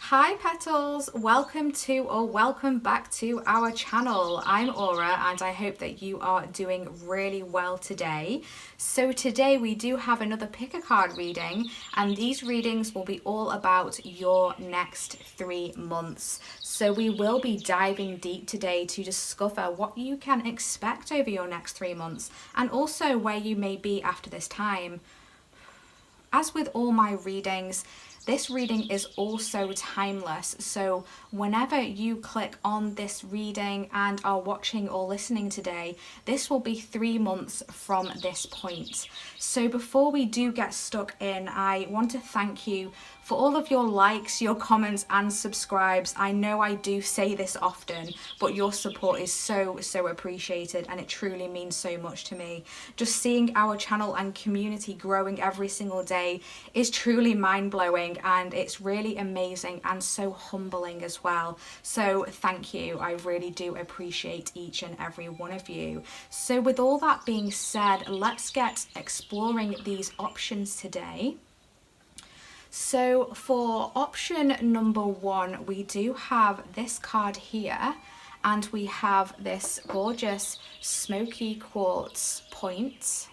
Hi petals, welcome back to our channel. I'm Aura and I hope that you are doing really well today. So today we do have another pick a card reading, and these readings will be all about your next 3 months. So we will be diving deep today to discover what you can expect over your next 3 months and also where you may be after this time. As with all my readings, this reading is also timeless, so whenever you click on this reading and are watching or listening today, this will be 3 months from this point. So before we do get stuck in, I want to thank you for all of your likes, your comments and subscribes. I know I do say this often, but your support is so appreciated and it truly means so much to me. Just seeing our channel and community growing every single day is truly mind-blowing, and it's really amazing and so humbling as well. So thank you. I really do appreciate each and every one of you. So with all that being said, let's get exploring these options today. So for option number 1, we do have this card here, and we have this gorgeous smoky quartz point.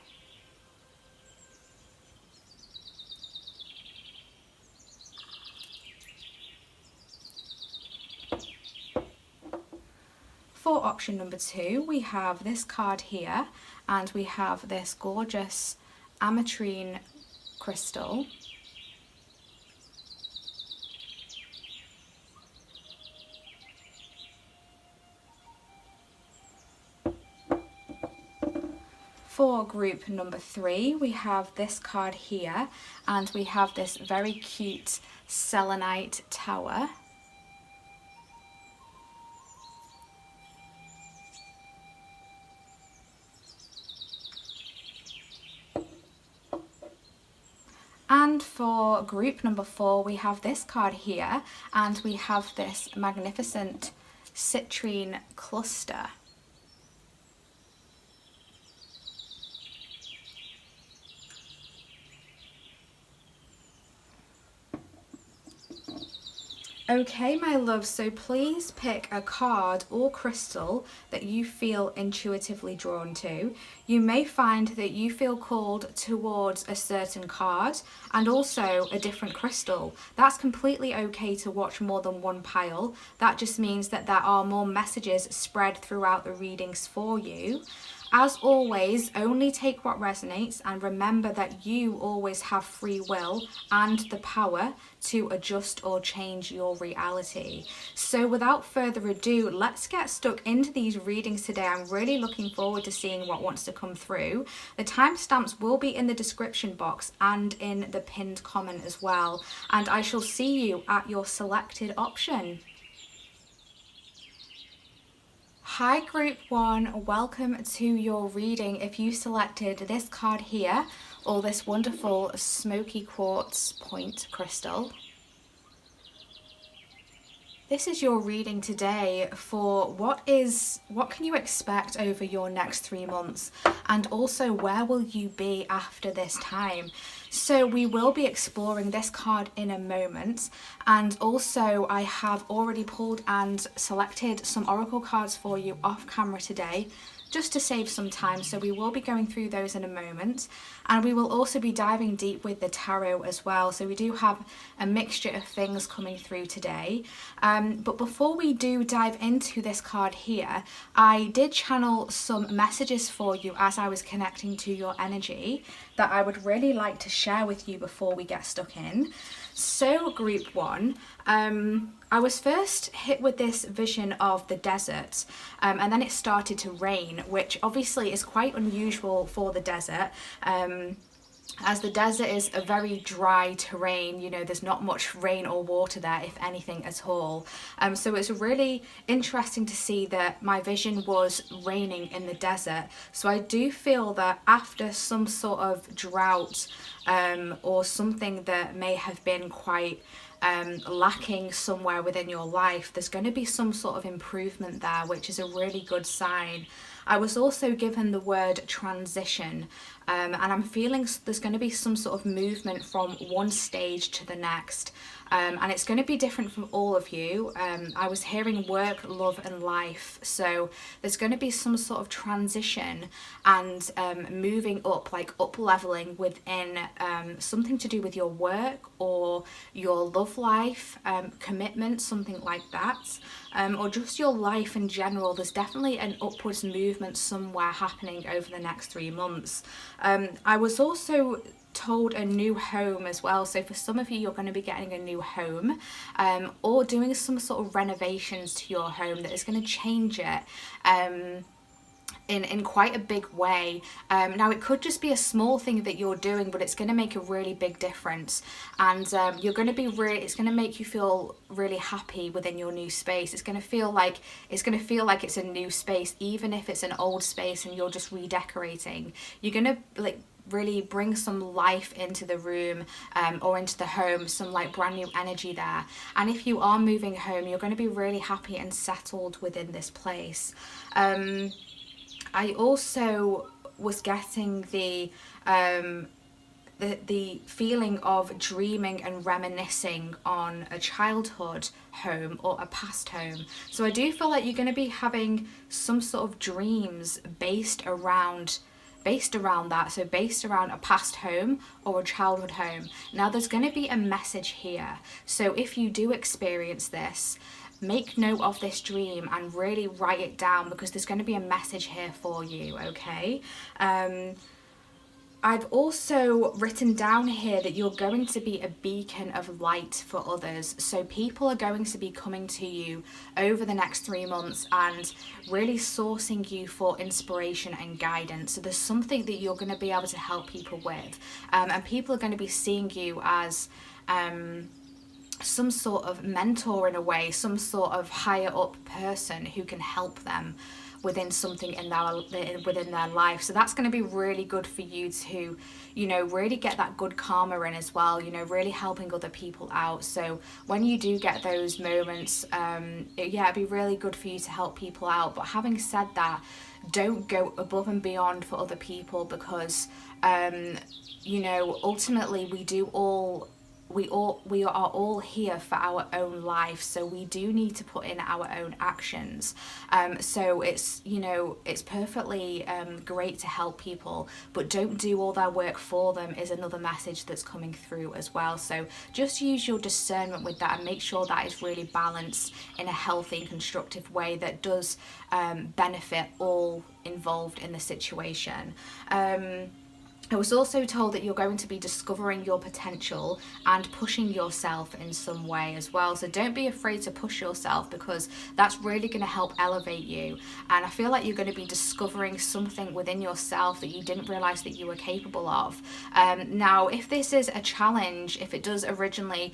For option number 2, we have this card here, and we have this gorgeous ametrine crystal. For group number 3, we have this card here, and we have this very cute selenite tower. And for group number 4, we have this card here, and we have this magnificent citrine cluster. Okay, my love, so please pick a card or crystal that you feel intuitively drawn to. You may find that you feel called towards a certain card and also a different crystal. That's completely okay to watch more than one pile. That just means that there are more messages spread throughout the readings for you. As always, only take what resonates, and remember that you always have free will and the power to adjust or change your reality. So without further ado, let's get stuck into these readings today. I'm really looking forward to seeing what wants to come through. The timestamps will be in the description box and in the pinned comment as well, and I shall see you at your selected option. Hi group 1, welcome to your reading. If you selected this card here or this wonderful smoky quartz point crystal, this is your reading today for what can you expect over your next 3 months, and also where will you be after this time. So we will be exploring this card in a moment, and also I have already pulled and selected some oracle cards for you off camera today, just to save some time, so we will be going through those in a moment, and we will also be diving deep with the tarot as well. So we do have a mixture of things coming through today, but before we do dive into this card here, I did channel some messages for you as I was connecting to your energy that I would really like to share with you before we get stuck in. So group 1, I was first hit with this vision of the desert, and then it started to rain, which obviously is quite unusual for the desert, as the desert is a very dry terrain. You know, there's not much rain or water there, if anything at all. So it's really interesting to see that my vision was raining in the desert. So I do feel that after some sort of drought, or something that may have been quite lacking somewhere within your life, there's going to be some sort of improvement there, which is a really good sign. I was also given the word transition, and I'm feeling there's going to be some sort of movement from one stage to the next. And it's going to be different from all of you. I was hearing work, love and life. So there's going to be some sort of transition and moving up, like up leveling within something to do with your work or your love life, commitment, something like that. Or just your life in general. There's definitely an upwards movement somewhere happening over the next 3 months. I was also told a new home as well, so for some of you, you're going to be getting a new home, or doing some sort of renovations to your home that is going to change it in quite a big way. Now it could just be a small thing that you're doing, but it's going to make a really big difference, and you're going to be it's going to make you feel really happy within your new space. It's going to feel like it's a new space, even if it's an old space and you're just redecorating. You're going to like really bring some life into the room, or into the home, some like brand new energy there. And if you are moving home, you're going to be really happy and settled within this place. I also was getting the feeling of dreaming and reminiscing on a childhood home or a past home. So I do feel like you're going to be having some sort of dreams based around that, so based around a past home or a childhood home. Now there's going to be a message here, so if you do experience this, make note of this dream and really write it down, because there's going to be a message here for you, okay? I've also written down here that you're going to be a beacon of light for others. So people are going to be coming to you over the next 3 months and really sourcing you for inspiration and guidance. So there's something that you're going to be able to help people with. And people are going to be seeing you as some sort of mentor in a way, some sort of higher up person who can help them within something within their life. So that's going to be really good for you to, you know, really get that good karma in as well, you know, really helping other people out. So when you do get those moments, it'd be really good for you to help people out. But having said that, don't go above and beyond for other people, because you know, ultimately we are all here for our own life, so we do need to put in our own actions. So it's, you know, it's perfectly great to help people, but don't do all their work for them is another message that's coming through as well. So just use your discernment with that and make sure that is really balanced in a healthy and constructive way that does benefit all involved in the situation. I was also told that you're going to be discovering your potential and pushing yourself in some way as well. So don't be afraid to push yourself, because that's really going to help elevate you. And I feel like you're going to be discovering something within yourself that you didn't realize that you were capable of. Now, if this is a challenge, if it does originally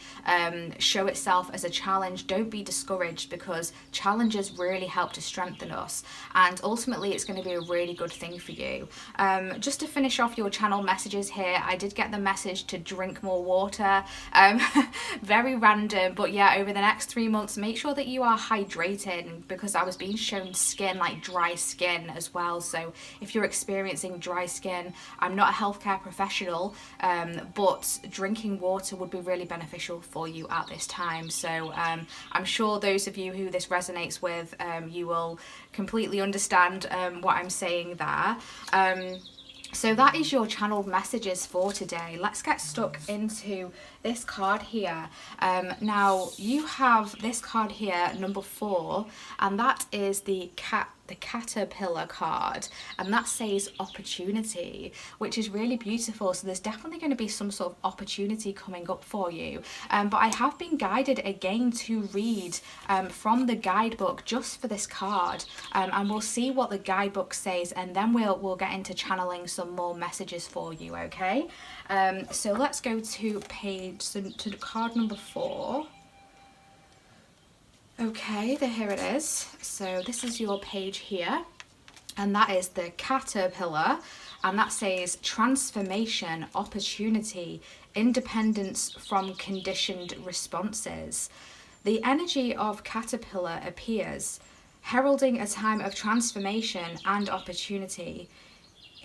show itself as a challenge, don't be discouraged, because challenges really help to strengthen us. And ultimately, it's going to be a really good thing for you. Just to finish off your channel messages here, I did get the message to drink more water. Very random, but yeah, over the next 3 months, make sure that you are hydrated, because I was being shown skin, like dry skin as well. So if you're experiencing dry skin, I'm not a healthcare professional, but drinking water would be really beneficial for you at this time. So I'm sure those of you who this resonates with, you will completely understand what I'm saying there. So that is your channeled messages for today. Let's get stuck into this card here. Now you have this card here, number 4, and that is the caterpillar card, and that says opportunity, which is really beautiful. So there's definitely going to be some sort of opportunity coming up for you, but I have been guided again to read from the guidebook just for this card, and we'll see what the guidebook says, and then we'll get into channeling some more messages for you. Okay, so let's go to card number 4. Okay, here it is. So this is your page here, and that is the caterpillar, and that says transformation, opportunity, independence from conditioned responses. The energy of caterpillar appears, heralding a time of transformation and opportunity.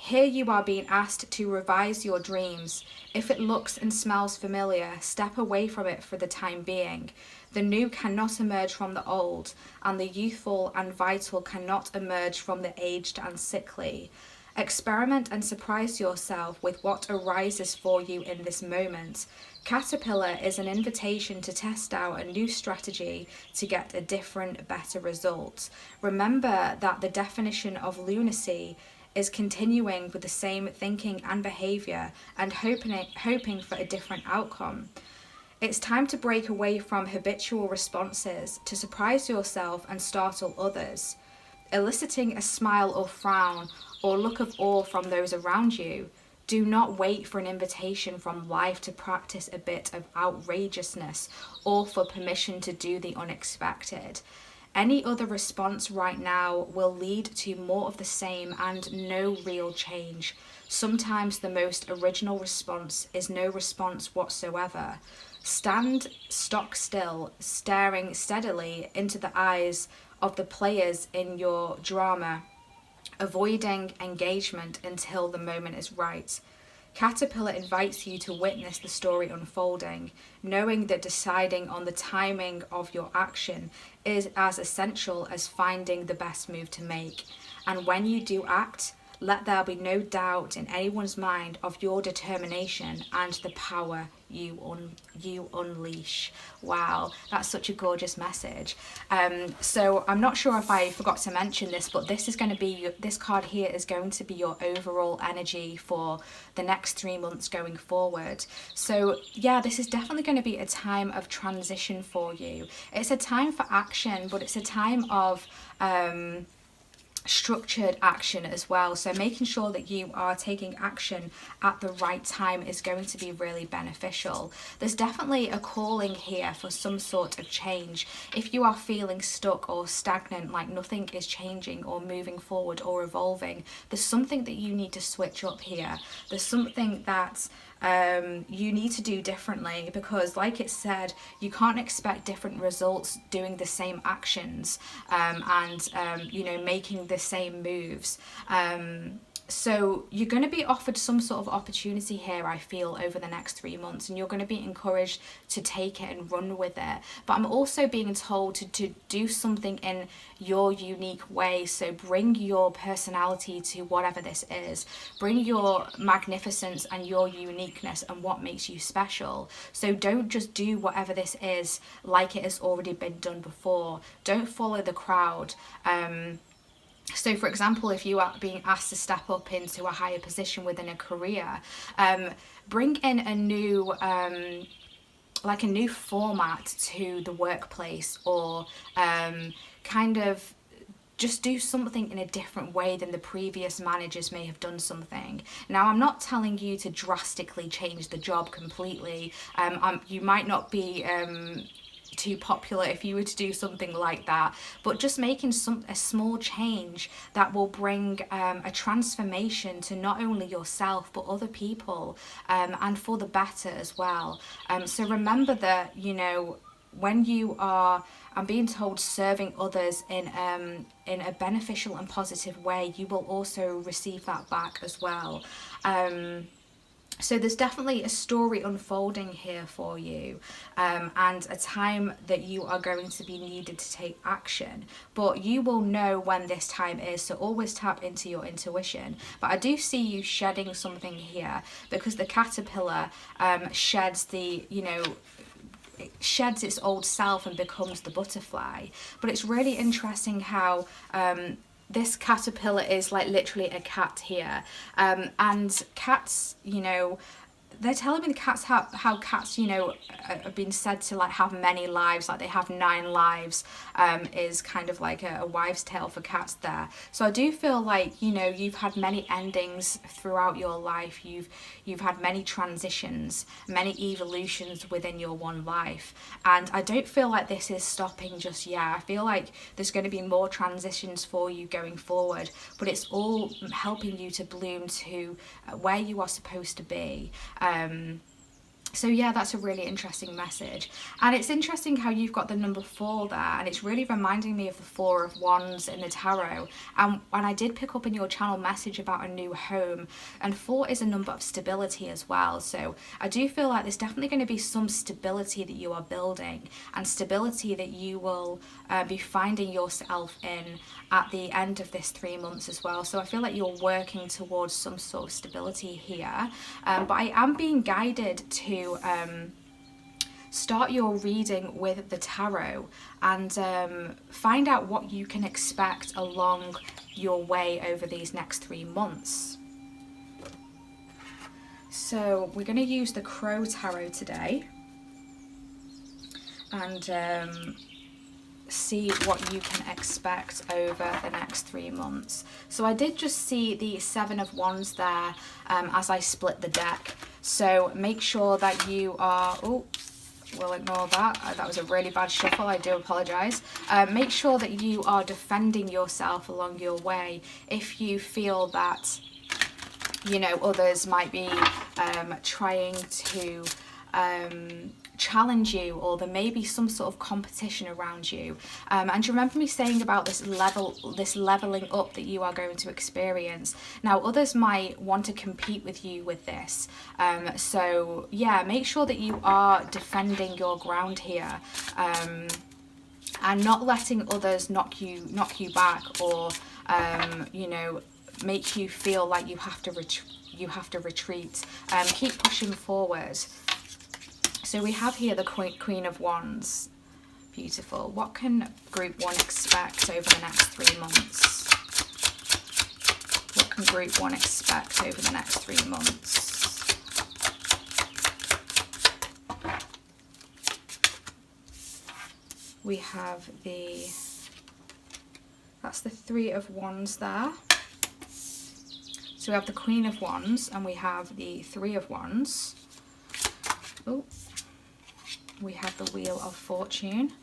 Here you are being asked to revise your dreams. If it looks and smells familiar, step away from it for the time being. The new cannot emerge from the old, and the youthful and vital cannot emerge from the aged and sickly. Experiment and surprise yourself with what arises for you in this moment. Caterpillar is an invitation to test out a new strategy to get a different, better result. Remember that the definition of lunacy is continuing with the same thinking and behavior and hoping for a different outcome. It's time to break away from habitual responses, to surprise yourself and startle others. Eliciting a smile or frown or look of awe from those around you. Do not wait for an invitation from life to practice a bit of outrageousness or for permission to do the unexpected. Any other response right now will lead to more of the same and no real change. Sometimes the most original response is no response whatsoever. Stand stock still, staring steadily into the eyes of the players in your drama, avoiding engagement until the moment is right. Caterpillar invites you to witness the story unfolding, knowing that deciding on the timing of your action is as essential as finding the best move to make. And when you do act, let there be no doubt in anyone's mind of your determination and the power you unleash. Wow, that's such a gorgeous message. So I'm not sure if I forgot to mention this, but this card here is going to be your overall energy for the next 3 months going forward. So yeah, this is definitely going to be a time of transition for you. It's a time for action, but it's a time of structured action as well. So making sure that you are taking action at the right time is going to be really beneficial. There's definitely a calling here for some sort of change. If you are feeling stuck or stagnant, like nothing is changing or moving forward or evolving, there's something that you need to switch up here. There's something that you need to do differently, because like it said, you can't expect different results doing the same actions and making the same moves. So you're going to be offered some sort of opportunity here, I feel, over the next 3 months, and you're going to be encouraged to take it and run with it. But I'm also being told to do something in your unique way. So bring your personality to whatever this is. Bring your magnificence and your uniqueness and what makes you special. So don't just do whatever this is like it has already been done before. Don't follow the crowd. So for example, if you are being asked to step up into a higher position within a career, bring in a new format to the workplace, or kind of just do something in a different way than the previous managers may have done something. Now, I'm not telling you to drastically change the job completely. You might not be too popular if you were to do something like that, but just making a small change that will bring a transformation to not only yourself but other people, and for the better as well. So remember that, when you are, I'm being told, serving others in a beneficial and positive way, you will also receive that back as well. So there's definitely a story unfolding here for you, and a time that you are going to be needed to take action. But you will know when this time is, so always tap into your intuition. But I do see you shedding something here, because the caterpillar sheds it sheds its old self and becomes the butterfly. But it's really interesting how this caterpillar is like literally a cat here, and cats, they're telling me the cats how cats, have been said to like have many lives, like they have 9 lives, is kind of like a wives' tale for cats there. So I do feel like, you've had many endings throughout your life. You've had many transitions, many evolutions within your one life. And I don't feel like this is stopping just yet. I feel like there's going to be more transitions for you going forward, but it's all helping you to bloom to where you are supposed to be. So yeah, that's a really interesting message. And it's interesting how you've got the number 4 there, and it's really reminding me of the 4 of Wands in the tarot. And I did pick up in your channel message about a new home, and 4 is a number of stability as well. So I do feel like there's definitely going to be some stability that you are building, and stability that you will be finding yourself in at the end of this 3 months as well. So I feel like you're working towards some sort of stability here, but I am being guided to start your reading with the tarot and find out what you can expect along your way over these next 3 months. So we're going to use the Crow Tarot today and see what you can expect over the next 3 months. So I did just see the 7 of Wands there as I split the deck. So make sure that you are, we'll ignore that. That was a really bad shuffle, I do apologise. Make sure that you are defending yourself along your way if you feel that, you know, others might be trying to challenge you, or there may be some sort of competition around you. And remember me saying about this leveling up that you are going to experience. Now others might want to compete with you with this, so yeah, make sure that you are defending your ground here, and not letting others knock you back, or you know, make you feel like you have to retreat. Keep pushing forward. So we have here the Queen of Wands. Beautiful. What can Group 1 expect over the next 3 months? What can Group 1 expect over the next 3 months? We have that's the 3 of Wands there. So we have the Queen of Wands and we have the 3 of Wands. Oh. We have the Wheel of Fortune.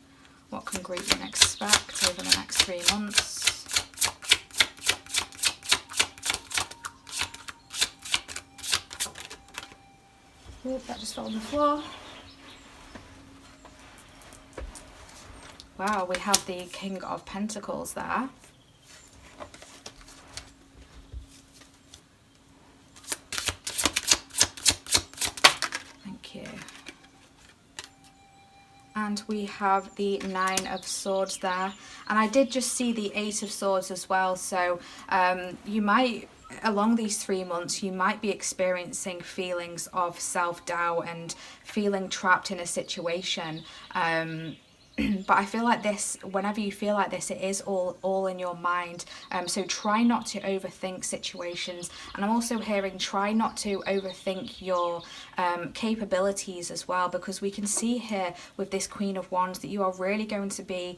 What can Group 1 expect over the next 3 months? Oh, that just fell on the floor. Wow, we have the King of Pentacles there. Thank you. And we have the 9 of Swords there, and I did just see the 8 of Swords as well. So you might, along these 3 months, you might be experiencing feelings of self-doubt and feeling trapped in a situation. But I feel like this, whenever you feel like this, it is all in your mind. So try not to overthink situations. And I'm also hearing try not to overthink your capabilities as well, because we can see here with this Queen of Wands that you are really going to be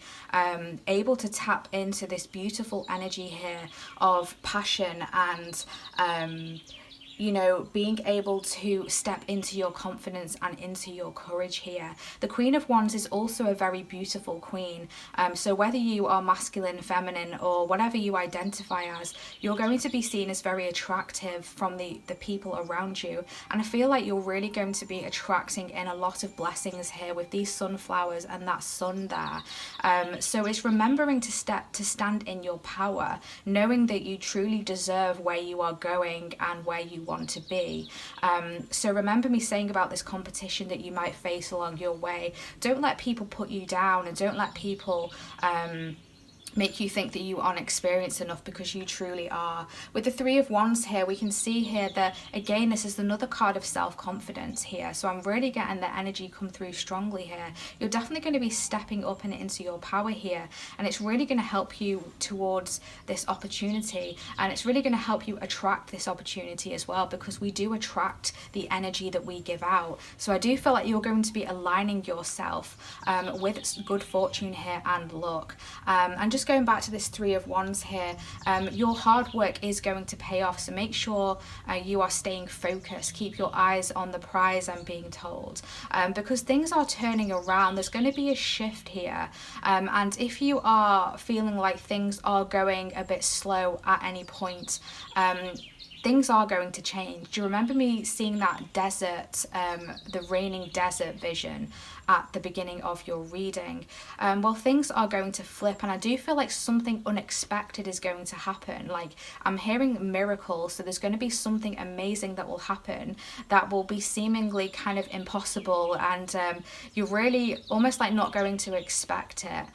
able to tap into this beautiful energy here of passion and you know, being able to step into your confidence and into your courage here. The Queen of Wands is also a very beautiful queen. So whether you are masculine, feminine, or whatever you identify as, you're going to be seen as very attractive from the people around you. And I feel like you're really going to be attracting in a lot of blessings here with these sunflowers and that sun there. So it's remembering to stand in your power, knowing that you truly deserve where you are going and where you want to be. So remember me saying about this competition that you might face along your way. Don't let people put you down, and don't let people make you think that you aren't experienced enough, because you truly are. With the 3 of Wands here, we can see here that again this is another card of self-confidence here. So I'm really getting the energy come through strongly here. You're definitely going to be stepping up and into your power here, and it's really going to help you towards this opportunity, and it's really going to help you attract this opportunity as well, because we do attract the energy that we give out. So I do feel like you're going to be aligning yourself with good fortune here and luck. And just going back to this 3 of Wands here, your hard work is going to pay off, so make sure you are staying focused. Keep your eyes on the prize, I'm being told, because things are turning around. There's going to be a shift here, and if you are feeling like things are going a bit slow at any point, things are going to change. Do you remember me seeing that desert, the raining desert vision at the beginning of your reading? Well, things are going to flip, and I do feel like something unexpected is going to happen. Like, I'm hearing miracles, so there's going to be something amazing that will happen that will be seemingly kind of impossible, and you're really almost like not going to expect it.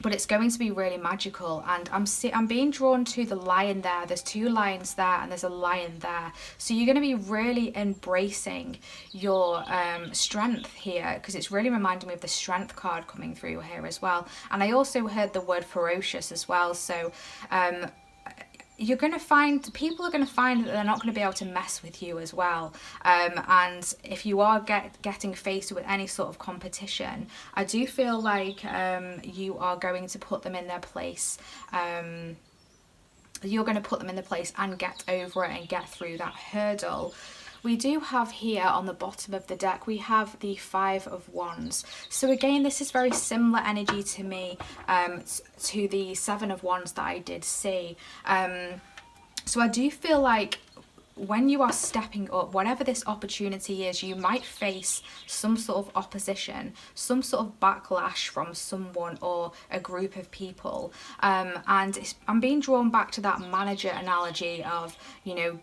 But it's going to be really magical, and I'm being drawn to the lion there. There's two lions there, and there's a lion there. So you're going to be really embracing your strength here, because it's really reminding me of the strength card coming through here as well. And I also heard the word ferocious as well. So you're going to find, people are going to find that they're not going to be able to mess with you as well. And if you are getting faced with any sort of competition, I do feel like you are going to put them in their place. You're going to put them in the place and get over it and get through that hurdle. We do have here on the bottom of the deck, we have the Five of Wands. So again, this is very similar energy to me, to the Seven of Wands that I did see. So I do feel like when you are stepping up, whatever this opportunity is, you might face some sort of opposition, some sort of backlash from someone or a group of people. And I'm being drawn back to that manager analogy of, you know,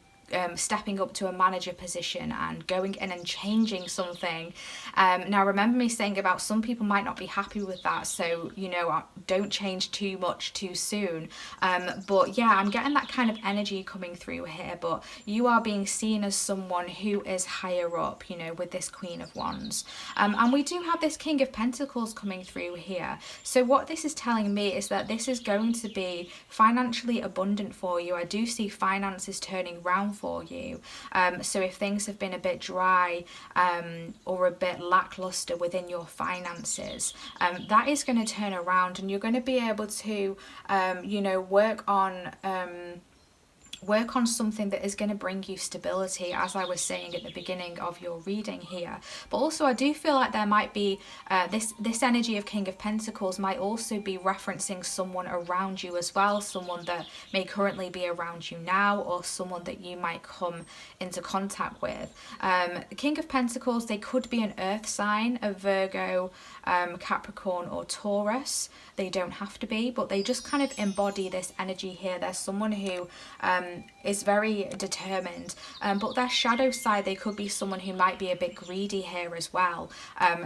stepping up to a manager position and going in and changing something. Now remember me saying about some people might not be happy with that, so you know, don't change too much too soon. But yeah, I'm getting that kind of energy coming through here, but you are being seen as someone who is higher up, you know, with this Queen of Wands. And we do have this King of Pentacles coming through here. So what this is telling me is that this is going to be financially abundant for you. I do see finances turning round for you. So if things have been a bit dry or a bit lackluster within your finances, that is going to turn around, and you're going to be able to you know, work on something that is going to bring you stability, as I was saying at the beginning of your reading here. But also I do feel like there might be this energy of King of Pentacles might also be referencing someone around you as well, someone that may currently be around you now, or someone that you might come into contact with. King of Pentacles, they could be an earth sign, a Virgo, Capricorn or Taurus. They don't have to be, but they just kind of embody this energy here. There's someone who is very determined, but their shadow side, they could be someone who might be a bit greedy here as well.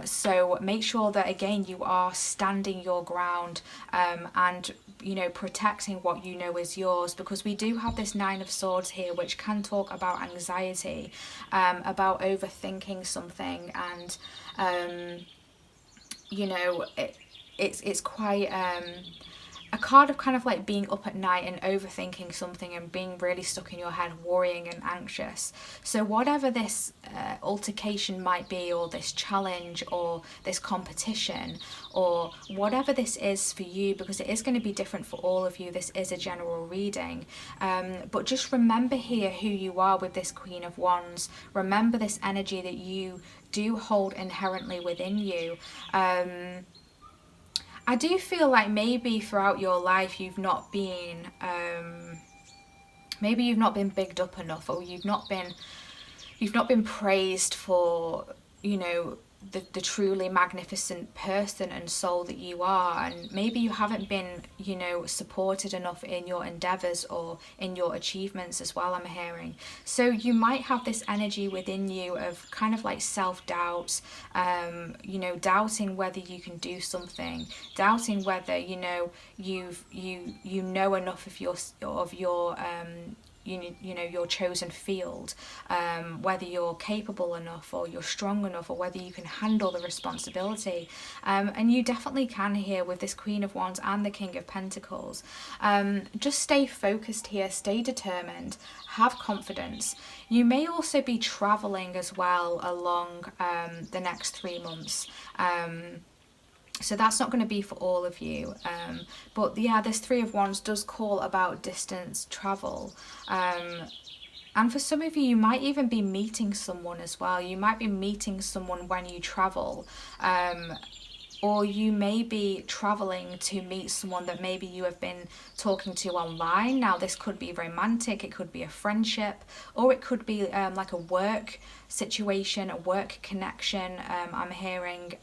So make sure that again you are standing your ground and you know, protecting what you know is yours, because we do have this Nine of Swords here, which can talk about anxiety, about overthinking something, and you know, it's quite a card of kind of like being up at night and overthinking something and being really stuck in your head, worrying and anxious. So whatever this altercation might be, or this challenge, or this competition, or whatever this is for you, because it is going to be different for all of you, this is a general reading, but just remember here who you are with this Queen of Wands. Remember this energy that you do hold inherently within you. I do feel like maybe throughout your life you've not been maybe you've not been bigged up enough, or you've not been praised for, you know, the truly magnificent person and soul that you are, and maybe you haven't been, you know, supported enough in your endeavors or in your achievements as well, I'm hearing. So you might have this energy within you of kind of like self-doubt, you know, doubting whether you can do something, doubting whether, you know, you know enough of your you know, your chosen field, whether you're capable enough, or you're strong enough, or whether you can handle the responsibility, and you definitely can here with this Queen of Wands and the King of Pentacles. Just stay focused here, stay determined, have confidence. You may also be traveling as well along the next 3 months. So that's not going to be for all of you. But yeah, this Three of Wands does call about distance travel. And for some of you, you might even be meeting someone as well. You might be meeting someone when you travel. or you may be traveling to meet someone that maybe you have been talking to online. Now this could be romantic, it could be a friendship, or it could be like a work situation, a work connection. I'm hearing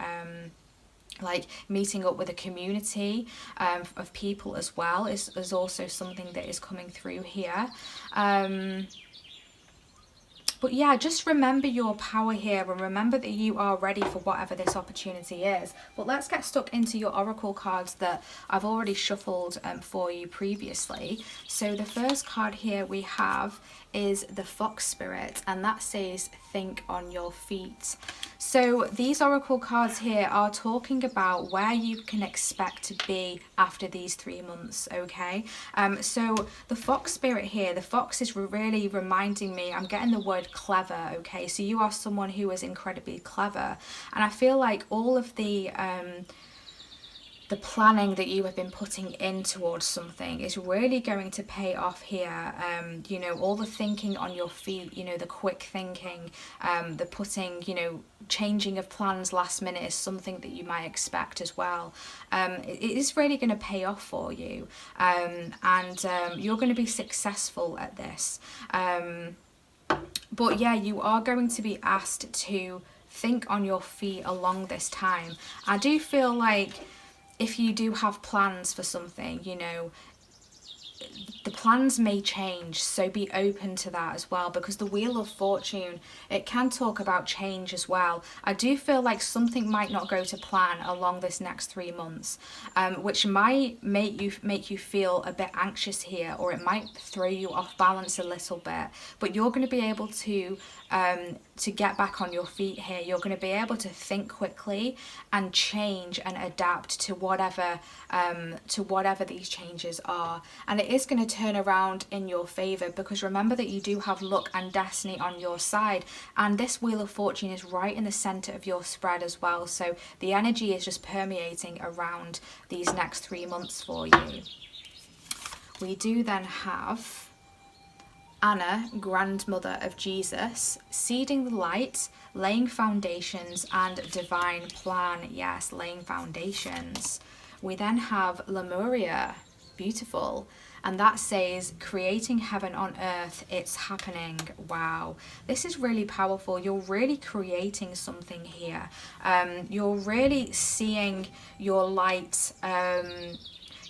like meeting up with a community of people as well is also something that is coming through here. But yeah, just remember your power here, and remember that you are ready for whatever this opportunity is. But let's get stuck into your oracle cards that I've already shuffled for you previously. So the first card here we have is the Fox Spirit, and that says think on your feet. So these oracle cards here are talking about where you can expect to be after these 3 months, okay? So the Fox Spirit here, the fox is really reminding me, I'm getting the word clever, okay? So you are someone who is incredibly clever, and I feel like all of the planning that you have been putting in towards something is really going to pay off here. You know, all the thinking on your feet, you know, the quick thinking, the putting, you know, changing of plans last minute is something that you might expect as well. It is really going to pay off for you, and you're going to be successful at this. But yeah, you are going to be asked to think on your feet along this time. I do feel like if you do have plans for something, you know, the plans may change, so be open to that as well, because the Wheel of Fortune, it can talk about change as well. I do feel like something might not go to plan along this next 3 months, which might make you feel a bit anxious here, or it might throw you off balance a little bit, but you're going to be able to get back on your feet here. You're going to be able to think quickly and change and adapt to whatever these changes are, and it is going to turn around in your favor, because remember that you do have luck and destiny on your side, and this Wheel of Fortune is right in the center of your spread as well, so the energy is just permeating around these next 3 months for you. We do then have Anna, grandmother of Jesus, seeding the light, laying foundations, and divine plan. Yes, laying foundations. We then have Lemuria, beautiful, and that says creating heaven on earth, it's happening. Wow, this is really powerful. You're really creating something here. You're really seeing your light.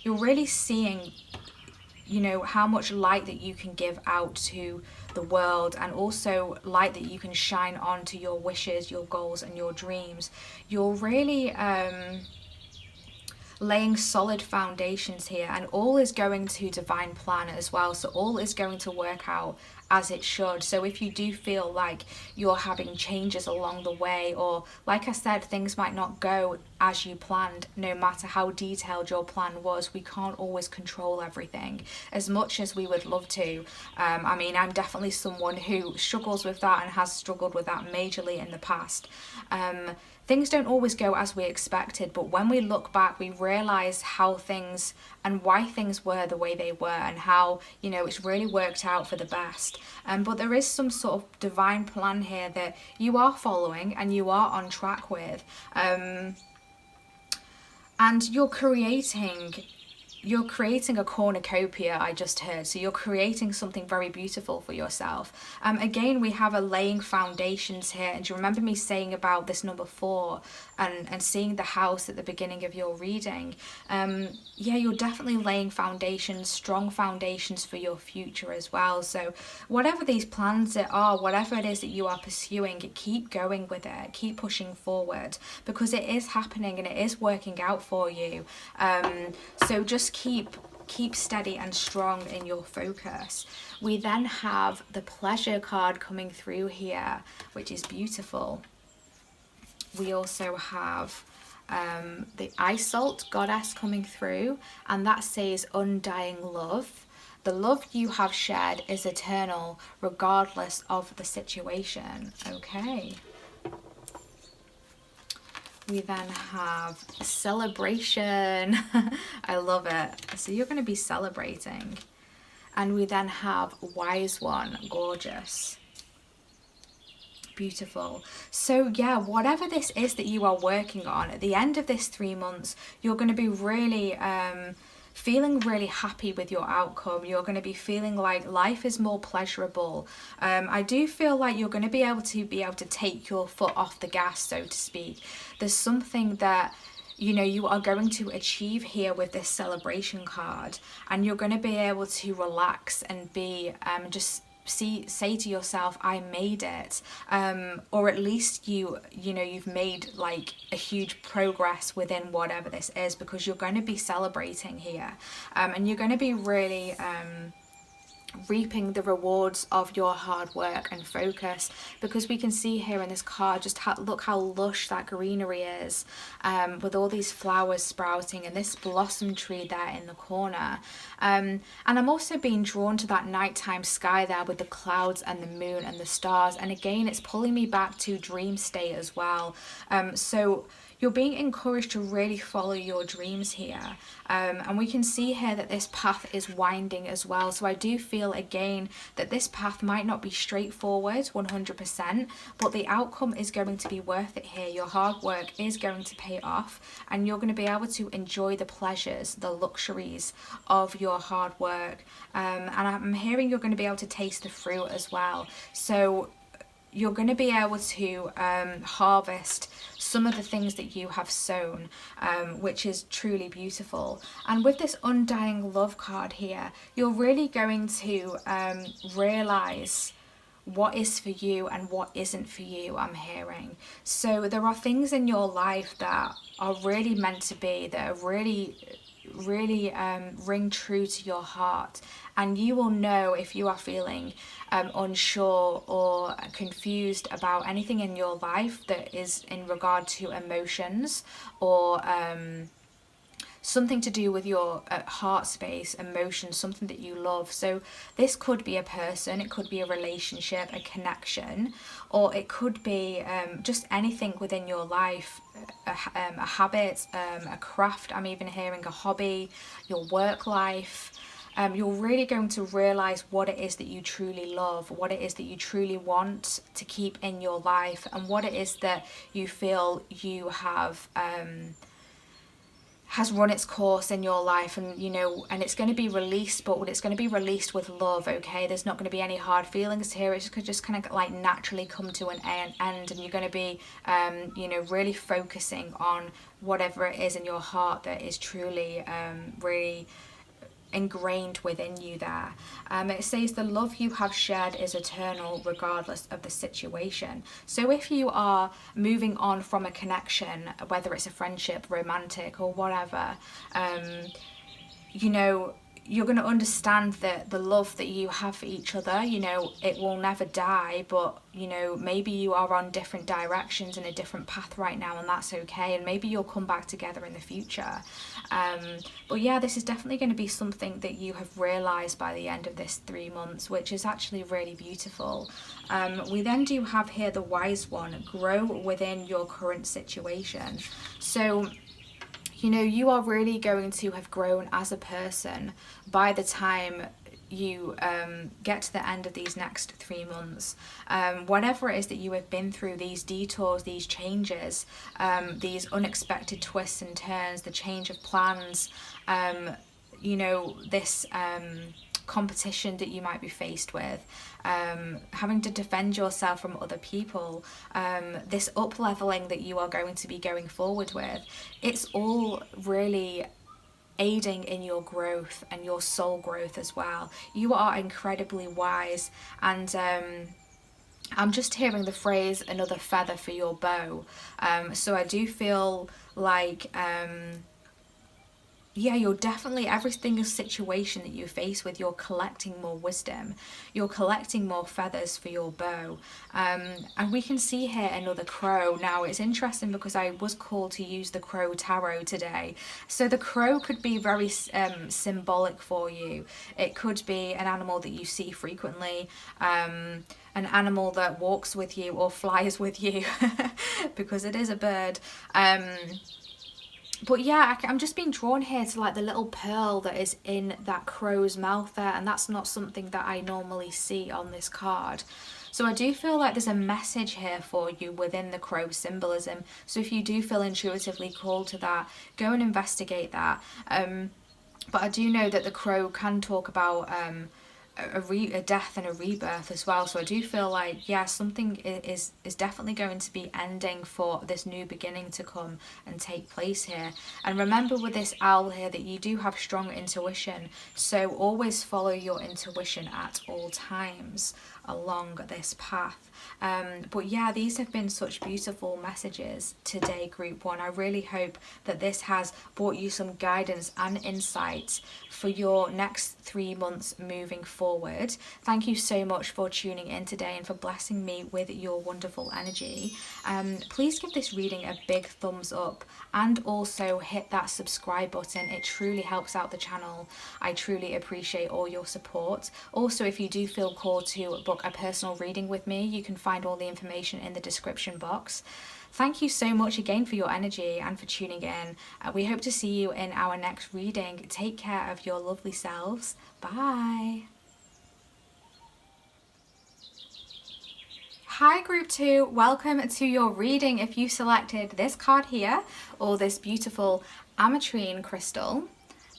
You're really seeing, you know, how much light that you can give out to the world, and also light that you can shine on to your wishes, your goals, and your dreams. You're really laying solid foundations here, and all is going to divine plan as well, so all is going to work out as it should. So if you do feel like you're having changes along the way, or like I said, things might not go as you planned, no matter how detailed your plan was, we can't always control everything as much as we would love to. I mean, I'm definitely someone who struggles with that and has struggled with that majorly in the past. Things don't always go as we expected, but when we look back, we realize how things and why things were the way they were, and how, you know, it's really worked out for the best. But there is some sort of divine plan here that you are following and you are on track with. And you're creating a cornucopia, I just heard. So you're creating something very beautiful for yourself. Again, we have a laying foundations here. And do you remember me saying about this number 4 and seeing the house at the beginning of your reading? Yeah, you're definitely laying foundations, strong foundations for your future as well. So whatever these plans are, whatever it is that you are pursuing, keep going with it, keep pushing forward, because it is happening and it is working out for you. So just keep steady and strong in your focus. We then have the pleasure card coming through here, which is beautiful. We also have the Isolt goddess coming through, and that says undying love. The love you have shared is eternal regardless of the situation. Okay. We then have celebration. I love it. So you're going to be celebrating. And we then have wise one, gorgeous. Beautiful. So yeah, whatever this is that you are working on, at the end of this 3 months, you're going to be really feeling really happy with your outcome. You're going to be feeling like life is more pleasurable. I do feel like you're going to be able to take your foot off the gas, so to speak. There's something that you are going to achieve here with this celebration card, and you're going to be able to relax and be just say to yourself, I made it, or at least you've made like a huge progress within whatever this is, because you're going to be celebrating here, and you're going to be really reaping the rewards of your hard work and focus, because we can see here in this card just look how lush that greenery is, with all these flowers sprouting and this blossom tree there in the corner, and I'm also being drawn to that nighttime sky there with the clouds and the moon and the stars, and again it's pulling me back to dream state as well. So you're being encouraged to really follow your dreams here. And we can see here that this path is winding as well. So I do feel again that this path might not be straightforward 100%, but the outcome is going to be worth it here. Your hard work is going to pay off, and you're going to be able to enjoy the pleasures, the luxuries of your hard work. And I'm hearing you're going to be able to taste the fruit as well. So you're going to be able to harvest some of the things that you have sown, which is truly beautiful. And with this undying love card here, you're really going to realize what is for you and what isn't for you, I'm hearing. So there are things in your life that are really meant to be, that are really ring true to your heart, and you will know if you are feeling unsure or confused about anything in your life that is in regard to emotions or something to do with your heart space, emotions, something that you love. So this could be a person, it could be a relationship, a connection, or it could be just anything within your life, a habit, a craft. I'm even hearing a hobby, your work life. You're really going to realize what it is that you truly love, what it is that you truly want to keep in your life, and what it is that you feel you have has run its course in your life, and and it's going to be released, but it's going to be released with love. Okay, there's not going to be any hard feelings here. It's just kind of like naturally come to an end, and you're going to be really focusing on whatever it is in your heart that is truly really ingrained within you there. It says the love you have shared is eternal regardless of the situation. So if you are moving on from a connection, whether it's a friendship, romantic or whatever, you're going to understand that the love that you have for each other, it will never die, but maybe you are on different directions and a different path right now, and that's okay, and maybe you'll come back together in the future. But yeah, this is definitely going to be something that you have realized by the end of this 3 months, which is actually really beautiful. We then do have here the wise one, grow within your current situation. So you are really going to have grown as a person by the time you get to the end of these next 3 months. Whatever it is that you have been through, these detours, these changes, these unexpected twists and turns, the change of plans, this competition that you might be faced with, having to defend yourself from other people, this up-leveling that you are going to be going forward with, it's all really aiding in your growth and your soul growth as well. You are incredibly wise, and I'm just hearing the phrase another feather for your bow. So I do feel like you're definitely, every single situation that you face with, you're collecting more wisdom, you're collecting more feathers for your bow. And we can see here another crow. Now it's interesting because I was called to use the crow tarot today. So the crow could be very symbolic for you. It could be an animal that you see frequently, an animal that walks with you or flies with you because it is a bird. But yeah, I'm just being drawn here to like the little pearl that is in that crow's mouth there, and that's not something that I normally see on this card. So I do feel like there's a message here for you within the crow symbolism. So if you do feel intuitively called to that, go and investigate that. But I do know that the crow can talk about a death and a rebirth as well. So I do feel like, yeah, something is definitely going to be ending for this new beginning to come and take place here. And remember with this owl here that you do have strong intuition, so always follow your intuition at all times along this path. But yeah, these have been such beautiful messages today, group one. I really hope that this has brought you some guidance and insight for your next 3 months moving forward. Thank you so much for tuning in today and for blessing me with your wonderful energy. Please give this reading a big thumbs up and also hit that subscribe button. It truly helps out the channel. I truly appreciate all your support. Also, if you do feel called to book a personal reading with me, you can find all the information in the description box. Thank you so much again for your energy and for tuning in. We hope to see you in our next reading. Take care of your lovely selves. Bye. Hi group 2, welcome to your reading. If you selected this card here or this beautiful ametrine crystal,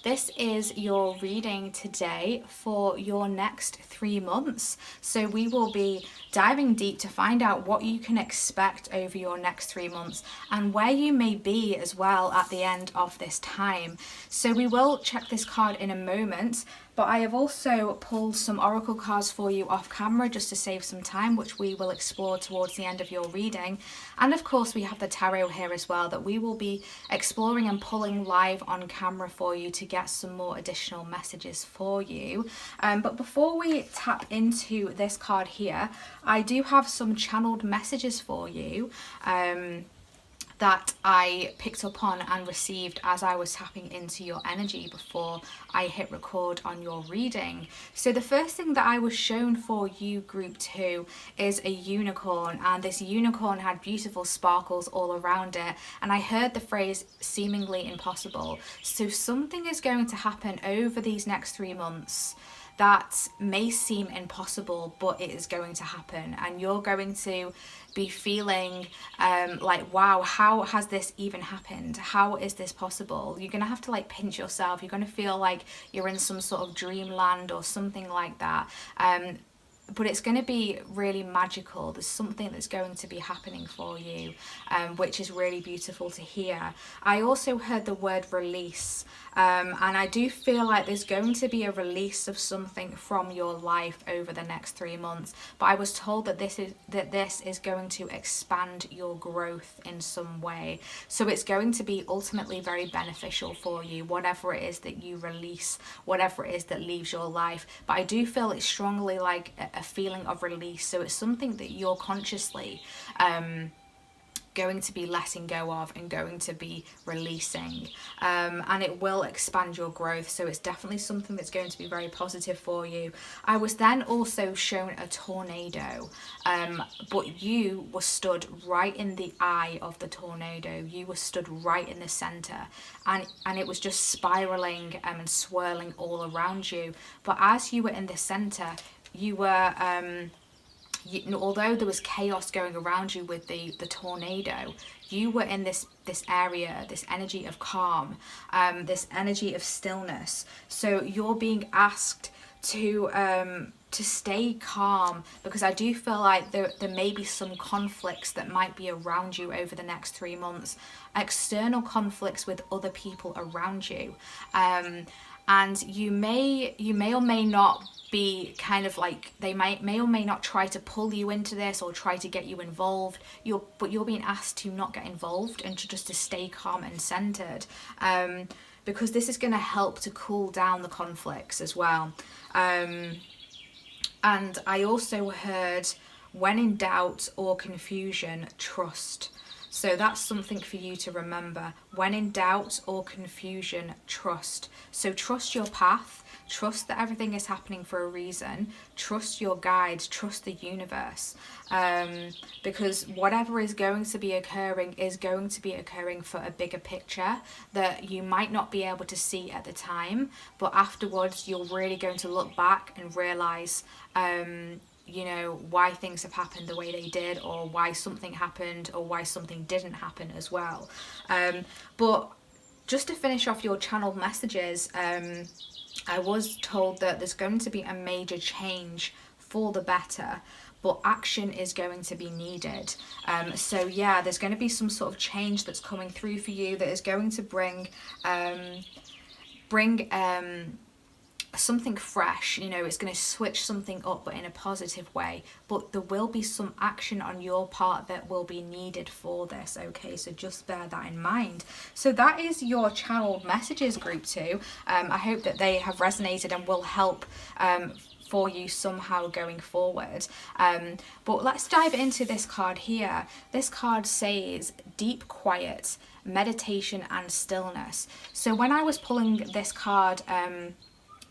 this is your reading today for your next 3 months. So we will be diving deep to find out what you can expect over your next 3 months and where you may be as well at the end of this time. So we will check this card in a moment, but I have also pulled some oracle cards for you off camera just to save some time, which we will explore towards the end of your reading. And of course we have the tarot here as well that we will be exploring and pulling live on camera for you to get some more additional messages for you. But before we tap into this card here, I do have some channeled messages for you that I picked up on and received as I was tapping into your energy before I hit record on your reading. So the first thing that I was shown for you, group 2, is a unicorn, and this unicorn had beautiful sparkles all around it, and I heard the phrase seemingly impossible. So something is going to happen over these next 3 months that may seem impossible, but it is going to happen, and you're going to be feeling like, wow, how has this even happened? How is this possible? You're gonna have to like pinch yourself. You're gonna feel like you're in some sort of dreamland or something like that. But it's going to be really magical. There's something that's going to be happening for you, which is really beautiful to hear. I also heard the word release, and I do feel like there's going to be a release of something from your life over the next 3 months. But I was told that this is going to expand your growth in some way. So it's going to be ultimately very beneficial for you, whatever it is that you release, whatever it is that leaves your life. But I do feel it's strongly like a feeling of release. So it's something that you're consciously going to be letting go of and going to be releasing, and it will expand your growth. So it's definitely something that's going to be very positive for you. I was then also shown a tornado, but you were stood right in the eye of the tornado. You were stood right in the center, and it was just spiraling and swirling all around you. But as you were in the center, you were although there was chaos going around you with the tornado, you were in this area, this energy of calm, this energy of stillness. So you're being asked to stay calm, because I do feel like there may be some conflicts that might be around you over the next 3 months, external conflicts with other people around you, and you may or may not be kind of like, they may or may not try to pull you into this or try to get you involved. But you're being asked to not get involved and to just to stay calm and centered, because this is going to help to cool down the conflicts as well. And I also heard, when in doubt or confusion, trust. So that's something for you to remember. When in doubt or confusion, trust. So trust your path. Trust that everything is happening for a reason. Trust your guides. Trust the universe. Because whatever is going to be occurring is going to be occurring for a bigger picture that you might not be able to see at the time. But afterwards, you're really going to look back and realize you know, why things have happened the way they did, or why something happened, or why something didn't happen as well. But just to finish off your channeled messages, I was told that there's going to be a major change for the better, but action is going to be needed. So yeah, there's going to be some sort of change that's coming through for you that is going to bring something fresh. You know, it's going to switch something up, but in a positive way. But there will be some action on your part that will be needed for this, okay? So just bear that in mind. So that is your channeled messages, group 2. I hope that they have resonated and will help for you somehow going forward. But let's dive into this card here. This card says deep quiet, meditation and stillness. So when I was pulling this card,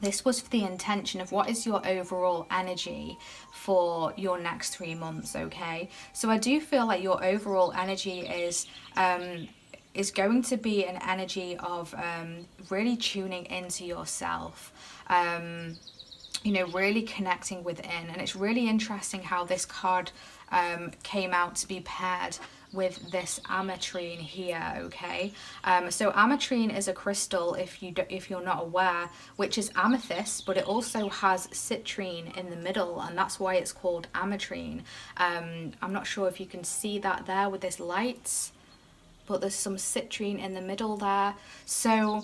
this was for the intention of what is your overall energy for your next 3 months, okay? So I do feel like your overall energy is going to be an energy of really tuning into yourself, you know, really connecting within. And it's really interesting how this card came out to be paired with this ametrine here, okay? So ametrine is a crystal, if you're not aware, which is amethyst, but it also has citrine in the middle, and that's why it's called ametrine. I'm not sure if you can see that there with this light, but there's some citrine in the middle there. So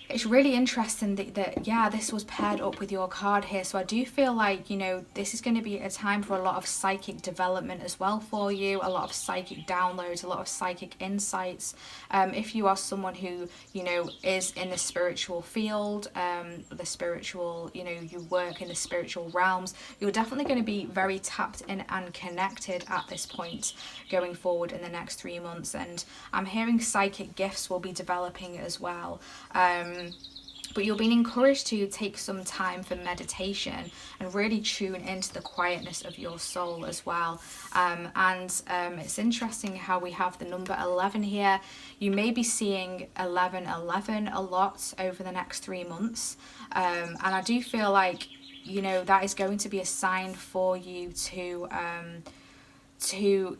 it's really interesting that yeah, this was paired up with your card here. So I do feel like, you know, this is going to be a time for a lot of psychic development as well for you, a lot of psychic downloads, a lot of psychic insights. If you are someone who, you know, is in the spiritual field, the spiritual, you know, you work in the spiritual realms, you're definitely going to be very tapped in and connected at this point going forward in the next 3 months. And I'm hearing psychic gifts will be developing as well. But you're being encouraged to take some time for meditation and really tune into the quietness of your soul as well. It's interesting how we have the number 11 here. You may be seeing 1111 a lot over the next 3 months. And I do feel like, you know, that is going to be a sign for you to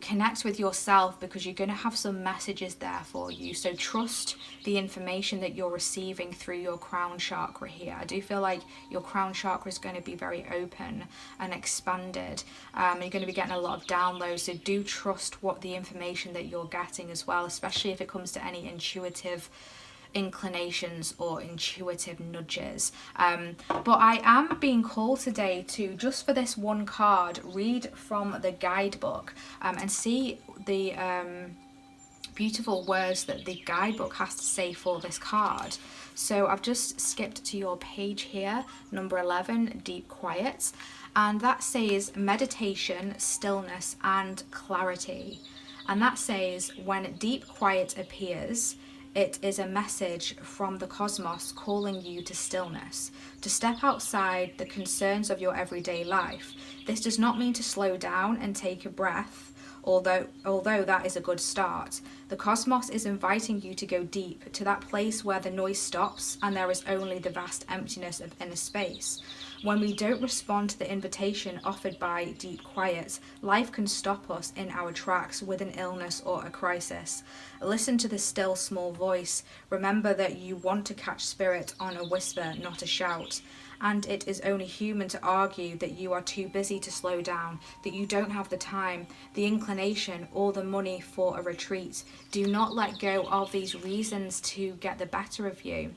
connect with yourself, because you're going to have some messages there for you. So trust the information that you're receiving through your crown chakra here. I do feel like your crown chakra is going to be very open and expanded. You're going to be getting a lot of downloads, so do trust what the information that you're getting as well, especially if it comes to any intuitive inclinations or intuitive nudges. But I am being called today to, just for this one card, read from the guidebook and see the beautiful words that the guidebook has to say for this card. So I've just skipped to your page here, number 11, deep quiet, and that says meditation, stillness and clarity. And that says when deep quiet appears, it is a message from the cosmos calling you to stillness, to step outside the concerns of your everyday life. This does not mean to slow down and take a breath, although that is a good start. The cosmos is inviting you to go deep, to that place where the noise stops and there is only the vast emptiness of inner space. When we don't respond to the invitation offered by deep quiet, life can stop us in our tracks with an illness or a crisis. Listen to the still small voice. Remember that you want to catch spirit on a whisper, not a shout. And it is only human to argue that you are too busy to slow down, that you don't have the time, the inclination, or the money for a retreat. Do not let go of these reasons to get the better of you.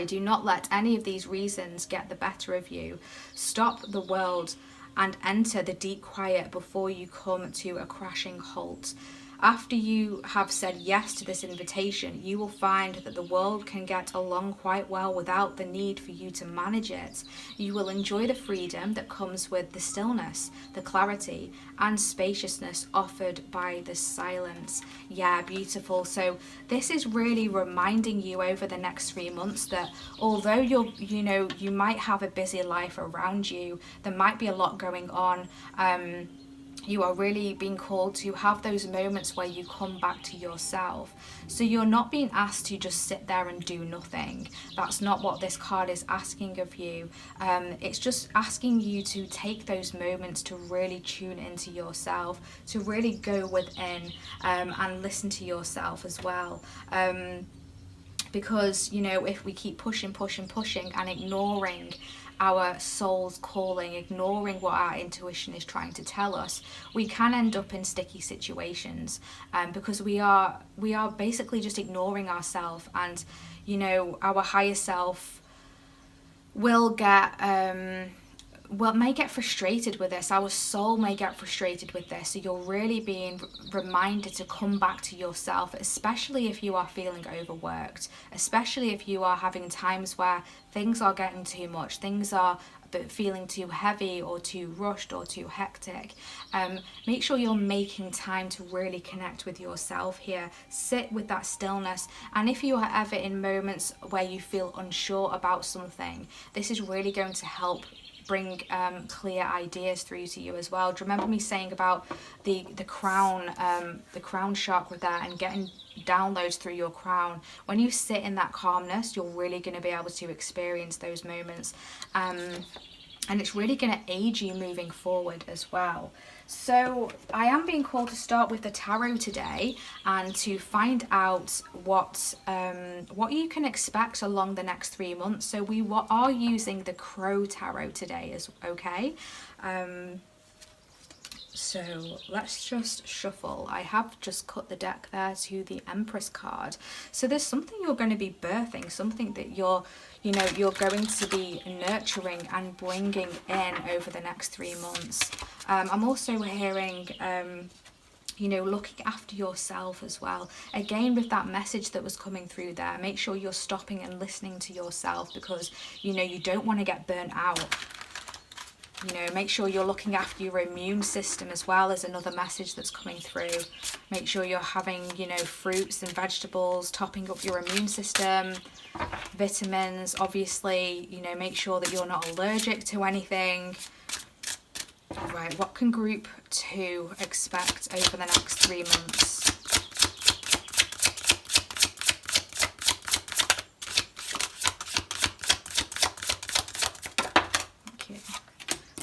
Do not let any of these reasons get the better of you. Stop the world and enter the deep quiet before you come to a crashing halt. After you have said yes to this invitation, you will find that the world can get along quite well without the need for you to manage it. You will enjoy the freedom that comes with the stillness, the clarity, and spaciousness offered by the silence. Yeah, beautiful. So this is really reminding you over the next 3 months that although you might have a busy life around you, there might be a lot going on. you are really being called to have those moments where you come back to yourself. So you're not being asked to just sit there and do nothing. That's not what this card is asking of you. It's just asking you to take those moments to really tune into yourself, to really go within, and listen to yourself as well. Because, you know, if we keep pushing and ignoring our soul's calling, ignoring what our intuition is trying to tell us, we can end up in sticky situations, because we are basically just ignoring ourselves. And, you know, our higher self will may get frustrated with this. Our soul may get frustrated with this. So you're really being reminded to come back to yourself, especially if you are feeling overworked, especially if you are having times where things are getting too much, things are feeling too heavy or too rushed or too hectic. Make sure you're making time to really connect with yourself here. Sit with that stillness. And if you are ever in moments where you feel unsure about something, this is really going to help bring clear ideas through to you as well. Do you remember me saying about the crown chakra there, and getting downloads through your crown? When you sit in that calmness, you're really going to be able to experience those moments, and it's really going to aid you moving forward as well. So I am being called to start with the tarot today, and to find out what you can expect along the next 3 months. So we are using the Crow Tarot today, is okay. So let's just shuffle. I have just cut the deck there to the Empress card. So there's something you're going to be birthing, something that you're going to be nurturing and bringing in over the next 3 months. I'm also hearing, looking after yourself as well. Again, with that message that was coming through there, make sure you're stopping and listening to yourself, because, you don't want to get burnt out. Make sure you're looking after your immune system as well, as another message that's coming through. Make sure you're having, fruits and vegetables, topping up your immune system, vitamins, obviously, make sure that you're not allergic to anything. Right, what can group 2 expect over the next 3 months?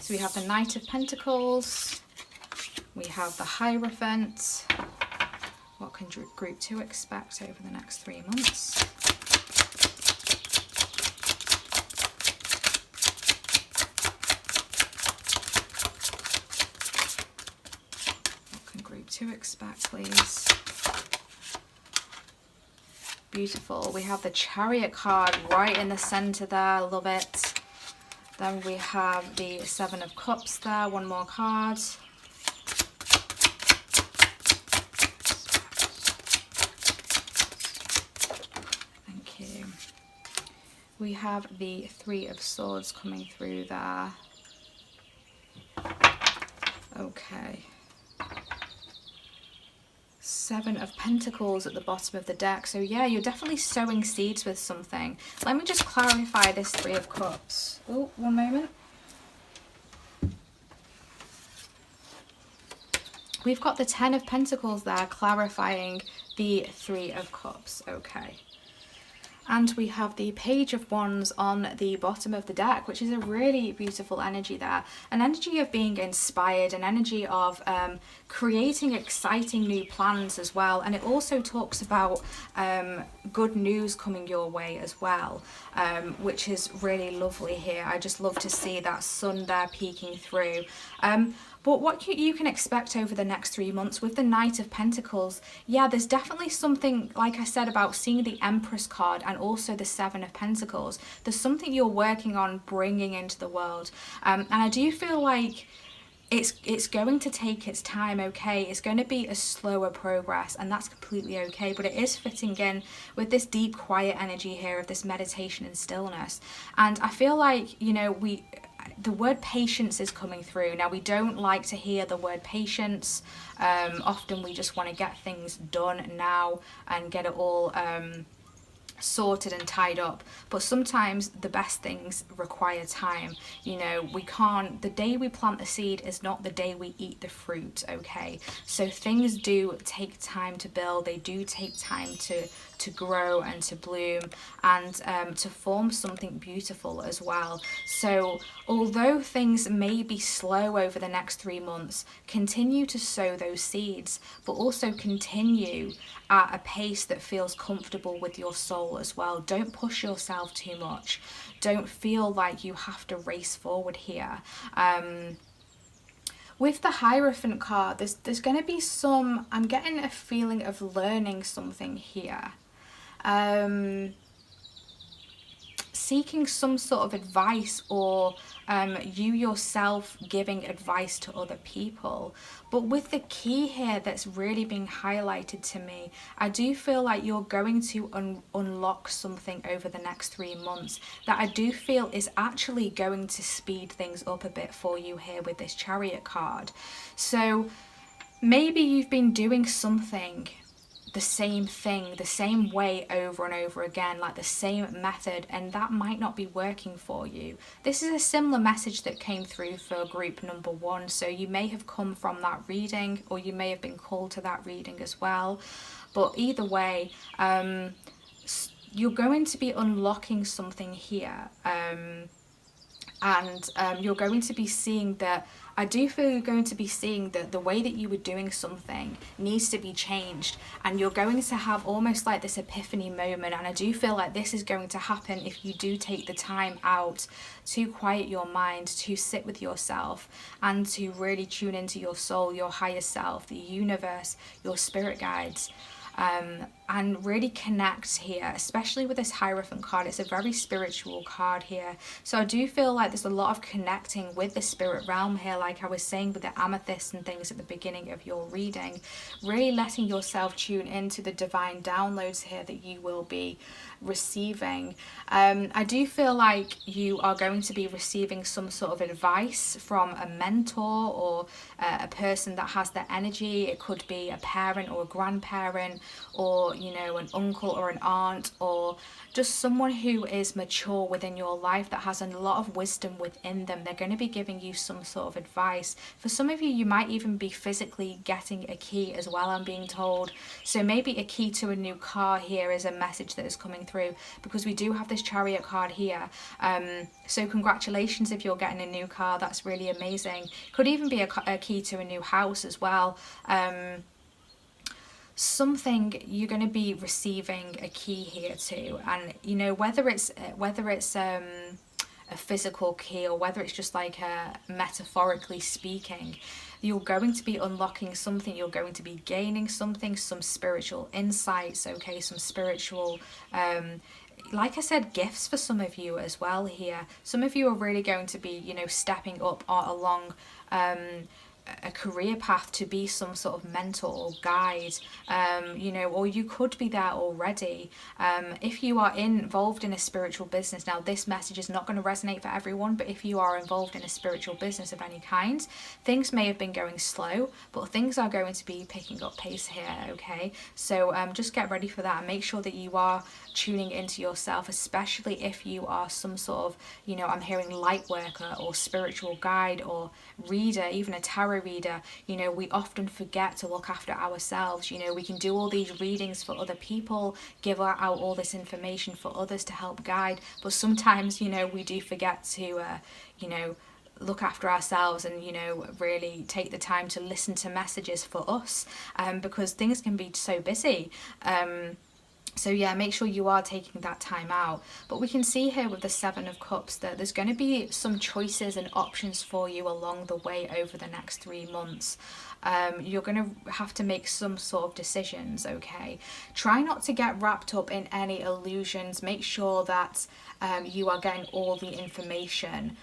So we have the Knight of Pentacles, we have the Hierophant. What can group 2 expect over the next 3 months? What can group 2 expect, please? Beautiful. We have the Chariot card right in the center there. Love it. Then we have the 7 of Cups there, one more card. Thank you. We have the 3 of Swords coming through there. Okay. 7 of Pentacles at the bottom of the deck. So yeah, you're definitely sowing seeds with something. Let me just clarify this 3 of Cups. Oh, one moment. We've got the 10 of Pentacles there, clarifying the 3 of Cups. Okay. And we have the Page of Wands on the bottom of the deck, which is a really beautiful energy there. An energy of being inspired, an energy of creating exciting new plans as well. And it also talks about good news coming your way as well, which is really lovely here. I just love to see that sun there peeking through. But what you can expect over the next 3 months with the Knight of Pentacles, yeah, there's definitely something, like I said, about seeing the Empress card and also the 7 of Pentacles. There's something you're working on bringing into the world. And I do feel like it's going to take its time, okay? It's going to be a slower progress, and that's completely okay. But it is fitting in with this deep, quiet energy here of this meditation and stillness. And I feel like, the word patience is coming through. Now, we don't like to hear the word patience. Often we just want to get things done now and get it all sorted and tied up. But sometimes the best things require time. You know, we can't, the day we plant the seed is not the day we eat the fruit, okay? So things do take time to build, they do take time to grow and to bloom, and to form something beautiful as well. So although things may be slow over the next 3 months, continue to sow those seeds, but also continue at a pace that feels comfortable with your soul as well. Don't push yourself too much. Don't feel like you have to race forward here. With the Hierophant card, there's going to be some, I'm getting a feeling of learning something here. Seeking some sort of advice, or you yourself giving advice to other people. But with the key here that's really being highlighted to me, I do feel like you're going to unlock something over the next 3 months that I do feel is actually going to speed things up a bit for you here with this Chariot card. So maybe you've been doing something, the same thing, the same way over and over again, like the same method, and that might not be working for you. This is a similar message that came through for group number 1, so you may have come from that reading, or you may have been called to that reading as well. But either way, you're going to be unlocking something here, and you're going to be seeing that, I do feel you're going to be seeing that the way that you were doing something needs to be changed, and you're going to have almost like this epiphany moment. And I do feel like this is going to happen if you do take the time out to quiet your mind, to sit with yourself, and to really tune into your soul, your higher self, the universe, your spirit guides. And really connect here, especially with this Hierophant card. It's a very spiritual card here, so I do feel like there's a lot of connecting with the spirit realm here, like I was saying with the amethyst and things at the beginning of your reading. Really letting yourself tune into the divine downloads here that you will be receiving. I do feel like you are going to be receiving some sort of advice from a mentor, or a person that has the energy. It could be a parent or a grandparent, or you know, an uncle or an aunt, or just someone who is mature within your life that has a lot of wisdom within them. They're going to be giving you some sort of advice. For some of you, you might even be physically getting a key as well, I'm being told. So maybe a key to a new car here is a message that is coming through, because we do have this Chariot card here. So congratulations if you're getting a new car. That's really amazing. Could even be a key to a new house as well. Something you're going to be receiving a key here too, and you know, whether it's a physical key, or whether it's just like a metaphorically speaking, you're going to be unlocking something. You're going to be gaining something, some spiritual insights, okay, some spiritual like I said, gifts for some of you as well here. Some of you are really going to be, you know, stepping up along a career path to be some sort of mentor or guide, you know, or you could be there already. If you are involved in a spiritual business, now this message is not going to resonate for everyone, but if you are involved in a spiritual business of any kind, things may have been going slow, but things are going to be picking up pace here, okay? So just get ready for that, and make sure that you are tuning into yourself, especially if you are some sort of, you know, I'm hearing light worker or spiritual guide or reader, even a tarot reader. You know, we often forget to look after ourselves. You know, we can do all these readings for other people, give out all this information for others to help guide, but sometimes, you know, we do forget to you know, look after ourselves, and you know, really take the time to listen to messages for us, because things can be so busy. So yeah, make sure you are taking that time out. But we can see here with the Seven of Cups that there's going to be some choices and options for you along the way over the next 3 months. You're going to have to make some sort of decisions, okay? Try not to get wrapped up in any illusions. Make sure that you are getting all the information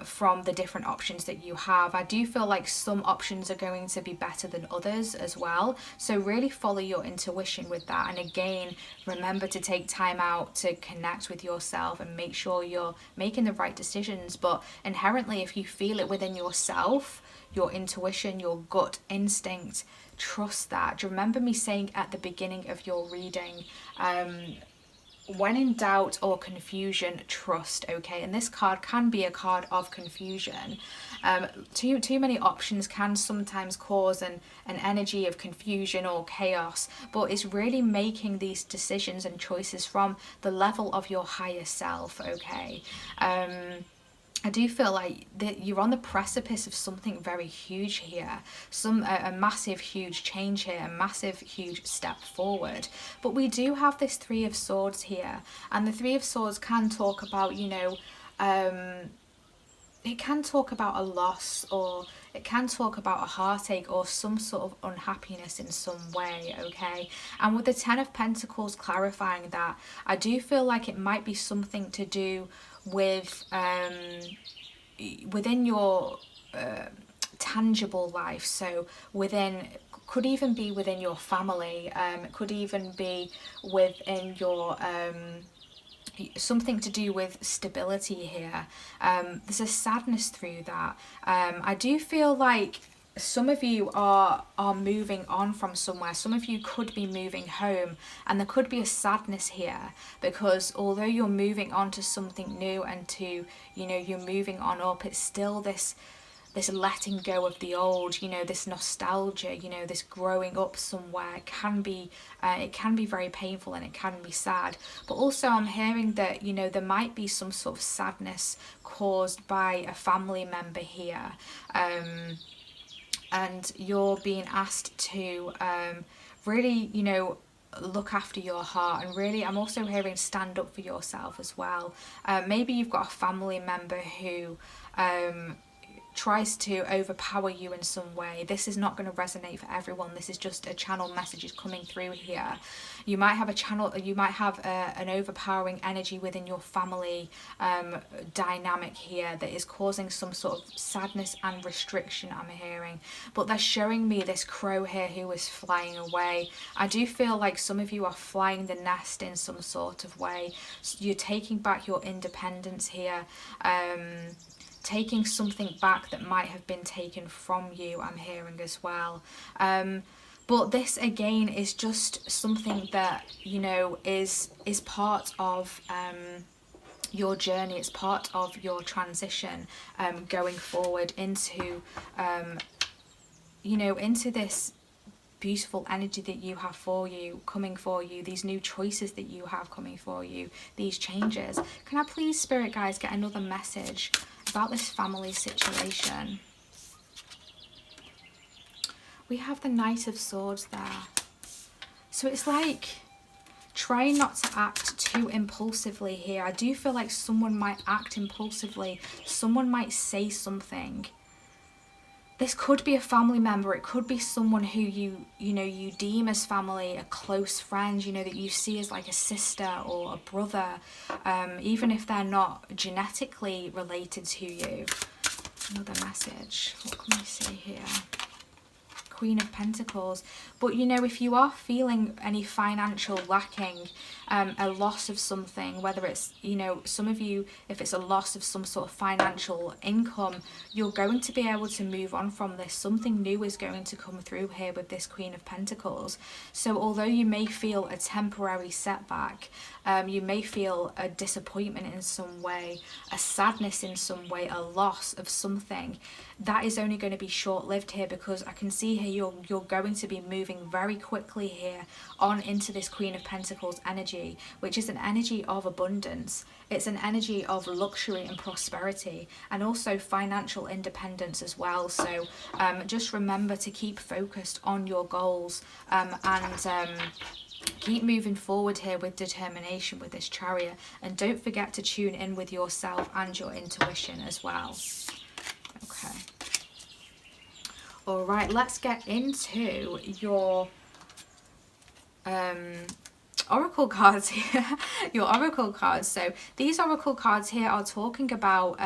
from the different options that you have. I do feel like some options are going to be better than others as well. So really follow your intuition with that. And again, remember to take time out to connect with yourself and make sure you're making the right decisions. But inherently, if you feel it within yourself, your intuition, your gut instinct, trust that. Do you remember me saying at the beginning of your reading, when in doubt or confusion, trust, okay? And this card can be a card of confusion. Too many options can sometimes cause an energy of confusion or chaos, but it's really making these decisions and choices from the level of your higher self, okay? I do feel like that you're on the precipice of something very huge here, a massive huge change here, a massive huge step forward. But we do have this Three of Swords here, and the Three of Swords can talk about, you know, it can talk about a loss, or it can talk about a heartache or some sort of unhappiness in some way, okay? And with the Ten of Pentacles clarifying that, I do feel like it might be something to do with within your tangible life. So within, could even be within your family, it could even be within your something to do with stability here. There's a sadness through that. I do feel like some of you are moving on from somewhere. Some of you could be moving home, and there could be a sadness here, because although you're moving on to something new and to, you know, you're moving on up, it's still this letting go of the old, you know, this nostalgia, you know, this growing up somewhere. It can be very painful, and it can be sad. But also I'm hearing that, you know, there might be some sort of sadness caused by a family member here, and you're being asked to really, you know, look after your heart. And really, I'm also hearing stand up for yourself as well. Maybe you've got a family member who tries to overpower you in some way. This is not going to resonate for everyone. This is just a channel message coming through here. You might have an overpowering energy within your family dynamic here that is causing some sort of sadness and restriction, I'm hearing. But they're showing me this crow here who is flying away. I do feel like some of you are flying the nest in some sort of way. You're taking back your independence here. Taking something back that might have been taken from you, I'm hearing as well. But this again is just something that, you know, is part of your journey. It's part of your transition going forward into you know, into this beautiful energy that you have for you, coming for you, these new choices that you have coming for you, these changes. Can I please, Spirit guides, get another message about this family situation? We have the Knight of Swords there. So it's like, try not to act too impulsively here. I do feel like someone might act impulsively. Someone might say something. This could be a family member. It could be someone who you know, you deem as family, a close friend, you know, that you see as like a sister or a brother, even if they're not genetically related to you. Another message. What can we see here? Queen of Pentacles. But you know, if you are feeling any financial lacking, a loss of something, whether it's, you know, some of you, if it's a loss of some sort of financial income, you're going to be able to move on from this. Something new is going to come through here with this Queen of Pentacles. So although you may feel a temporary setback, you may feel a disappointment in some way, a sadness in some way, a loss of something, that is only going to be short-lived here, because I can see here you're going to be moving very quickly here on into this Queen of Pentacles energy, which is an energy of abundance. It's an energy of luxury and prosperity, and also financial independence as well. So just remember to keep focused on your goals, and keep moving forward here with determination with this Chariot. And don't forget to tune in with yourself and your intuition as well. Okay. All right, let's get into your oracle cards here. Your oracle cards. So these oracle cards here are talking about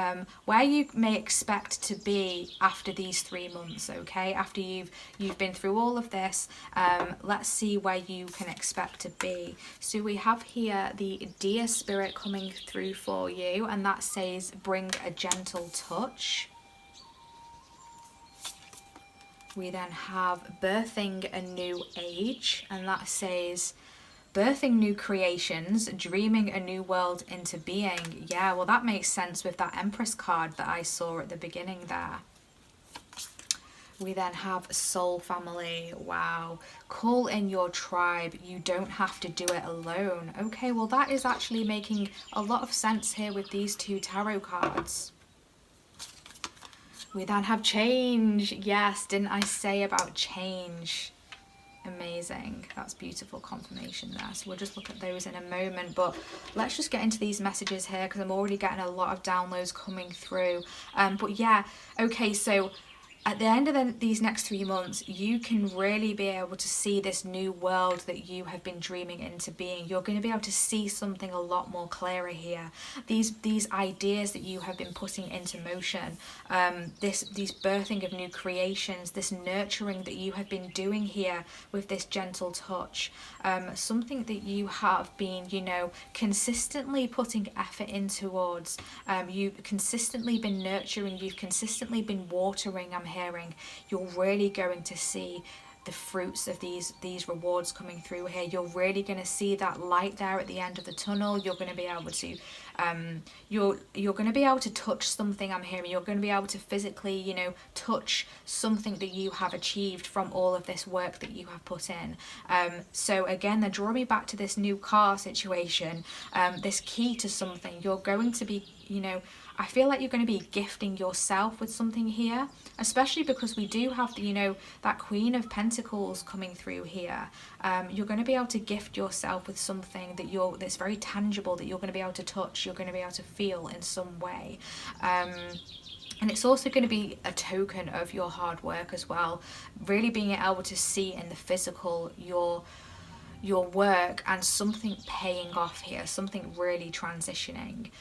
where you may expect to be after these 3 months, okay? After you've been through all of this, let's see where you can expect to be. So we have here the Dear Spirit coming through for you, and that says bring a gentle touch. We then have birthing a new age, and that says birthing new creations, dreaming a new world into being. Yeah, well, that makes sense with that Empress card that I saw at the beginning there. We then have soul family. Wow. Call in your tribe. You don't have to do it alone. Okay, well, that is actually making a lot of sense here with these two tarot cards. We then have change. Yes, didn't I say about change? Amazing. That's beautiful confirmation there. So we'll just look at those in a moment, but let's just get into these messages here because I'm already getting a lot of downloads coming through. But yeah, okay, so at the end of these next 3 months, you can really be able to see this new world that you have been dreaming into being. You're going to be able to see something a lot more clearer here. These ideas that you have been putting into motion, these birthing of new creations, this nurturing that you have been doing here with this gentle touch, something that you have been, you know, consistently putting effort in towards. You've consistently been nurturing, you've consistently been watering. I'm hearing you're really going to see the fruits of these rewards coming through here. You're really going to see that light there at the end of the tunnel. You're going to be able to you're going to be able to touch something. I'm hearing you're going to be able to physically, you know, touch something that you have achieved from all of this work that you have put in. So again, they're drawing me back to this new car situation, this key to something. You're going to be, you know, I feel like you're going to be gifting yourself with something here, especially because we do have, you know, that Queen of Pentacles coming through here. You're going to be able to gift yourself with something that's very tangible, that you're going to be able to touch, you're going to be able to feel in some way. And it's also going to be a token of your hard work as well, really being able to see in the physical your work and something paying off here, something really transitioning.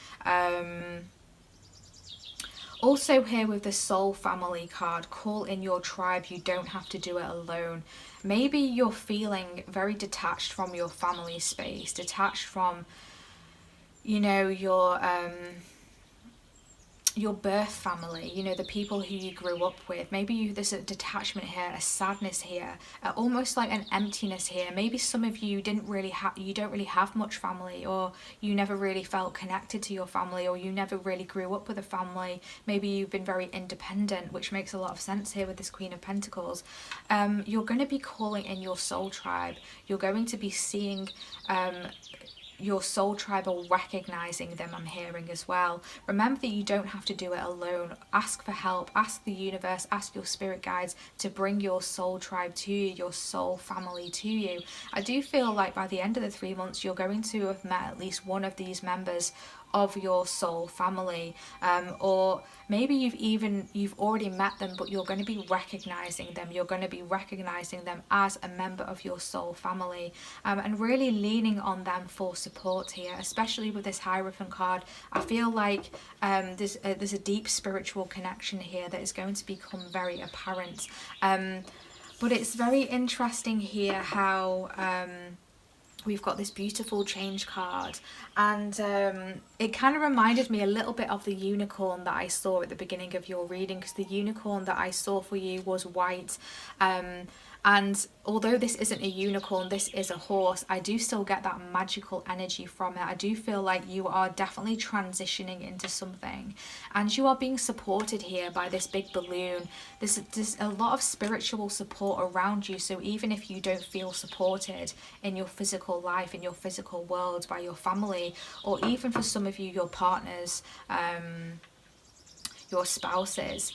Also here with the soul family card, call in your tribe. You don't have to do it alone. Maybe you're feeling very detached from your family space, detached from, you know, your birth family, you know, the people who you grew up with. Maybe there's a detachment here, a sadness here, almost like an emptiness here. Maybe some of you don't really have much family, or you never really felt connected to your family, or you never really grew up with a family. Maybe you've been very independent, which makes a lot of sense here with this Queen of Pentacles. You're going to be calling in your soul tribe. You're going to be seeing your soul tribe, or recognizing them, I'm hearing as well. Remember that you don't have to do it alone. Ask for help, ask the universe, ask your spirit guides to bring your soul tribe to you, your soul family to you. I do feel like by the end of the 3 months, you're going to have met at least one of these members of your soul family, or maybe you've already met them, but you're going to be recognizing them. You're going to be recognizing them as a member of your soul family, and really leaning on them for support here, especially with this Hierophant card. I feel like there's a deep spiritual connection here that is going to become very apparent, but it's very interesting here how we've got this beautiful change card, and it kind of reminded me a little bit of the unicorn that I saw at the beginning of your reading, because the unicorn that I saw for you was white, and although this isn't a unicorn, this is a horse, I do still get that magical energy from it. I do feel like you are definitely transitioning into something, and you are being supported here by this big balloon. There's a lot of spiritual support around you, so even if you don't feel supported in your physical life, in your physical world, by your family, or even for some of you, your partners, your spouses,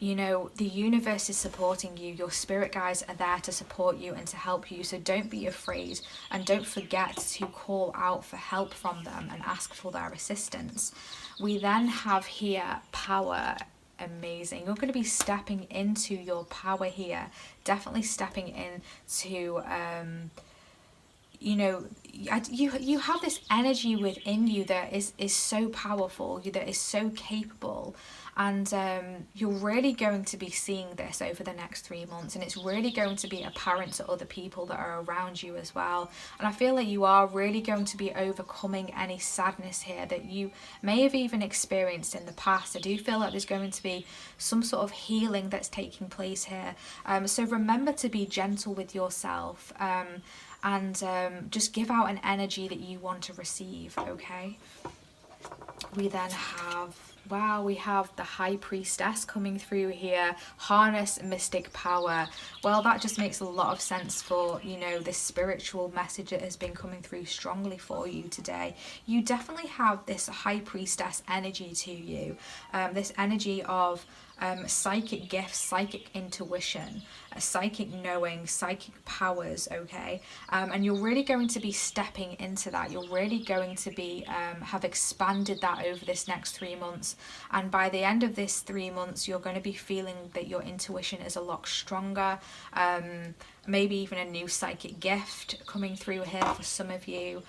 you know, the universe is supporting you. Your spirit guides are there to support you and to help you. So don't be afraid, and don't forget to call out for help from them and ask for their assistance. We then have here power. Amazing. You're going to be stepping into your power here. Definitely stepping into you know, you have this energy within you that is so powerful, that is so capable. And you're really going to be seeing this over the next 3 months, and it's really going to be apparent to other people that are around you as well. And I feel like you are really going to be overcoming any sadness here that you may have even experienced in the past. I do feel like there's going to be some sort of healing that's taking place here. So remember to be gentle with yourself, and just give out an energy that you want to receive, okay? We then have, wow, we have the High Priestess coming through here. Harness mystic power. Well, that just makes a lot of sense for, you know, this spiritual message that has been coming through strongly for you today. You definitely have this High Priestess energy to you. This energy of psychic gifts, psychic intuition, psychic knowing, psychic powers, okay? And you're really going to be stepping into that. You're really going to be have expanded that over this next 3 months. And by the end of this 3 months, you're going to be feeling that your intuition is a lot stronger. Maybe even a new psychic gift coming through here for some of you.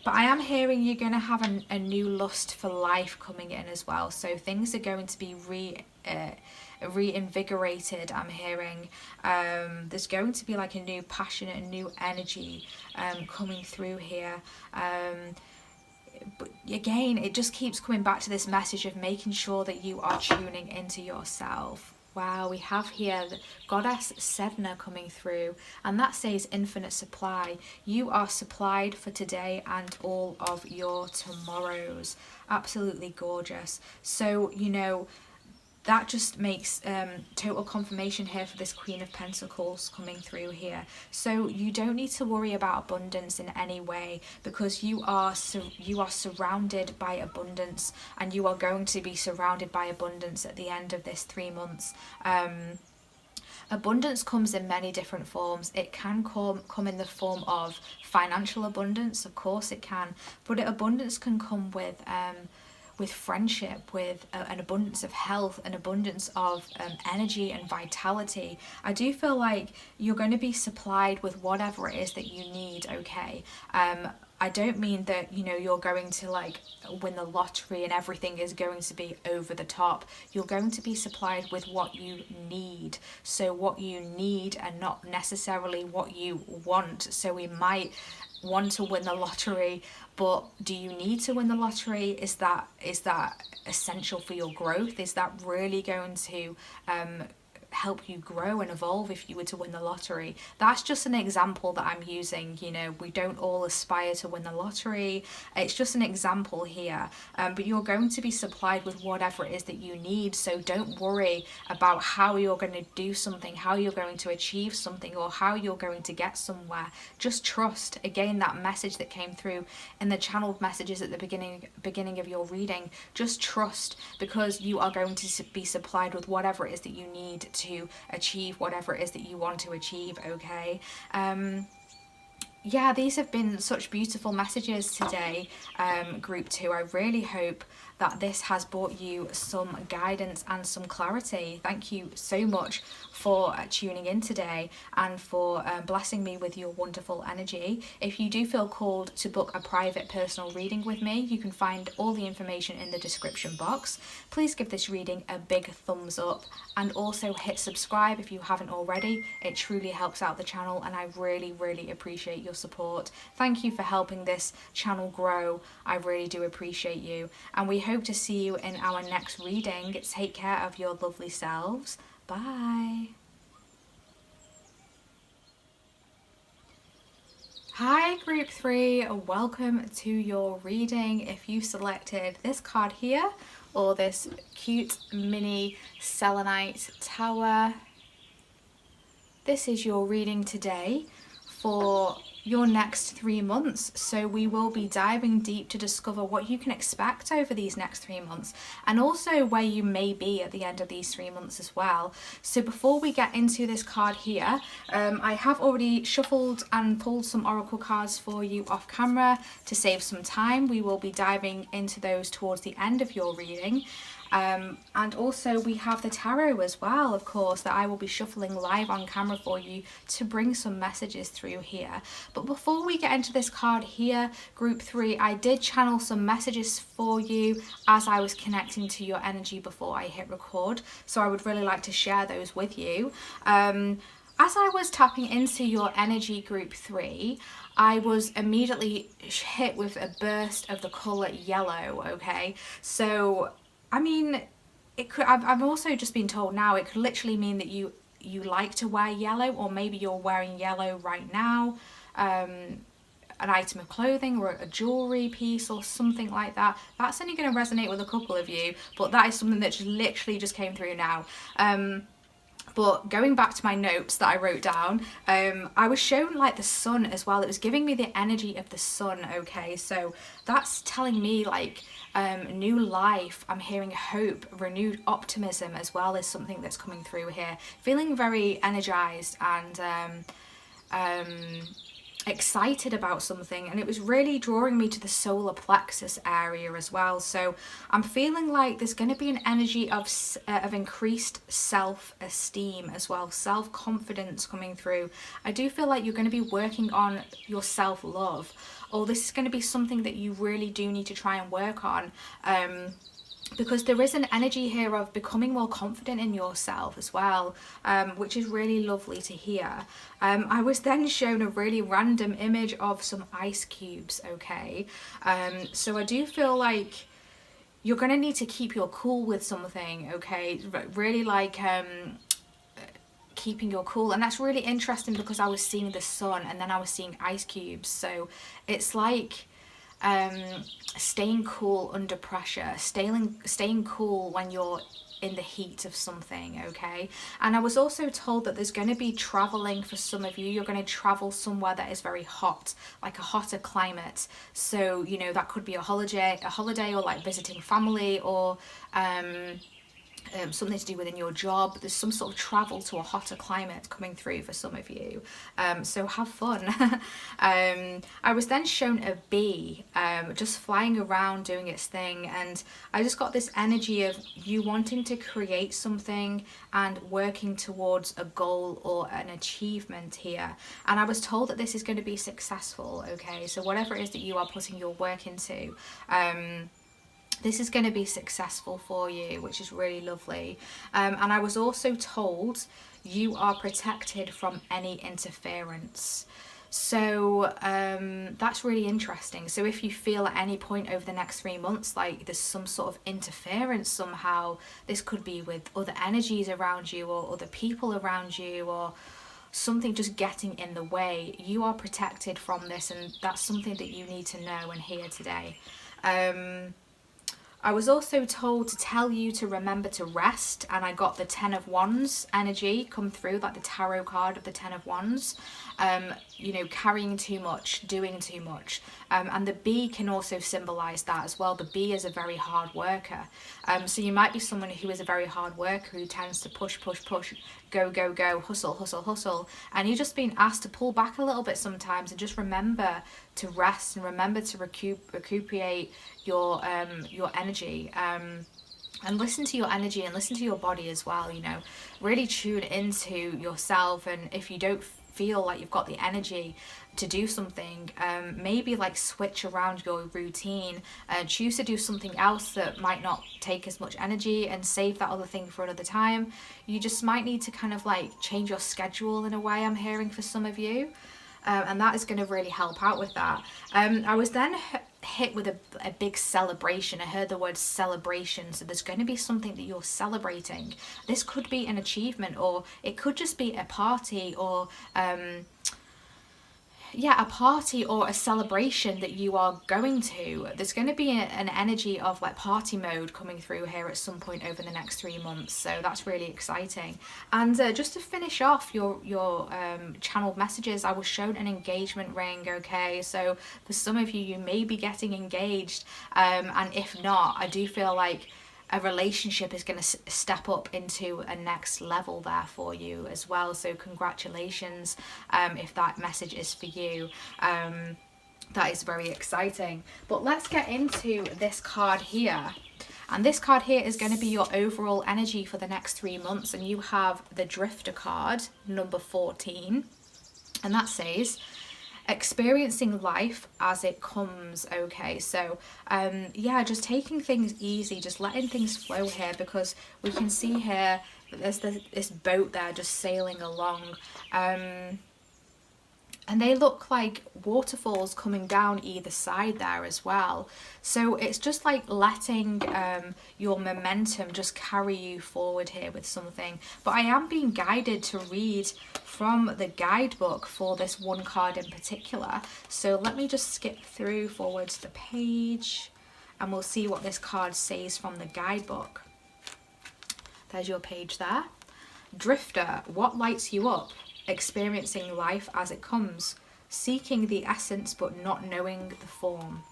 But I am hearing you're going to have a new lust for life coming in as well. So things are going to be reinvigorated, I'm hearing. There's going to be like a new passion, a new energy coming through here. But again, it just keeps coming back to this message of making sure that you are tuning into yourself. Wow, we have here the goddess Sedna coming through, and that says infinite supply. You are supplied for today and all of your tomorrows. Absolutely gorgeous. So, you know, that just makes total confirmation here for this Queen of Pentacles coming through here. So you don't need to worry about abundance in any way, because you are surrounded by abundance, and you are going to be surrounded by abundance at the end of this 3 months. Abundance comes in many different forms. It can come in the form of financial abundance, of course it can, but abundance can come with friendship, with an abundance of health, an abundance of energy and vitality. I do feel like you're going to be supplied with whatever it is that you need, okay? I don't mean that, you know, you're going to like win the lottery and everything is going to be over the top. You're going to be supplied with what you need. So what you need and not necessarily what you want. So we might want to win the lottery, but do you need to win the lottery? Is that essential for your growth? Is that really going to help you grow and evolve if you were to win the lottery? That's just an example that I'm using. You know, we don't all aspire to win the lottery. It's just an example here, but you're going to be supplied with whatever it is that you need. So don't worry about how you're going to do something, how you're going to achieve something, or how you're going to get somewhere. Just trust. Again, that message that came through in the channeled messages at the beginning of your reading, just trust, because you are going to be supplied with whatever it is that you need to achieve whatever it is that you want to achieve, okay? Yeah, these have been such beautiful messages today, group 2. I really hope that this has brought you some guidance and some clarity. Thank you so much for tuning in today and for blessing me with your wonderful energy. If you do feel called to book a private personal reading with me, you can find all the information in the description box. Please give this reading a big thumbs up, and also hit subscribe if you haven't already. It truly helps out the channel, and I really, really appreciate your support. Thank you for helping this channel grow. I really do appreciate you, and we hope to see you in our next reading. Take care of your lovely selves. Bye. Hi group 3, welcome to your reading. If you selected this card here or this cute mini selenite tower, this is your reading today for your next 3 months. So we will be diving deep to discover what you can expect over these next 3 months, and also where you may be at the end of these 3 months as well. So before we get into this card here, I have already shuffled and pulled some oracle cards for you off camera to save some time. We will be diving into those towards the end of your reading. And also we have the tarot as well, of course, that I will be shuffling live on camera for you to bring some messages through here. But before we get into this card here, group 3, I did channel some messages for you as I was connecting to your energy before I hit record. So I would really like to share those with you. As I was tapping into your energy, group 3, I was immediately hit with a burst of the colour yellow, okay? So, I mean, it could, I've also just been told now, it could literally mean that you like to wear yellow, or maybe you're wearing yellow right now, an item of clothing or a jewellery piece or something like that. That's only going to resonate with a couple of you, but that is something that just literally just came through now. But going back to my notes that I wrote down, I was shown like the sun as well. It was giving me the energy of the sun, okay? So that's telling me like new life. I'm hearing hope, renewed optimism as well is something that's coming through here. Feeling very energized and excited about something, and it was really drawing me to the solar plexus area as well. So I'm feeling like there's going to be an energy of increased self-esteem as well, self-confidence coming through. I do feel like you're going to be working on your self-love, or this is going to be something that you really do need to try and work on, because there is an energy here of becoming more confident in yourself as well, which is really lovely to hear. I was then shown a really random image of some ice cubes, okay? So I do feel like you're going to need to keep your cool with something, okay? Really like keeping your cool. And that's really interesting because I was seeing the sun and then I was seeing ice cubes. So it's like staying cool under pressure, staying cool when you're in the heat of something, okay? And I was also told that there's going to be traveling for some of you. You're going to travel somewhere that is very hot, like a hotter climate. So, you know, that could be a holiday or like visiting family, or something to do within your job. There's some sort of travel to a hotter climate coming through for some of you, so have fun. I was then shown a bee just flying around doing its thing, and I just got this energy of you wanting to create something and working towards a goal or an achievement here. And I was told that this is going to be successful, okay? So whatever it is that you are putting your work into, this is going to be successful for you, which is really lovely. And I was also told you are protected from any interference. So that's really interesting. So if you feel at any point over the next 3 months like there's some sort of interference somehow, this could be with other energies around you or other people around you, or something just getting in the way, you are protected from this, and that's something that you need to know and hear today. I was also told to tell you to remember to rest, and I got the 10 of Wands energy come through, like the tarot card of the 10 of Wands. You know, carrying too much, doing too much. And the bee can also symbolize that as well. The bee is a very hard worker. So you might be someone who is a very hard worker, who tends to push, go, hustle. And you're just being asked to pull back a little bit sometimes and just remember to rest and remember to recuperate your energy. And listen to your energy and listen to your body as well, you know. Really tune into yourself, and if you don't feel like you've got the energy to do something, maybe like switch around your routine and choose to do something else that might not take as much energy, and save that other thing for another time. You just might need to kind of like change your schedule in a way, I'm hearing, for some of you. And that is going to really help out with that. I was then hit with a big celebration. I heard the word celebration, so there's going to be something that you're celebrating. This could be an achievement, or it could just be a party, or a party or a celebration that you are going to. There's going to be an energy of like party mode coming through here at some point over the next 3 months, so that's really exciting. And just to finish off your channeled messages, I was shown an engagement ring, okay? So for some of you, you may be getting engaged, and if not, I do feel like a relationship is going to step up into a next level there for you as well. So congratulations if that message is for you. That is very exciting. But let's get into this card here. And this card here is going to be your overall energy for the next 3 months. And you have the Drifter card, number 14. And that says, experiencing life as it comes. Okay, so yeah, just taking things easy, just letting things flow here, because we can see here that there's this boat there just sailing along, and they look like waterfalls coming down either side there as well. So it's just like letting your momentum just carry you forward here with something. But I am being guided to read from the guidebook for this one card in particular. So let me just skip through forwards the page and we'll see what this card says from the guidebook. There's your page there. Drifter, what lights you up? Experiencing life as it comes, seeking the essence but not knowing the form.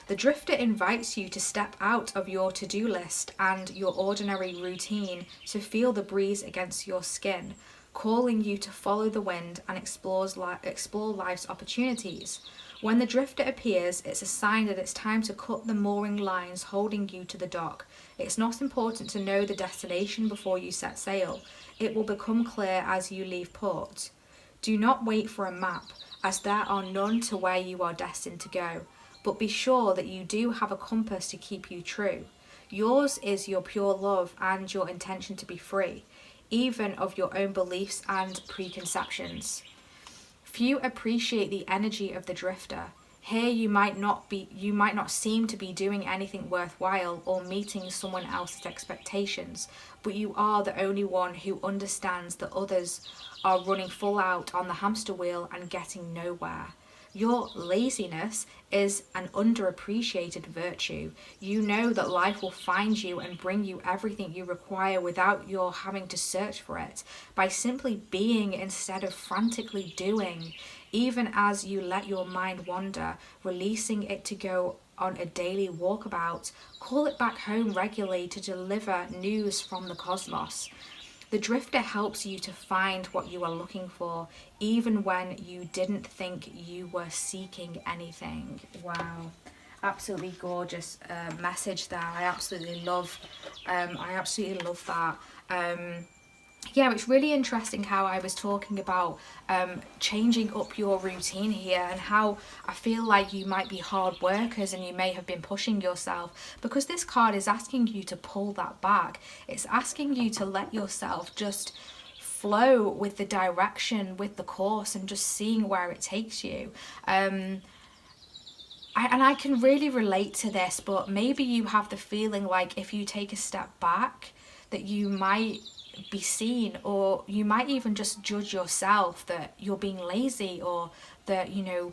The Drifter invites you to step out of your to-do list and your ordinary routine to feel the breeze against your skin, calling you to follow the wind and explore life's opportunities. When the Drifter appears, it's a sign that it's time to cut the mooring lines holding you to the dock. It's not important to know the destination before you set sail. It will become clear as you leave port. Do not wait for a map, as there are none to where you are destined to go, but be sure that you do have a compass to keep you true. Yours is your pure love and your intention to be free, even of your own beliefs and preconceptions. Few appreciate the energy of the Drifter. Here you might not seem to be doing anything worthwhile or meeting someone else's expectations, but you are the only one who understands that others are running full out on the hamster wheel and getting nowhere. Your laziness is an underappreciated virtue. You know that life will find you and bring you everything you require without your having to search for it, by simply being instead of frantically doing. Even as you let your mind wander, releasing it to go on a daily walkabout, call it back home regularly to deliver news from the cosmos. The Drifter helps you to find what you are looking for, even when you didn't think you were seeking anything. Wow, absolutely gorgeous message there. I absolutely love that. Yeah, it's really interesting how I was talking about changing up your routine here, and how I feel like you might be hard workers and you may have been pushing yourself, because this card is asking you to pull that back. It's asking you to let yourself just flow with the direction, with the course, and just seeing where it takes you. And I can really relate to this, but maybe you have the feeling like if you take a step back that you might be seen, or you might even just judge yourself that you're being lazy, or that, you know,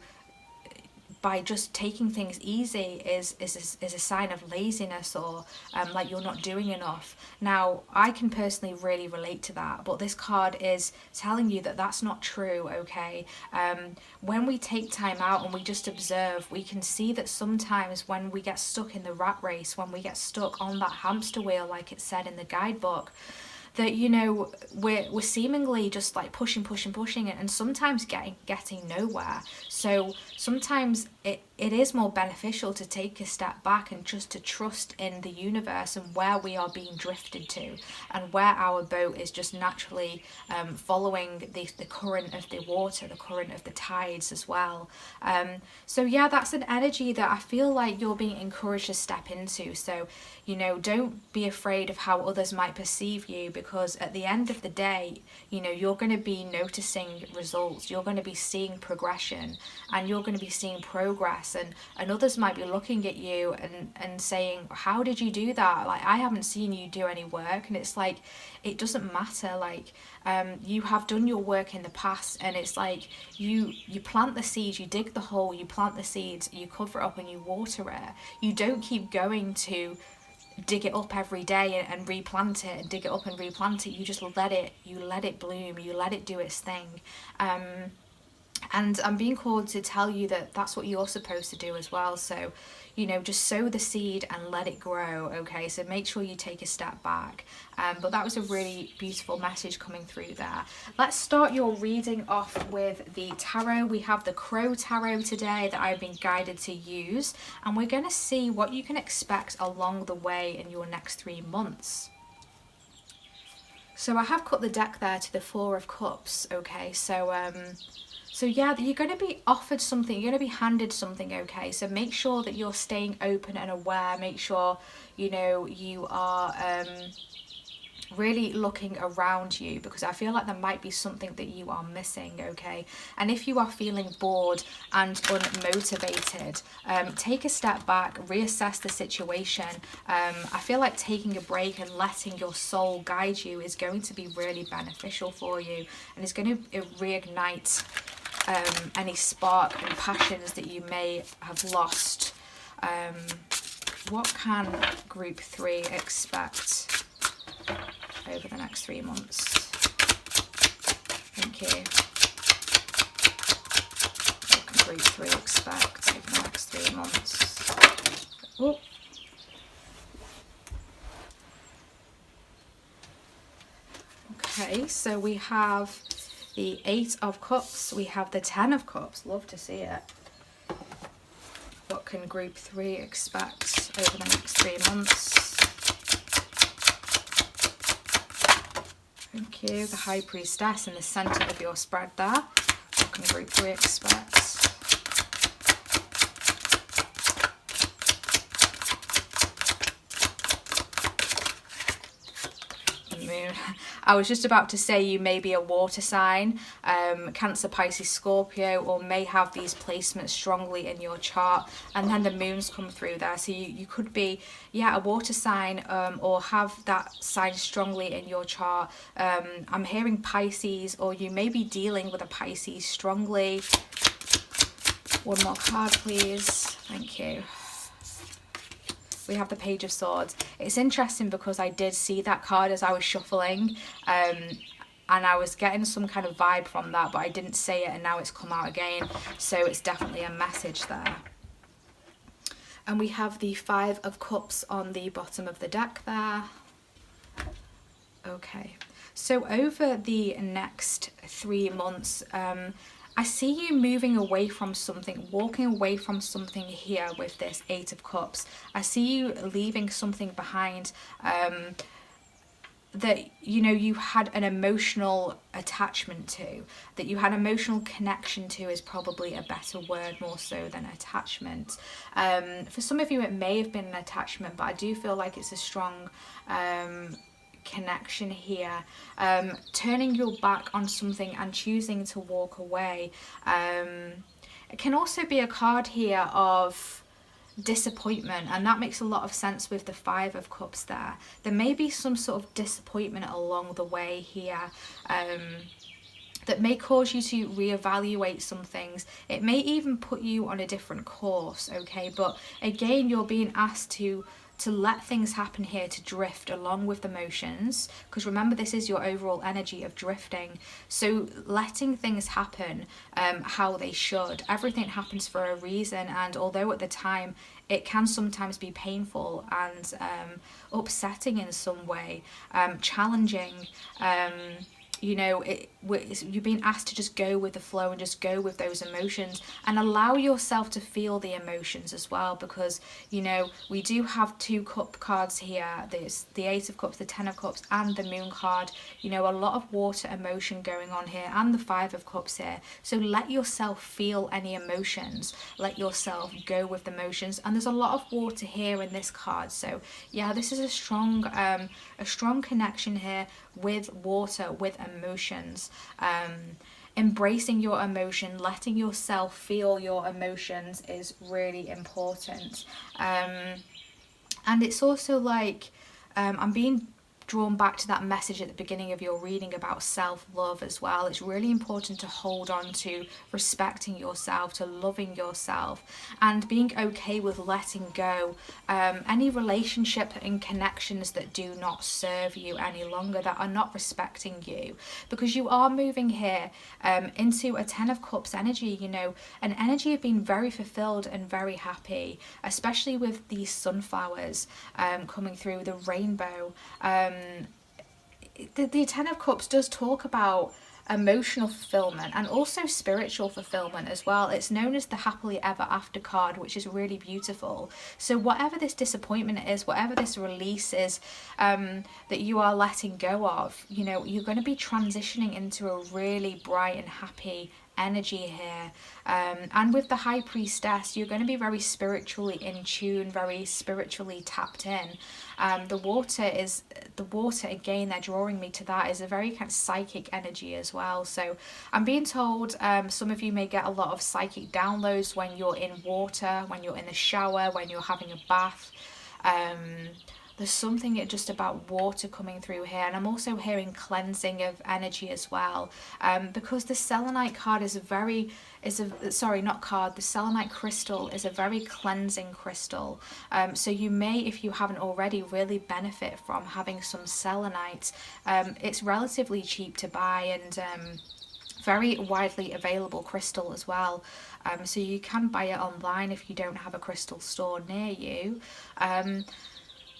by just taking things easy is a sign of laziness, or like you're not doing enough. Now, I can personally really relate to that, but this card is telling you that that's not true, okay? When we take time out and we just observe, we can see that sometimes when we get stuck in the rat race, when we get stuck on that hamster wheel, like it said in the guidebook, that, you know, we're seemingly just like pushing and sometimes getting nowhere. So sometimes it is more beneficial to take a step back and just to trust in the universe and where we are being drifted to, and where our boat is just naturally following the current of the water, the current of the tides as well. So yeah, that's an energy that I feel like you're being encouraged to step into. So, you know, don't be afraid of how others might perceive you, because at the end of the day, you know, you're going to be noticing results, you're going to be seeing progression, and you're going to be seeing progress, and others might be looking at you and saying, how did you do that? Like, I haven't seen you do any work. And it's like, it doesn't matter. Like, you have done your work in the past, and it's like you plant the seeds, you dig the hole, you plant the seeds, you cover it up and you water it. You don't keep going to dig it up every day and replant it, and dig it up and replant it. You just let it bloom, you let it do its thing. And I'm being called to tell you that that's what you're supposed to do as well. So, you know, just sow the seed and let it grow, okay? So make sure you take a step back. But that was a really beautiful message coming through there. Let's start your reading off with the tarot. We have the Crow Tarot today that I've been guided to use. And we're going to see what you can expect along the way in your next 3 months. So I have cut the deck there to the Four of Cups, okay? So yeah, you're going to be offered something, you're going to be handed something, okay? So make sure that you're staying open and aware. Make sure, you know, you are really looking around you, because I feel like there might be something that you are missing, okay? And if you are feeling bored and unmotivated, take a step back, reassess the situation. I feel like taking a break and letting your soul guide you is going to be really beneficial for you, and it's going to reignite any spark and passions that you may have lost. What can group 3 expect over the next 3 months? Thank you. What can group 3 expect over the next 3 months? Oh. Okay, so we have the 8 of Cups, we have the 10 of Cups. Love to see it. What can group 3 expect over the next 3 months? Thank you. The High Priestess in the centre of your spread there. What can group 3 expect? Moon. I was just about to say you may be a water sign, Cancer, Pisces, Scorpio, or may have these placements strongly in your chart, and then the moons come through there. So you could be, yeah, a water sign, or have that sign strongly in your chart. I'm hearing Pisces, or you may be dealing with a Pisces strongly. One more card, please. Thank you. We have the Page of Swords. It's interesting because I did see that card as I was shuffling, and I was getting some kind of vibe from that, but I didn't say it, and now it's come out again. So it's definitely a message there. And we have the 5 of Cups on the bottom of the deck there. Okay, so over the next 3 months, I see you moving away from something, walking away from something here with this 8 of Cups. I see you leaving something behind that, you know, you had an emotional attachment to, that you had emotional connection to is probably a better word, more so than attachment. For some of you it may have been an attachment, but I do feel like it's a strong connection here. Turning your back on something and choosing to walk away. It can also be a card here of disappointment, and that makes a lot of sense with the 5 of Cups there. There may be some sort of disappointment along the way here, that may cause you to reevaluate some things. It may even put you on a different course, okay? But again, you're being asked to let things happen here, to drift along with the motions, because remember, this is your overall energy of drifting. So letting things happen how they should. Everything happens for a reason, and although at the time it can sometimes be painful and upsetting in some way, challenging, you know, you're being asked to just go with the flow and just go with those emotions and allow yourself to feel the emotions as well, because, you know, we do have 2 cup cards here. There's the 8 of Cups, the 10 of Cups, and the Moon card. You know, a lot of water emotion going on here, and the 5 of Cups here. So let yourself feel any emotions, let yourself go with the emotions, and there's a lot of water here in this card. So yeah, this is a strong connection here with water, with emotions. Embracing your emotion, letting yourself feel your emotions is really important. And it's also like, I'm being drawn back to that message at the beginning of your reading about self-love as well. It's really important to hold on to respecting yourself, to loving yourself, and being okay with letting go any relationship and connections that do not serve you any longer, that are not respecting you, because you are moving here into a Ten of Cups energy, you know, an energy of being very fulfilled and very happy, especially with these sunflowers coming through, the rainbow. The Ten of Cups does talk about emotional fulfillment and also spiritual fulfillment as well. It's known as the happily ever after card, which is really beautiful. So whatever this disappointment is, whatever this release is that you are letting go of, you know, you're going to be transitioning into a really bright and happy energy here. And with the High Priestess, you're going to be very spiritually in tune, very spiritually tapped in. The water again, they're drawing me to that, is a very kind of psychic energy as well. So I'm being told some of you may get a lot of psychic downloads when you're in water, when you're in the shower, when you're having a bath. There's something just about water coming through here, and I'm also hearing cleansing of energy as well, because the selenite card the selenite crystal is a very cleansing crystal. So you may, if you haven't already, really benefit from having some selenite. It's relatively cheap to buy and very widely available crystal as well. So you can buy it online if you don't have a crystal store near you.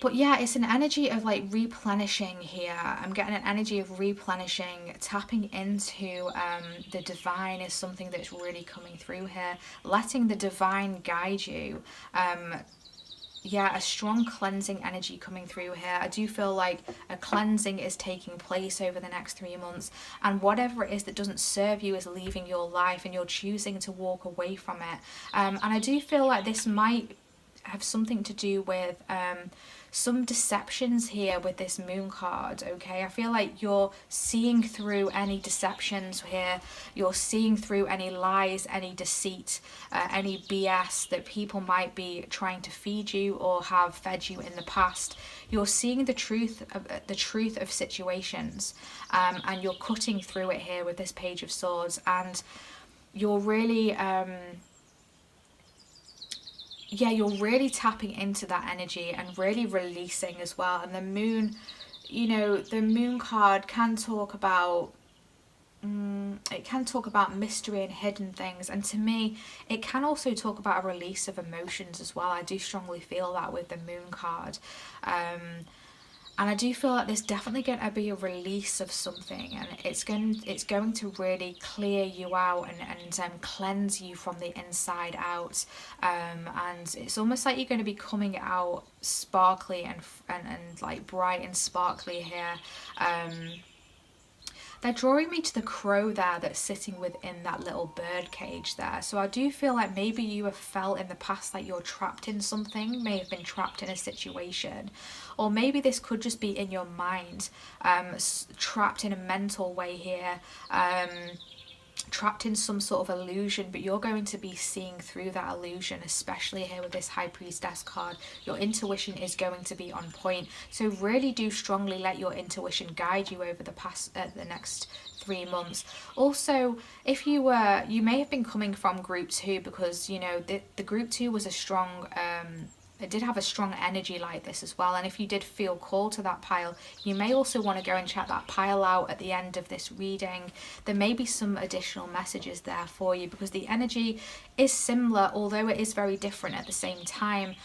But yeah, it's an energy of like replenishing here. I'm getting an energy of replenishing, tapping into the divine is something that's really coming through here. Letting the divine guide you. Yeah, a strong cleansing energy coming through here. I do feel like a cleansing is taking place over the next 3 months, and whatever it is that doesn't serve you is leaving your life and you're choosing to walk away from it. And I do feel like this might have something to do with some deceptions here with this moon card. Okay, I feel like you're seeing through any deceptions here, you're seeing through any lies, any deceit, any BS that people might be trying to feed you or have fed you in the past. You're seeing the truth of situations, and you're cutting through it here with this Page of Swords, and you're really you're really tapping into that energy and really releasing as well. And the moon, you know, the moon card can talk about mystery and hidden things, and to me it can also talk about a release of emotions as well. I do strongly feel that with the moon card. And I do feel like there's definitely going to be a release of something, and it's going to really clear you out and cleanse you from the inside out. And it's almost like you're going to be coming out sparkly and like bright and sparkly here. They're drawing me to the crow there that's sitting within that little bird cage there. So I do feel like maybe you have felt in the past like you're trapped in something, may have been trapped in a situation, or maybe this could just be in your mind, trapped in a mental way here, trapped in some sort of illusion, but you're going to be seeing through that illusion, especially here with this High Priestess card. Your intuition is going to be on point, so really do strongly let your intuition guide you over the next 3 months. Also, if you may have been coming from group 2, because you know the group 2 was a strong it did have a strong energy like this as well, and if you did feel called to that pile, you may also want to go and check that pile out at the end of this reading. There may be some additional messages there for you, because the energy is similar, although it is very different at the same time.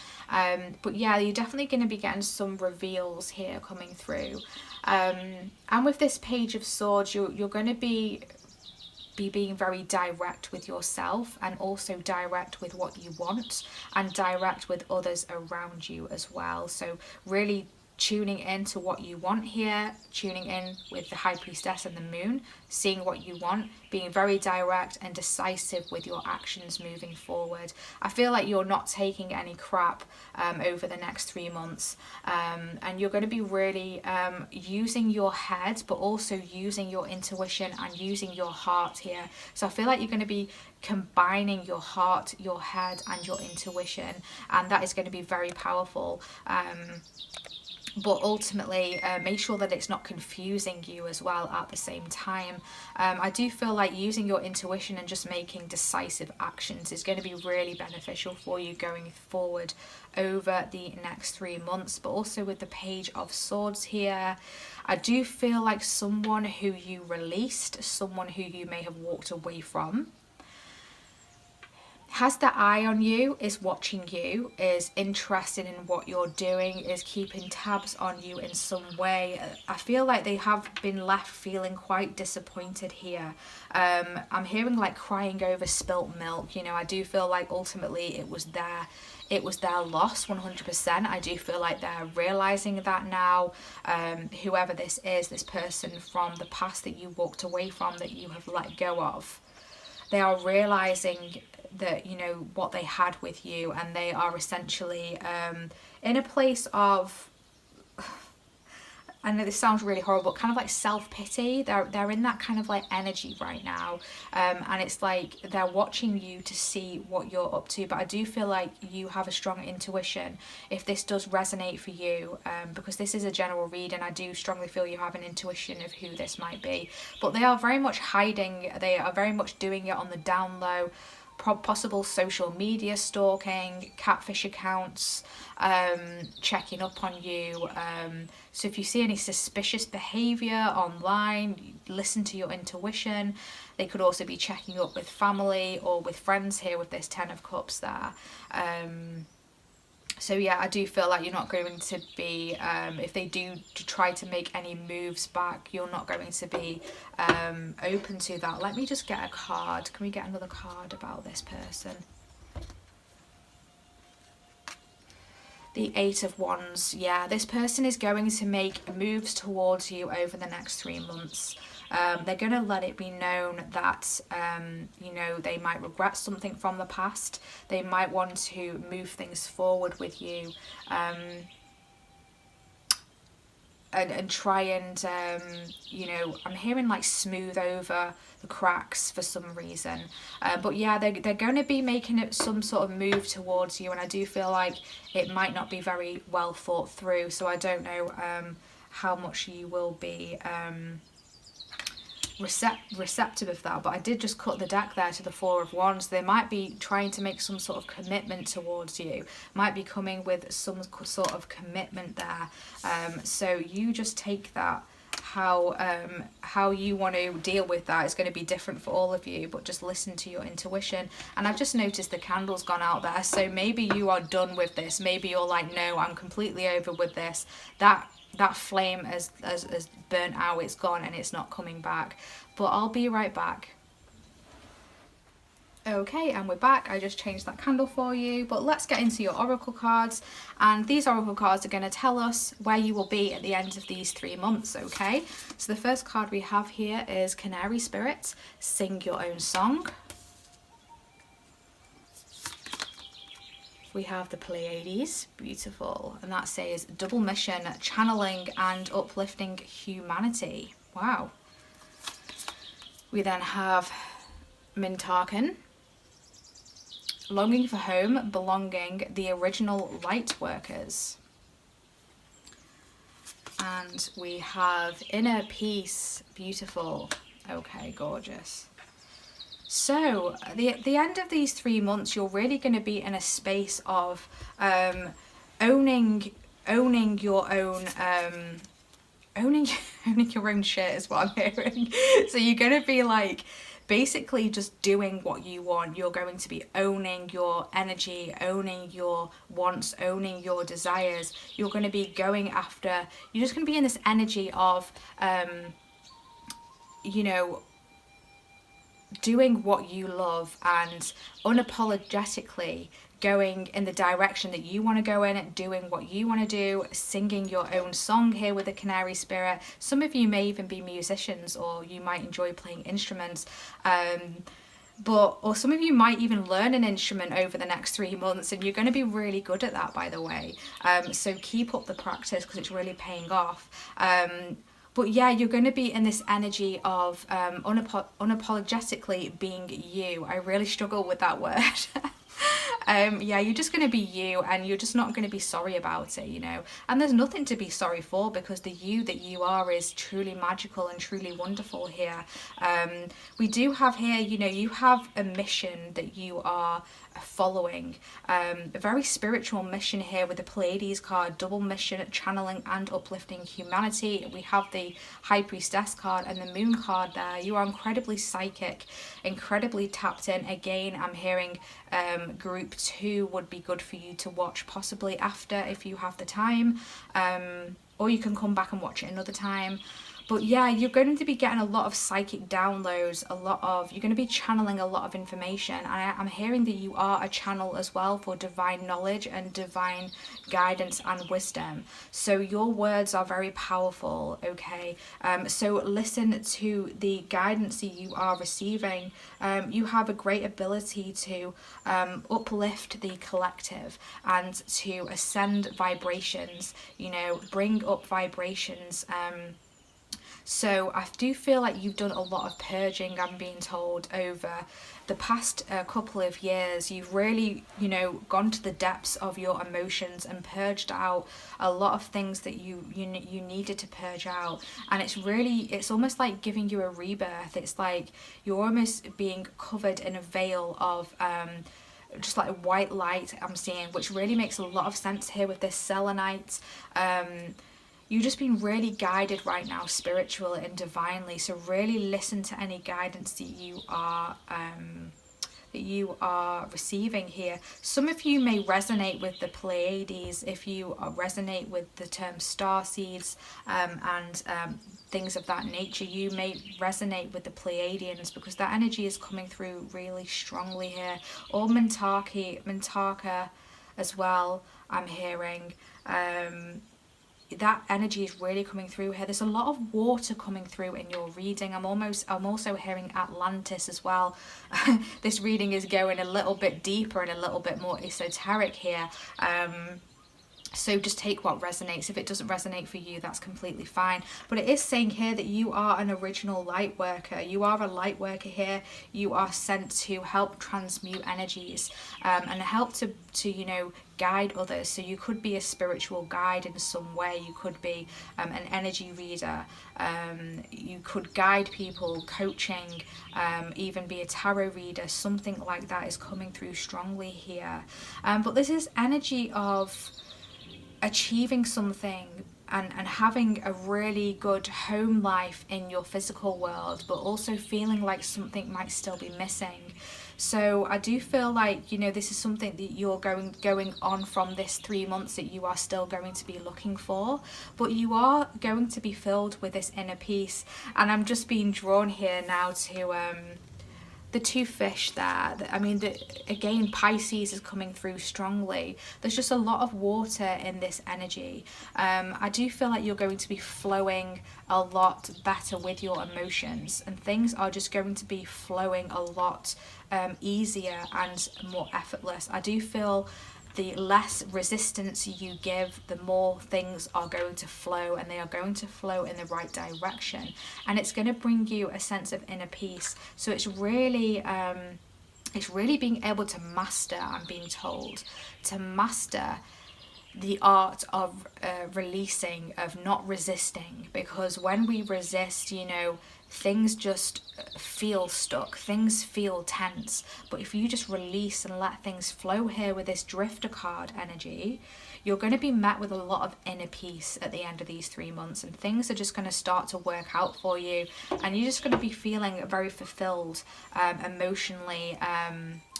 But yeah, you're definitely going to be getting some reveals here coming through. And with this Page of Swords, you're going to be being very direct with yourself, and also direct with what you want, and direct with others around you as well. So really tuning into what you want here, tuning in with the High Priestess and the moon, seeing what you want, being very direct and decisive with your actions moving forward. I feel like you're not taking any crap over the next 3 months, and you're going to be really using your head, but also using your intuition and using your heart here. So I feel like you're going to be combining your heart, your head and your intuition, and that is going to be very powerful. but ultimately make sure that it's not confusing you as well at the same time. I do feel like using your intuition and just making decisive actions is going to be really beneficial for you going forward over the next 3 months. But also with the Page of Swords here, I do feel like someone who you released, someone who you may have walked away from, has their eye on you, is watching you, is interested in what you're doing, is keeping tabs on you in some way. I feel like they have been left feeling quite disappointed here. I'm hearing like crying over spilt milk. You know, I do feel like ultimately it was their loss 100%. I do feel like they're realizing that now. Whoever this is, this person from the past that you walked away from, that you have let go of, they are realizing that, you know, what they had with you, and they are essentially in a place of, I know this sounds really horrible, kind of like self-pity. They're in that kind of like energy right now, and it's like they're watching you to see what you're up to. But I do feel like you have a strong intuition if this does resonate for you, because this is a general read, and I do strongly feel you have an intuition of who this might be. But they are very much hiding, they are very much doing it on the down low. Possible social media stalking, catfish accounts, checking up on you. So if you see any suspicious behaviour online, listen to your intuition. They could also be checking up with family or with friends here with this Ten of Cups there. So yeah, I do feel like you're not going to be, if they do try to make any moves back, you're not going to be open to that. Let me just get a card. Can we get another card about this person? The Eight of Wands. Yeah, this person is going to make moves towards you over the next 3 months. They're going to let it be known that, you know, they might regret something from the past. They might want to move things forward with you, and try and, you know, I'm hearing like smooth over the cracks for some reason. But yeah, they're going to be making some sort of move towards you, and I do feel like it might not be very well thought through. So I don't know how much you will be receptive of that, but I did just cut the deck there to the Four of Wands. They might be trying to make some sort of commitment towards you, might be coming with some sort of commitment there. So you just take that. How you want to deal with that is going to be different for all of you, but just listen to your intuition. And I've just noticed the candle's gone out there, so maybe you are done with this. Maybe you're like, no, I'm completely over with this. That flame has burnt out, it's gone, and it's not coming back. But I'll be right back. Okay, and we're back. I just changed that candle for you, but let's get into your oracle cards. And these oracle cards are going to tell us where you will be at the end of these 3 months, okay? So the first card we have here is Canary Spirit, Sing Your Own Song. We have the Pleiades, beautiful, and that says double mission, channeling and uplifting humanity. Wow. We then have Mintarkan, longing for home, belonging, the original light workers. And we have inner peace, beautiful. Okay, gorgeous. So the end of these 3 months, you're really going to be in a space of owning your own owning your own shit is what I'm hearing. So you're going to be like basically just doing what you want. You're going to be owning your energy, owning your wants, owning your desires. You're going to be going after, you're just going to be in this energy of you know, doing what you love and unapologetically going in the direction that you want to go in, doing what you want to do, singing your own song here with the Canary Spirit. Some of you may even be musicians, or you might enjoy playing instruments, or some of you might even learn an instrument over the next 3 months, and you're going to be really good at that, by the way. So keep up the practice, because it's really paying off. But yeah, you're going to be in this energy of unapologetically being you. I really struggle with that word. Yeah, you're just going to be you, and you're just not going to be sorry about it, you know. And there's nothing to be sorry for, because the you that you are is truly magical and truly wonderful here. We do have here, you know, you have a mission that you are following, a very spiritual mission here with the Pleiades card, double mission, channeling and uplifting humanity. We have the High Priestess card and the Moon card there. You are incredibly psychic, incredibly tapped in. Again, I'm hearing group 2 would be good for you to watch possibly after, if you have the time, or you can come back and watch it another time. But yeah, you're going to be getting a lot of psychic downloads, you're going to be channeling a lot of information. And I'm hearing that you are a channel as well for divine knowledge and divine guidance and wisdom. So your words are very powerful, okay? So listen to the guidance that you are receiving. You have a great ability to uplift the collective and to ascend vibrations, you know, bring up vibrations. So I do feel like you've done a lot of purging, I'm being told, over the past couple of years. You've really, you know, gone to the depths of your emotions and purged out a lot of things that you needed to purge out. And it's almost like giving you a rebirth. It's like you're almost being covered in a veil of just like white light, I'm seeing, which really makes a lot of sense here with this selenite. You've just been really guided right now, spiritually and divinely. So really listen to any guidance that you are receiving here. Some of you may resonate with the Pleiades if you resonate with the term star seeds and things of that nature. You may resonate with the Pleiadians because that energy is coming through really strongly here. Or Mintaka as well, I'm hearing. That energy is really coming through here. There's a lot of water coming through in your reading. I'm also hearing Atlantis as well. This reading is going a little bit deeper and a little bit more esoteric here. So just take what resonates. If it doesn't resonate for you, that's completely fine. But it is saying here that you are an original light worker. You are a light worker here. You are sent to help transmute energies and help to you know, guide others. So you could be a spiritual guide in some way. You could be an energy reader. You could guide people, coaching, even be a tarot reader. Something like that is coming through strongly here. But this is energy of achieving something and having a really good home life in your physical world, but also feeling like something might still be missing. So I do feel like, you know, this is something that you're going on from this 3 months that you are still going to be looking for, but you are going to be filled with this inner peace. And I'm just being drawn here now to the 2 fish there. I mean, again, Pisces is coming through strongly. There's just a lot of water in this energy. I do feel like you're going to be flowing a lot better with your emotions, and things are just going to be flowing a lot easier and more effortless. I do feel the less resistance you give, the more things are going to flow, and they are going to flow in the right direction, and it's going to bring you a sense of inner peace. So it's really being able to master, I'm being told, to master the art of releasing, of not resisting, because when we resist, you know, things just feel stuck, things feel tense. But if you just release and let things flow here with this drifter card energy, you're going to be met with a lot of inner peace at the end of these 3 months, and things are just going to start to work out for you, and you're just going to be feeling very fulfilled emotionally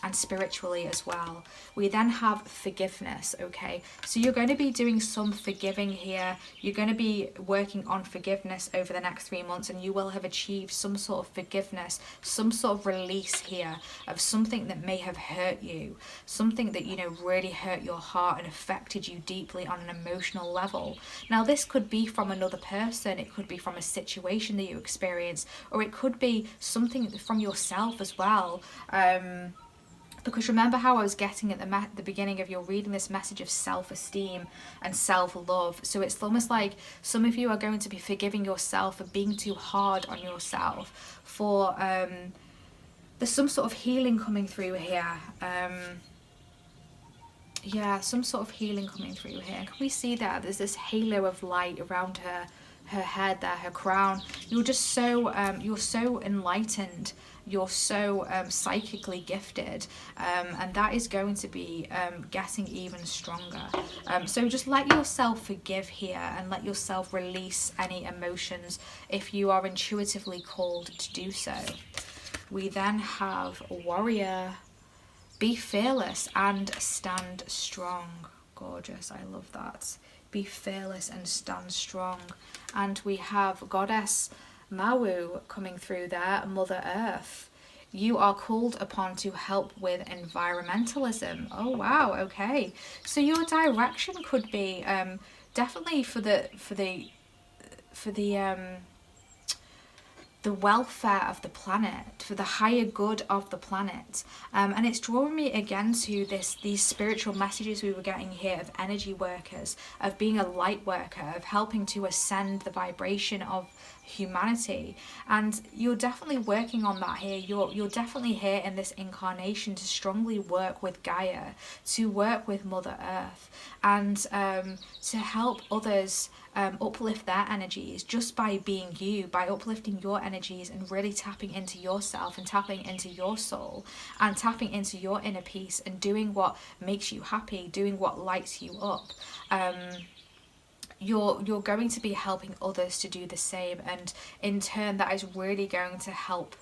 and spiritually as well. We then have forgiveness, okay? So you're going to be doing some forgiving here. You're going to be working on forgiveness over the next 3 months, and you will have achieved some sort of forgiveness, some sort of release here of something that may have hurt you, something that, you know, really hurt your heart and affected you deeply on an emotional level. Now, this could be from another person, it could be from a situation that you experienced, or it could be something from yourself as well. Because remember how I was getting at the beginning of your reading this message of self-esteem and self-love. So it's almost like some of you are going to be forgiving yourself for being too hard on yourself, for there's some sort of healing coming through here. yeah, some sort of healing coming through here. Can we see that there's this halo of light around her head there, her crown? You're just so you're so enlightened, you're so psychically gifted, and that is going to be getting even stronger. So just let yourself forgive here, and let yourself release any emotions if you are intuitively called to do so. We then have Warrior. Be fearless and stand strong. Gorgeous, I love that. Be fearless and stand strong. And we have Goddess Mawu coming through there, Mother Earth. You are called upon to help with environmentalism. Oh wow, okay. So your direction could be definitely for the welfare of the planet, for the higher good of the planet. And it's drawing me again to these spiritual messages we were getting here of energy workers, of being a light worker, of helping to ascend the vibration of humanity. And you're definitely working on that here. You're definitely here in this incarnation to strongly work with Gaia, to work with Mother Earth, and to help others uplift their energies just by being you, by uplifting your energies and really tapping into yourself and tapping into your soul and tapping into your inner peace and doing what makes you happy, doing what lights you up. You're going to be helping others to do the same, and in turn that is really going to help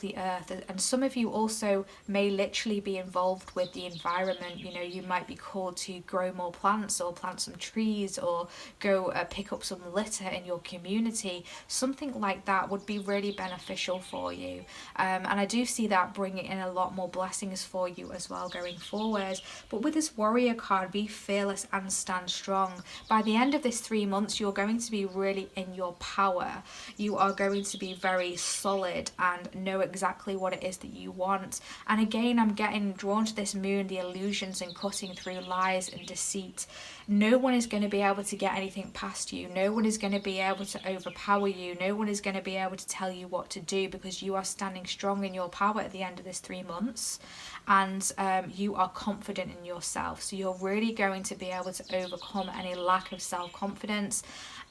the earth. And some of you also may literally be involved with the environment. You know, you might be called to grow more plants or plant some trees or go pick up some litter in your community. Something like that would be really beneficial for you, and I do see that bringing in a lot more blessings for you as well going forward. But with this Warrior card, be fearless and stand strong. By the end of this 3 months, you're going to be really in your power. You are going to be very solid and know exactly what it is that you want. And again, I'm getting drawn to this moon, the illusions and cutting through lies and deceit. No one is going to be able to get anything past you. No one is going to be able to overpower you. No one is going to be able to tell you what to do, because you are standing strong in your power at the end of this 3 months. And you are confident in yourself. So you're really going to be able to overcome any lack of self-confidence.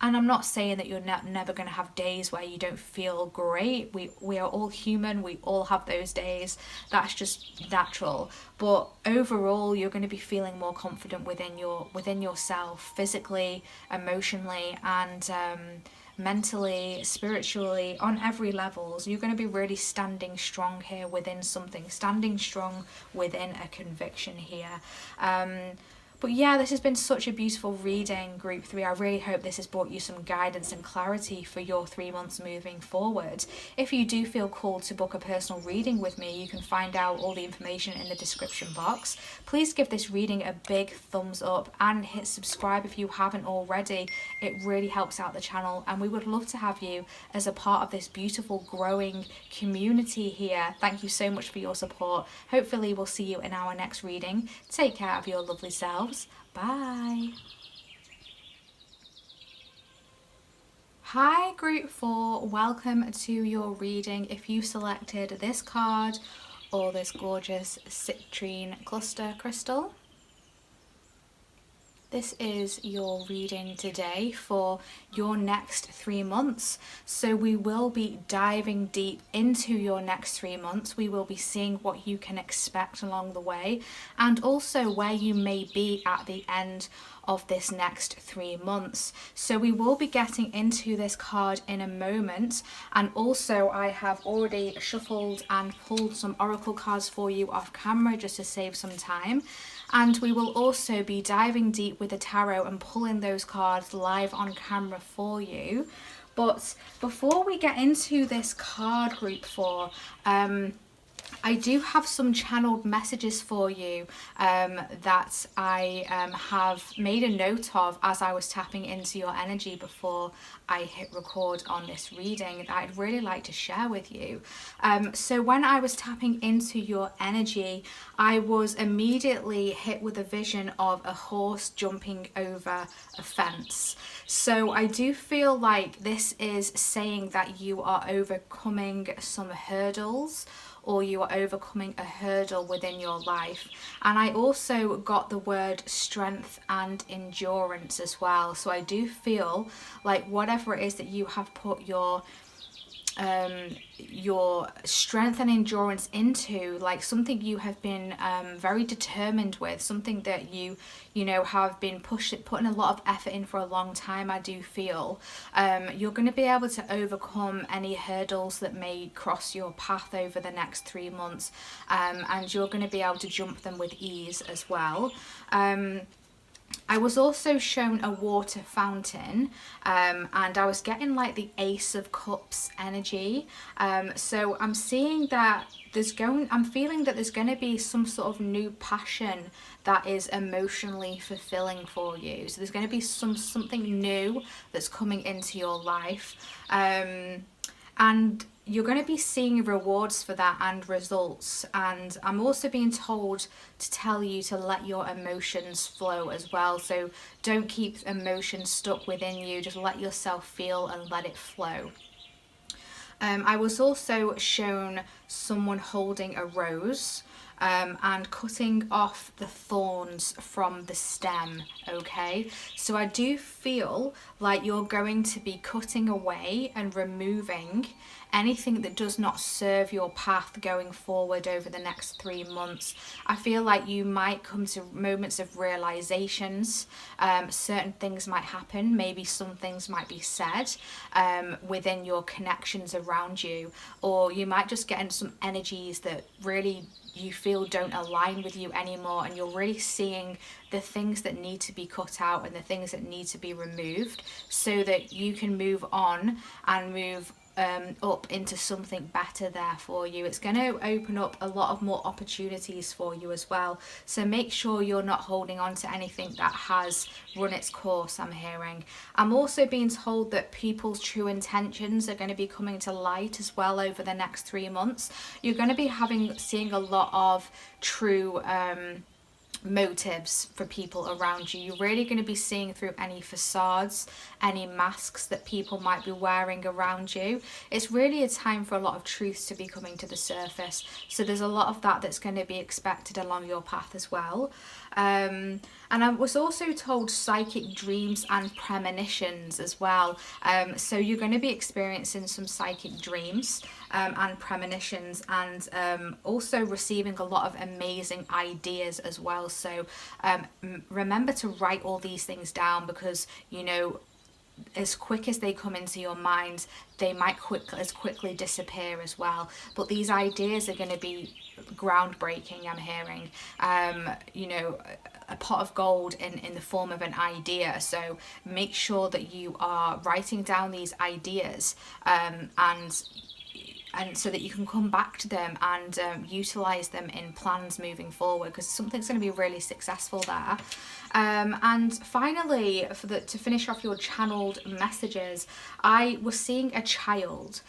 And I'm not saying that you're never going to have days where you don't feel great. We are all human. We all have those days. That's just natural. But overall, you're going to be feeling more confident within yourself, physically, emotionally, and mentally, spiritually, on every level. So you're going to be really standing strong here within something, standing strong within a conviction here. But yeah, this has been such a beautiful reading, Group 3. I really hope this has brought you some guidance and clarity for your 3 months moving forward. If you do feel called to book a personal reading with me, you can find out all the information in the description box. Please give this reading a big thumbs up and hit subscribe if you haven't already. It really helps out the channel, and we would love to have you as a part of this beautiful growing community here. Thank you so much for your support. Hopefully we'll see you in our next reading. Take care of your lovely selves. Bye. Hi Group 4, welcome to your reading. If you selected this card or this gorgeous citrine cluster crystal, this is your reading today for your next 3 months. So we will be diving deep into your next 3 months. We will be seeing what you can expect along the way, and also where you may be at the end of this next 3 months. So we will be getting into this card in a moment, and also I have already shuffled and pulled some oracle cards for you off camera just to save some time. And we will also be diving deep with the tarot and pulling those cards live on camera for you. But before we get into this card, Group 4, I do have some channeled messages for you that I have made a note of as I was tapping into your energy before I hit record on this reading that I'd really like to share with you. So when I was tapping into your energy, I was immediately hit with a vision of a horse jumping over a fence. So I do feel like this is saying that you are overcoming some hurdles, or you are overcoming a hurdle within your life. And I also got the word strength and endurance as well. So I do feel like whatever it is that you have put your strength and endurance into, like something you have been very determined with, something that you know have been putting a lot of effort in for a long time, I do feel you're going to be able to overcome any hurdles that may cross your path over the next 3 months, and you're going to be able to jump them with ease as well. I was also shown a water fountain, and I was getting like the Ace of Cups energy. So I'm seeing that I'm feeling that there's going to be some sort of new passion that is emotionally fulfilling for you. So there's going to be something new that's coming into your life. And you're going to be seeing rewards for that and results. And I'm also being told to tell you to let your emotions flow as well. So don't keep emotions stuck within you. Just let yourself feel and let it flow. I was also shown someone holding a rose and cutting off the thorns from the stem, okay? So I do feel like you're going to be cutting away and removing anything that does not serve your path going forward over the next 3 months. I feel like you might come to moments of realizations. Certain things might happen, maybe some things might be said within your connections around you, or you might just get into some energies that really you feel don't align with you anymore, and you're really seeing the things that need to be cut out and the things that need to be removed so that you can move on and move up into something better there for you. It's going to open up a lot of more opportunities for you as well. So make sure you're not holding on to anything that has run its course, I'm hearing. I'm also being told that people's true intentions are going to be coming to light as well over the next 3 months. You're going to be seeing a lot of true motives for people around you. You're really going to be seeing through any facades, any masks that people might be wearing around you. It's really a time for a lot of truths to be coming to the surface. So there's a lot of that that's going to be expected along your path as well. And I was also told psychic dreams and premonitions as well. So you're going to be experiencing some psychic dreams and premonitions, and also receiving a lot of amazing ideas as well. So remember to write all these things down, because you know, as quick as they come into your mind, they might as quickly disappear as well. But these ideas are going to be groundbreaking, I'm hearing. You know, a pot of gold in the form of an idea. So make sure that you are writing down these ideas, and so that you can come back to them and utilize them in plans moving forward, because something's going to be really successful there. And finally, to finish off your channeled messages, I was seeing a child.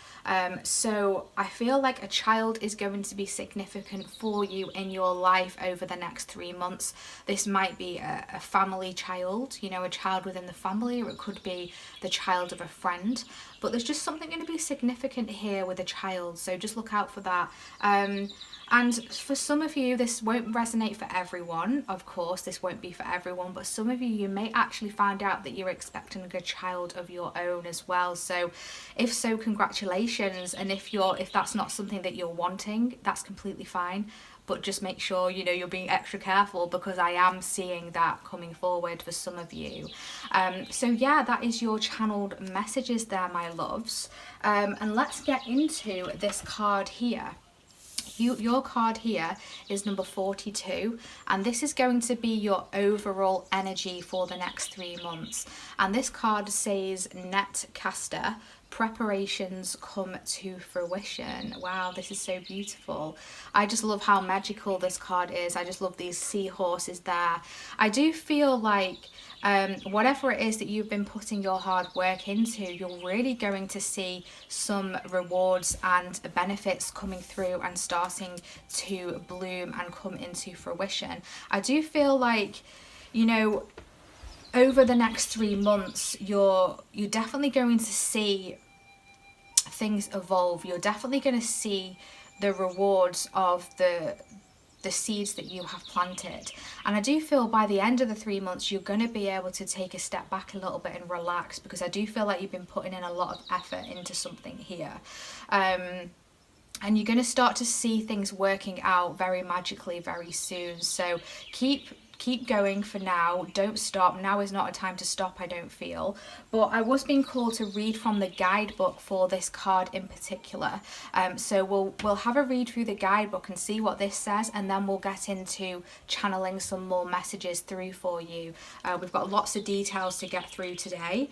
So I feel like a child is going to be significant for you in your life over the next 3 months. This might be a family child, you know, a child within the family, or it could be the child of a friend. But there's just something going to be significant here with a child, so just look out for that. And for some of you, this won't resonate for everyone. Of course, this won't be for everyone, but some of you may actually find out that you're expecting a child of your own as well. So if so, congratulations. And if that's not something that you're wanting, that's completely fine. But just make sure, you know, you're being extra careful, because I am seeing that coming forward for some of you. So yeah, that is your channeled messages there, my loves. And let's get into this card here. Your card here is number 42, and this is going to be your overall energy for the next 3 months. And this card says Netcaster, preparations come to fruition. Wow, this is so beautiful. I just love how magical this card is. I just love these seahorses there. I do feel like whatever it is that you've been putting your hard work into, you're really going to see some rewards and benefits coming through and starting to bloom and come into fruition. I do feel like, you know, over the next 3 months, you're definitely going to see things evolve. You're definitely going to see the rewards of the seeds that you have planted. And I do feel by the end of the 3 months you're going to be able to take a step back a little bit and relax, because I do feel like you've been putting in a lot of effort into something here. And you're going to start to see things working out very magically very soon. So keep going for now. Don't stop. Now is not a time to stop, I don't feel. But I was being called to read from the guidebook for this card in particular. So we'll have a read through the guidebook and see what this says, and then we'll get into channeling some more messages through for you. We've got lots of details to get through today.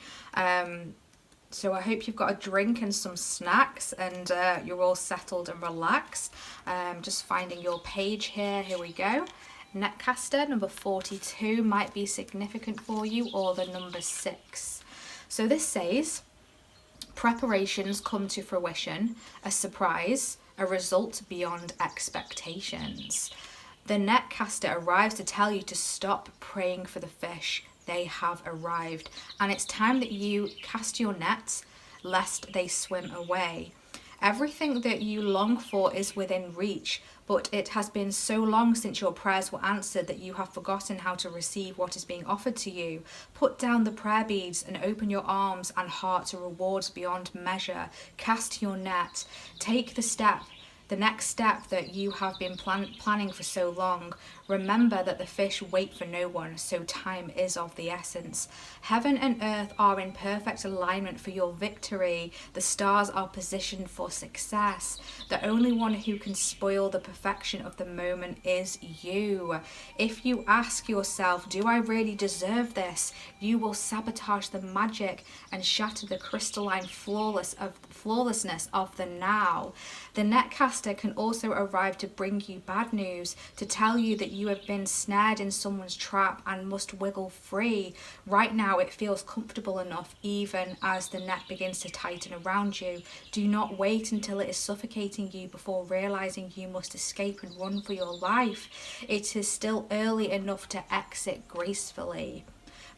So I hope you've got a drink and some snacks, and you're all settled and relaxed. Just finding your page here. Here we go. Netcaster number 42 might be significant for you, or the number 6. So this says, preparations come to fruition, a surprise, a result beyond expectations. The netcaster arrives to tell you to stop praying for the fish. They have arrived, and it's time that you cast your nets lest they swim away. Everything that you long for is within reach, but it has been so long since your prayers were answered that you have forgotten how to receive what is being offered to you. Put down the prayer beads and open your arms and heart to rewards beyond measure. Cast your net. Take the next step that you have been planning for so long. Remember that the fish wait for no one, so time is of the essence. Heaven and earth are in perfect alignment for your victory. The stars are positioned for success. The only one who can spoil the perfection of the moment is you. If you ask yourself, do I really deserve this? You will sabotage the magic and shatter the crystalline flawlessness of the now. The netcaster can also arrive to bring you bad news, to tell you that you have been snared in someone's trap and must wiggle free. Right now it feels comfortable enough, even as the net begins to tighten around you. Do not wait until it is suffocating you before realizing you must escape and run for your life. It is still early enough to exit gracefully.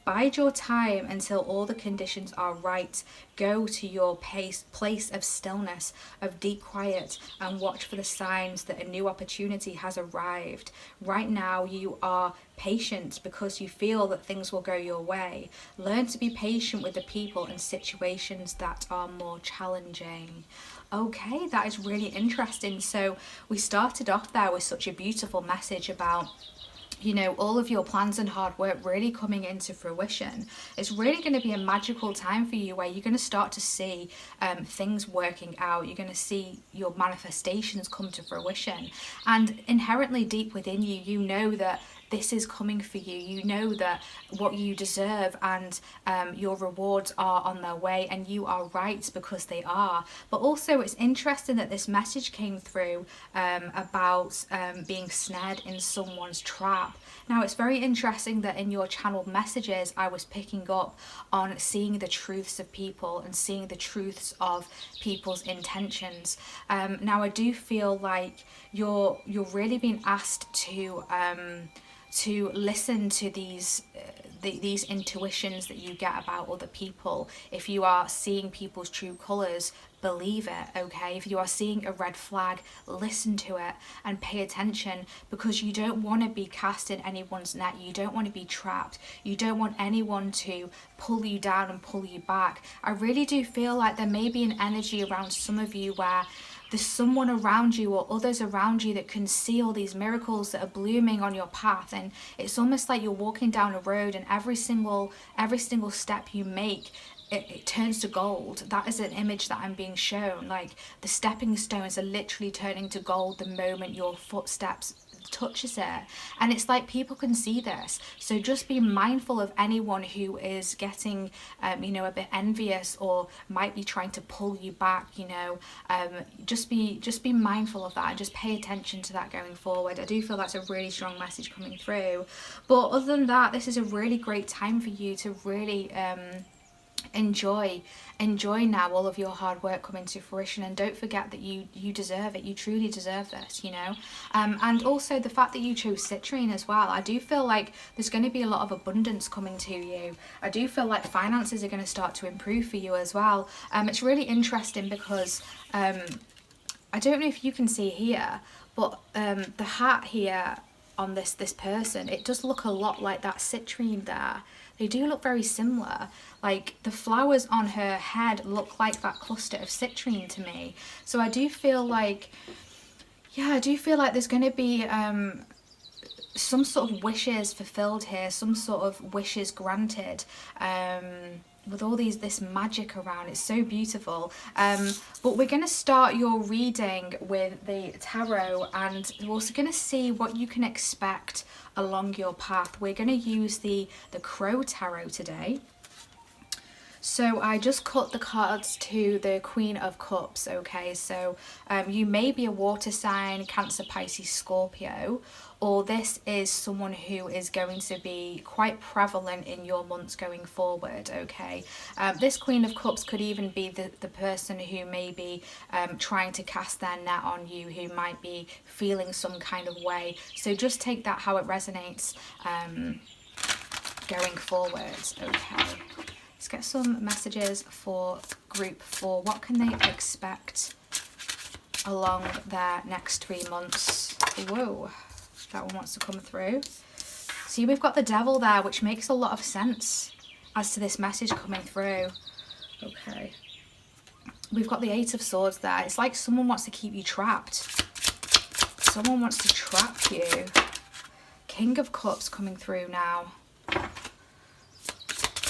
Bide your time until all the conditions are right. Go to your place of stillness, of deep quiet, and watch for the signs that a new opportunity has arrived. Right now you are patient because you feel that things will go your way. Learn to be patient with the people and situations that are more challenging. Okay, that is really interesting. So we started off there with such a beautiful message about, you know, all of your plans and hard work really coming into fruition. It's really going to be a magical time for you where you're going to start to see things working out. You're going to see your manifestations come to fruition. And inherently deep within you, you know that this is coming for you. You know that what you deserve and your rewards are on their way, and you are right because they are. But also it's interesting that this message came through about being snared in someone's trap. Now it's very interesting that in your channeled messages I was picking up on seeing the truths of people and seeing the truths of people's intentions. Now I do feel like you're really being asked to listen to these intuitions that you get about other people. If you are seeing people's true colours, believe it, okay? If you are seeing a red flag, listen to it and pay attention, because you don't want to be cast in anyone's net. You don't want to be trapped. You don't want anyone to pull you down and pull you back. I really do feel like there may be an energy around some of you where there's someone around you or others around you that can see all these miracles that are blooming on your path, and it's almost like you're walking down a road and every single step you make, it turns to gold. That is an image that I'm being shown. Like the stepping stones are literally turning to gold the moment your footsteps touches it. And it's like people can see this. So just be mindful of anyone who is getting you know, a bit envious or might be trying to pull you back, you know. Just be mindful of that and just pay attention to that going forward. I do feel that's a really strong message coming through. But other than that, this is a really great time for you to really enjoy now all of your hard work coming to fruition, and don't forget that you deserve it. You truly deserve this, you know. And also the fact that you chose citrine as well, I do feel like there's going to be a lot of abundance coming to you. I do feel like finances are going to start to improve for you as well. It's really interesting because I don't know if you can see here, but the hat here on this person, it does look a lot like that citrine there. They do look very similar. Like the flowers on her head look like that cluster of citrine to me. So I do feel like, yeah, I do feel like there's going to be some sort of wishes fulfilled here, some sort of wishes granted. With all this magic around, it's so beautiful. But we're going to start your reading with the tarot, and we're also going to see what you can expect along your path. We're going to use the Crow Tarot today. So I just cut the cards to the Queen of Cups, okay? So you may be a water sign, Cancer, Pisces, Scorpio, or this is someone who is going to be quite prevalent in your months going forward, okay? This Queen of Cups could even be the person who may be trying to cast their net on you, who might be feeling some kind of way. So just take that how it resonates going forward, okay? Let's get some messages for group 4. What can they expect along their next 3 months? Whoa, that one wants to come through. See, we've got the Devil there, which makes a lot of sense as to this message coming through. Okay. We've got the 8 of Swords there. It's like someone wants to keep you trapped. Someone wants to trap you. King of Cups coming through now.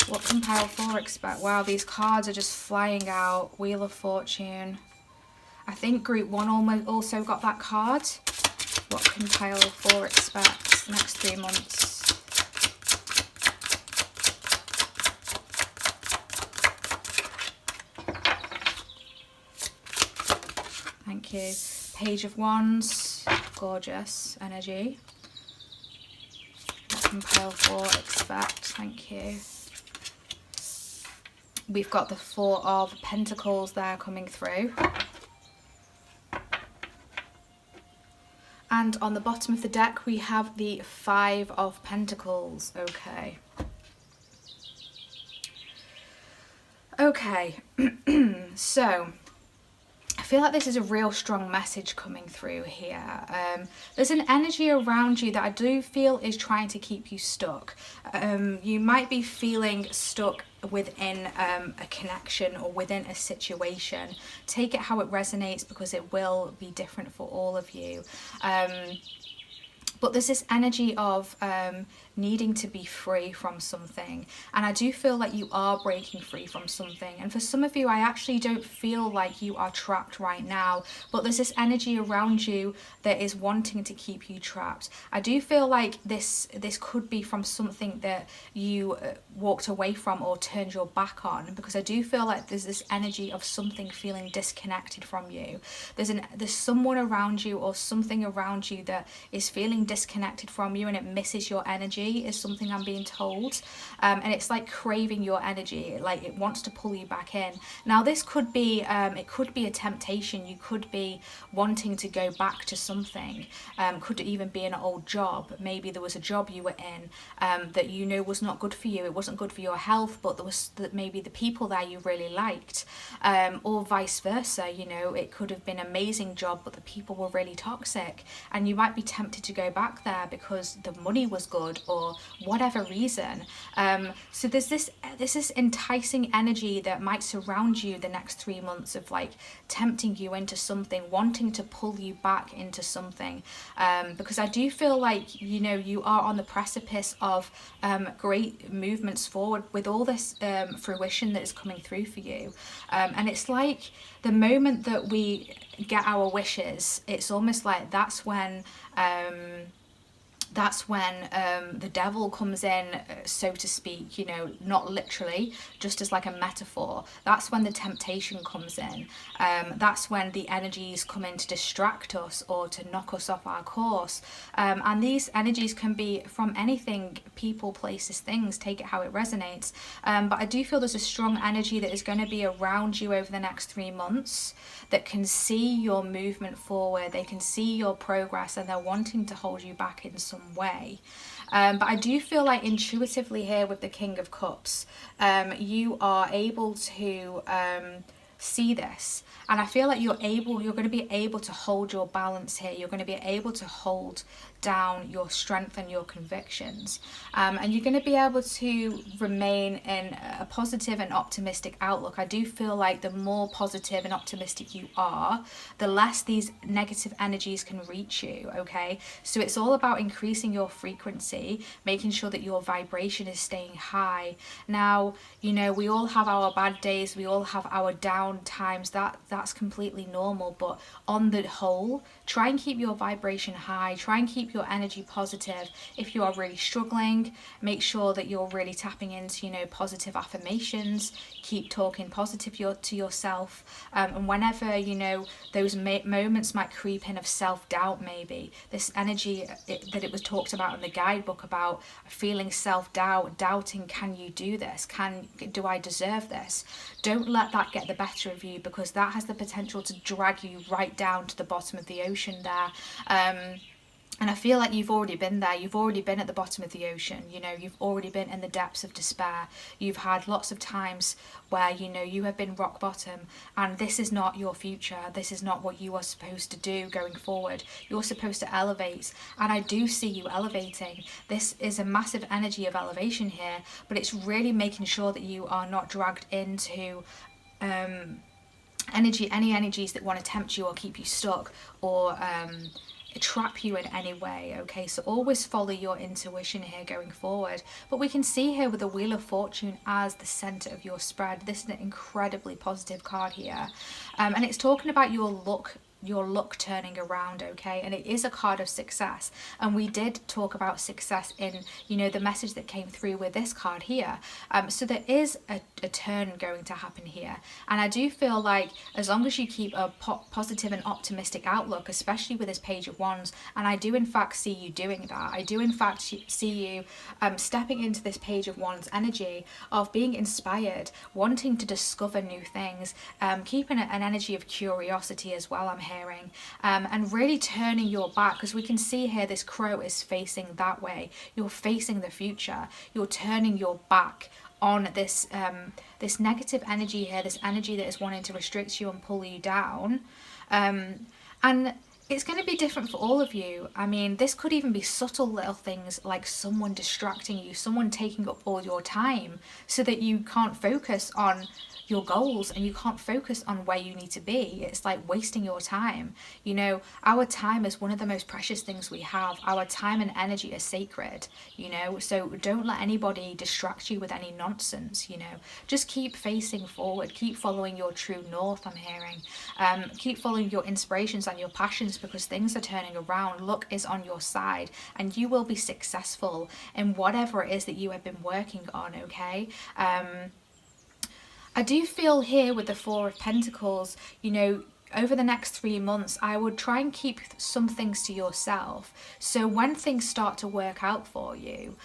What can pile 4 expect? Wow, these cards are just flying out. Wheel of Fortune. I think group 1 almost also got that card. What can pile 4 expect the next 3 months? Thank you. Page of Wands. Gorgeous energy. What can pile 4 expect? Thank you. We've got the 4 of Pentacles there coming through. And on the bottom of the deck, we have the 5 of Pentacles. Okay. Okay. So, I feel like this is a real strong message coming through here. There's an energy around you that I do feel is trying to keep you stuck. You might be feeling stuck within a connection or within a situation. Take it how it resonates, because it will be different for all of you. But there's this energy of needing to be free from something. And I do feel like you are breaking free from something. And for some of you, I actually don't feel like you are trapped right now. But there's this energy around you that is wanting to keep you trapped. I do feel like this could be from something that you walked away from or turned your back on. Because I do feel like there's this energy of something feeling disconnected from you. There's someone around you or something around you that is feeling disconnected from you, and it misses your energy, is something I'm being told. And it's like craving your energy, like it wants to pull you back in. Now this could be it could be a temptation. You could be wanting to go back to something. Could even be an old job. Maybe there was a job you were in that you know was not good for you. It wasn't good for your health, but there was maybe the people there you really liked, or vice versa. You know, it could have been an amazing job, but the people were really toxic, and you might be tempted to go back there because the money was good or whatever reason. So there's this enticing energy that might surround you the next 3 months of like tempting you into something, wanting to pull you back into something. Because I do feel like, you know, you are on the precipice of great movements forward with all this fruition that is coming through for you. And it's like the moment that we get our wishes, it's almost like that's when the devil comes in, so to speak, you know, not literally, just as like a metaphor. That's when the temptation comes in. That's when the energies come in to distract us or to knock us off our course. And these energies can be from anything, people, places, things, take it how it resonates. But I do feel there's a strong energy that is going to be around you over the next 3 months that can see your movement forward, they can see your progress, and they're wanting to hold you back in some way. But I do feel like intuitively here with the King of Cups, you are able to see this. And I feel like you're going to be able to hold your balance here. You're going to be able to hold down your strength and your convictions. And you're going to be able to remain in a positive and optimistic outlook. I do feel like the more positive and optimistic you are, the less these negative energies can reach you, okay? So it's all about increasing your frequency, making sure that your vibration is staying high. Now, you know, we all have our bad days, we all have our down times. That's completely normal, but on the whole, try and keep your vibration high, try and keep your energy positive. If you are really struggling, make sure that you're really tapping into, you know, positive affirmations. Keep talking positive to yourself, and whenever, you know, those moments might creep in of self-doubt, maybe this energy that it was talked about in the guidebook about feeling self-doubt, doubting, can you do this, do I deserve this? Don't let that get the better of you, because that has the potential to drag you right down to the bottom of the ocean there. And I feel like you've already been there. You've already been at the bottom of the ocean. You know, you've already been in the depths of despair. You've had lots of times where, you know, you have been rock bottom, and this is not your future. This is not what you are supposed to do going forward. You're supposed to elevate, and I do see you elevating. This is a massive energy of elevation here, but it's really making sure that you are not dragged into any energies that want to tempt you or keep you stuck or trap you in any way. Okay, so always follow your intuition here going forward. But we can see here with the Wheel of Fortune as the center of your spread, this is an incredibly positive card here, and it's talking about your luck turning around, okay? And it is a card of success, and we did talk about success in, you know, the message that came through with this card here. So there is a turn going to happen here, and I do feel like as long as you keep a positive and optimistic outlook, especially with this Page of Wands, and I do in fact see you doing that. I do in fact see you stepping into this Page of Wands energy of being inspired, wanting to discover new things, keeping an energy of curiosity as well, I'm hearing, and really turning your back, because we can see here this crow is facing that way. You're facing the future. You're turning your back on this this negative energy here, this energy that is wanting to restrict you and pull you down, and it's going to be different for all of you. I mean, this could even be subtle little things like someone distracting you, someone taking up all your time so that you can't focus on your goals and you can't focus on where you need to be. It's like wasting your time. You know, our time is one of the most precious things we have. Our time and energy is sacred, you know, so don't let anybody distract you with any nonsense, you know. Just keep facing forward, keep following your true north, I'm hearing. Keep following your inspirations and your passions, because things are turning around. Luck is on your side, and you will be successful in whatever it is that you have been working on, okay? I do feel here with the Four of Pentacles, you know, over the next 3 months, I would try and keep some things to yourself. So when things start to work out for you,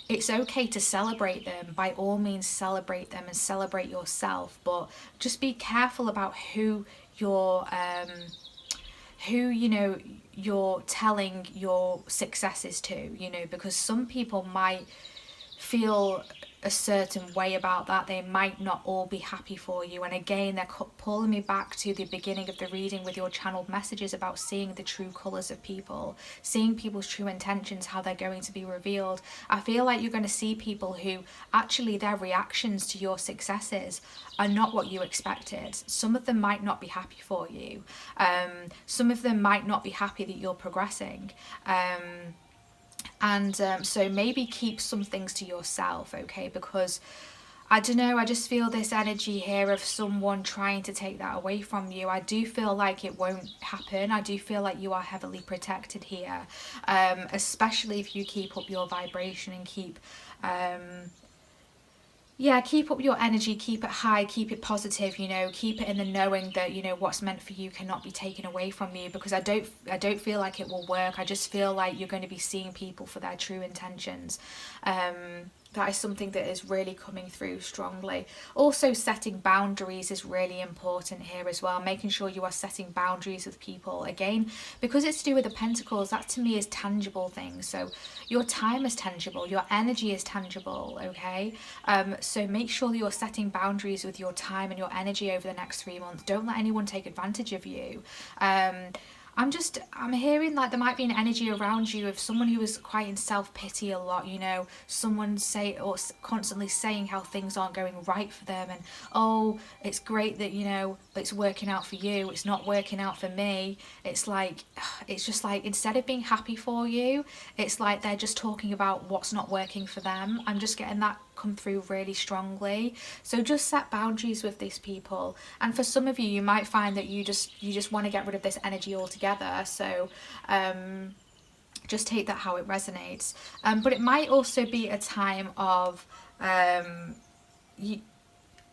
it's okay to celebrate them. By all means, celebrate them and celebrate yourself. But just be careful about who you're telling your successes to, you know, because some people might feel a certain way about that. They might not all be happy for you. And again, they're pulling me back to the beginning of the reading with your channeled messages about seeing the true colours of people, seeing people's true intentions, how they're going to be revealed. I feel like you're going to see people who actually their reactions to your successes are not what you expected. Some of them might not be happy for you. Some of them might not be happy that you're progressing. So maybe keep some things to yourself, okay? Because I don't know, I just feel this energy here of someone trying to take that away from you. I do feel like it won't happen. I do feel like you are heavily protected here, especially if you keep up your vibration and keep up your energy, keep it high, keep it positive, you know, keep it in the knowing that, you know, what's meant for you cannot be taken away from you, because I don't feel like it will work. I just feel like you're going to be seeing people for their true intentions. That is something that is really coming through strongly. Also, setting boundaries is really important here as well. Making sure you are setting boundaries with people. Again, because it's to do with the Pentacles, that to me is tangible things. So your time is tangible, your energy is tangible, okay? So make sure you're setting boundaries with your time and your energy over the next 3 months. Don't let anyone take advantage of you. I'm hearing like there might be an energy around you of someone who is quite in self-pity a lot, you know, someone constantly saying how things aren't going right for them, and oh, it's great that, you know, it's working out for you, it's not working out for me. It's just like instead of being happy for you, it's like they're just talking about what's not working for them. I'm just getting that come through really strongly. So just set boundaries with these people. And for some of you, you might find that you just want to get rid of this energy altogether. So just take that how it resonates. But it might also be a time of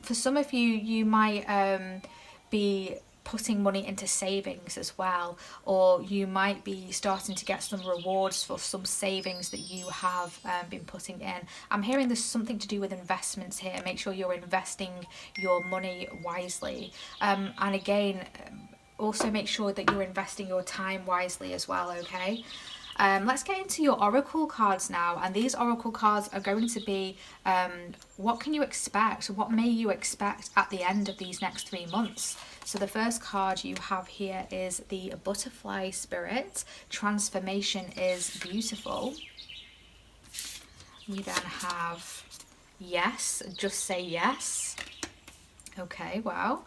for some of you, you might be putting money into savings as well, or you might be starting to get some rewards for some savings that you have been putting in. I'm hearing there's something to do with investments here. Make sure you're investing your money wisely, and again, also make sure that you're investing your time wisely as well, okay? Let's get into your oracle cards now, and these oracle cards are going to be what can you expect, what may you expect at the end of these next 3 months. So the first card you have here is the butterfly spirit. Transformation is beautiful. We then have yes, just say yes. Okay, wow.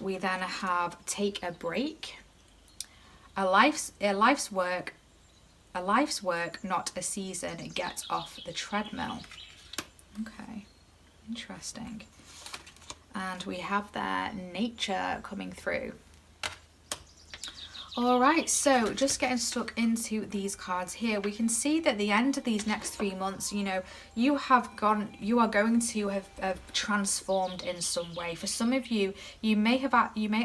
We then have take a break. A life's work, not a season. Get off the treadmill. Okay, interesting. And we have their nature coming through. All right, so just getting stuck into these cards here, we can see that at the end of these next 3 months, you know, you are going to have transformed in some way. For some of you, you may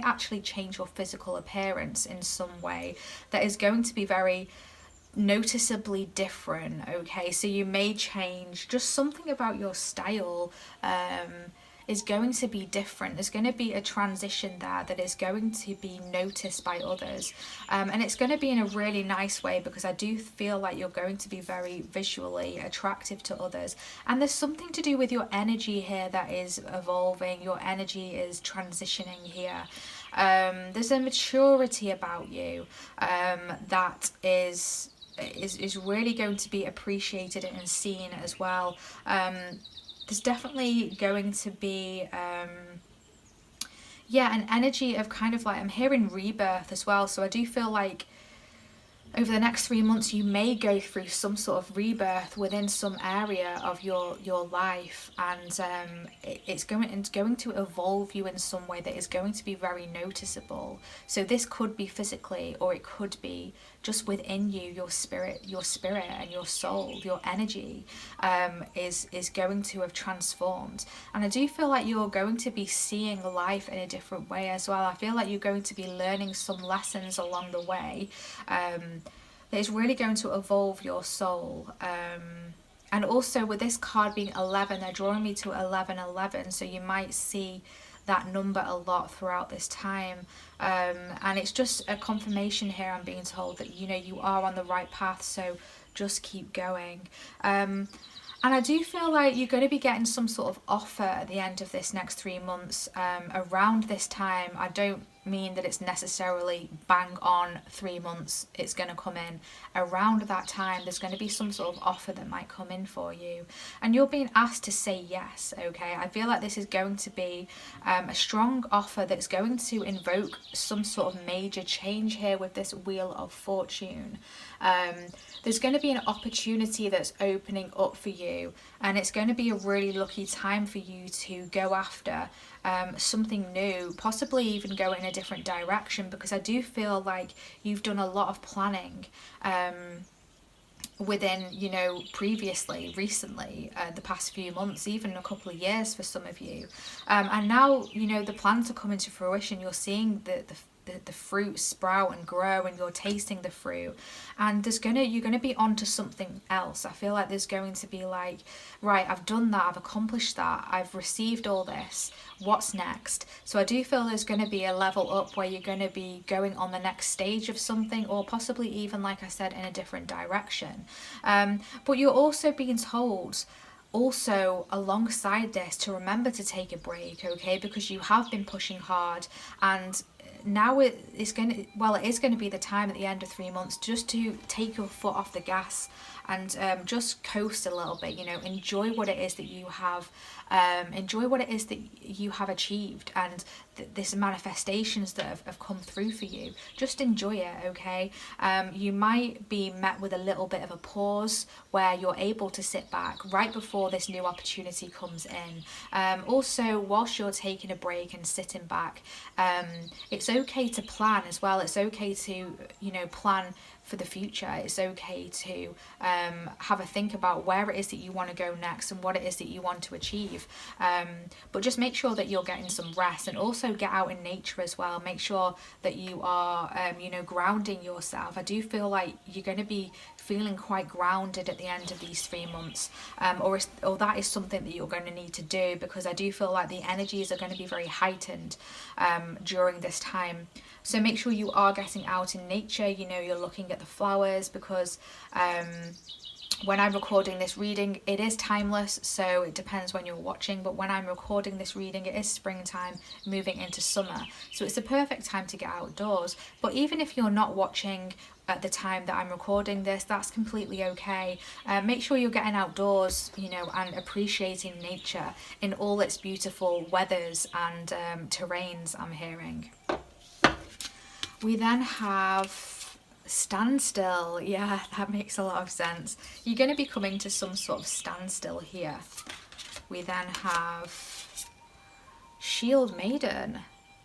actually change your physical appearance in some way that is going to be very noticeably different, okay? So you may change just something about your style, is going to be different. There's going to be a transition there that is going to be noticed by others, and it's going to be in a really nice way, because I do feel like you're going to be very visually attractive to others, and there's something to do with your energy here that is evolving. Your energy is transitioning here. There's a maturity about you that is really going to be appreciated and seen as well. There's definitely going to be an energy of kind of like, I'm hearing rebirth as well. So I do feel like over the next 3 months you may go through some sort of rebirth within some area of your life, and it's going to evolve you in some way that is going to be very noticeable. So this could be physically, or it could be just within you. Your spirit and your soul, your energy is going to have transformed. And I do feel like you're going to be seeing life in a different way as well. I feel like you're going to be learning some lessons along the way that is really going to evolve your soul. And also with this card being 11, they're drawing me to 1111, so you might see that number a lot throughout this time, and it's just a confirmation here. I'm being told that, you know, you are on the right path, so just keep going. And I do feel like you're going to be getting some sort of offer at the end of this next 3 months. Around this time, I don't mean that it's necessarily bang on 3 months it's going to come in. Around that time, there's going to be some sort of offer that might come in for you, and you're being asked to say yes, okay? I feel like this is going to be a strong offer that's going to invoke some sort of major change here with this Wheel of Fortune. There's going to be an opportunity that's opening up for you, and it's going to be a really lucky time for you to go after something new, possibly even go in a different direction, because I do feel like you've done a lot of planning within, you know, recently, the past few months, even a couple of years for some of you, and now, you know, the plans are coming to fruition. You're seeing the fruit sprout and grow, and you're tasting the fruit, and you're gonna be onto something else. I feel like there's going to be like, right, I've done that, I've accomplished that, I've received all this, what's next? So I do feel there's going to be a level up where you're going to be going on the next stage of something, or possibly even, like I said, in a different direction. But you're also being told, also alongside this, to remember to take a break, okay, because you have been pushing hard, and now it is going to be the time at the end of 3 months just to take your foot off the gas and just coast a little bit, enjoy what it is that you have, achieved, and this manifestations that have come through for you. Just enjoy it, okay? You might be met with a little bit of a pause where you're able to sit back right before this new opportunity comes in. Also, whilst you're taking a break and sitting back, it's okay to plan as well. It's okay to, plan for the future. It's okay to have a think about where it is that you want to go next and what it is that you want to achieve. But just make sure that you're getting some rest, and also get out in nature as well. Make sure that you are, grounding yourself. I do feel like you're going to be feeling quite grounded at the end of these 3 months, or that is something that you're going to need to do, because I do feel like the energies are going to be very heightened during this time. So make sure you are getting out in nature, you're looking at the flowers, because when I'm recording this reading, it is timeless, so it depends when you're watching, but when I'm recording this reading, it is springtime moving into summer, so it's a perfect time to get outdoors. But even if you're not watching at the time that I'm recording this, that's completely okay. Make sure you're getting outdoors, and appreciating nature in all its beautiful weathers and terrains, I'm hearing. We then have standstill. Yeah, that makes a lot of sense. You're going to be coming to some sort of standstill here. We then have Shield Maiden.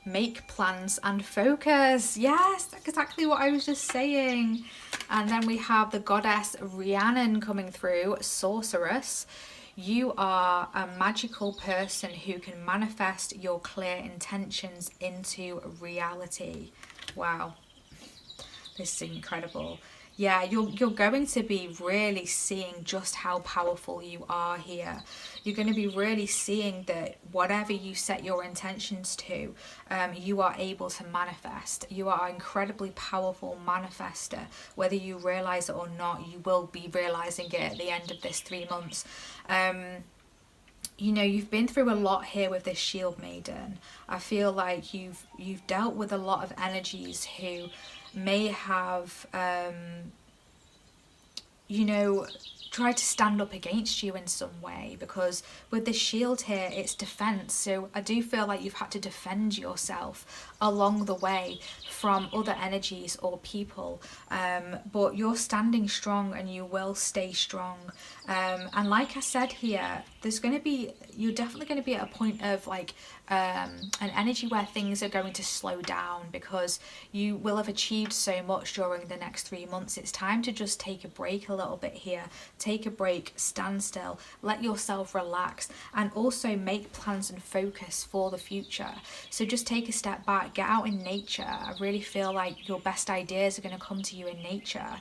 Make plans and focus. Yes, that's exactly what I was just saying. And then we have the goddess Rhiannon coming through, Sorceress. You are a magical person who can manifest your clear intentions into reality. Wow. This is incredible. Yeah, you're going to be really seeing just how powerful you are here. You're going to be really seeing that whatever you set your intentions to, you are able to manifest. You are an incredibly powerful manifester. Whether you realize it or not, you will be realizing it at the end of this 3 months. You've been through a lot here with this Shield Maiden. I feel like you've dealt with a lot of energies who may have, tried to stand up against you in some way, because with this shield here, it's defense. So I do feel like you've had to defend yourself along the way from other energies or people, but you're standing strong, and you will stay strong. And like I said here, you're definitely going to be at a point of like an energy where things are going to slow down, because you will have achieved so much during the next 3 months. It's time to just take a break a little bit here. Take a break, stand still, let yourself relax, and also make plans and focus for the future. So just take a step back, get out in nature. I really feel like your best ideas are going to come to you in nature.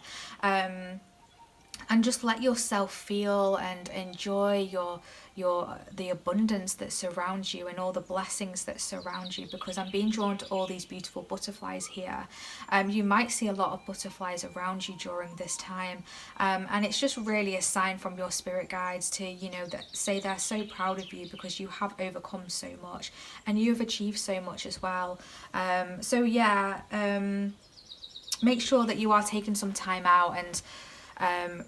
And just let yourself feel and enjoy the abundance that surrounds you and all the blessings that surround you, because I'm being drawn to all these beautiful butterflies here. You might see a lot of butterflies around you during this time, and it's just really a sign from your spirit guides to that say they're so proud of you, because you have overcome so much and you've achieved so much as well. Make sure that you are taking some time out and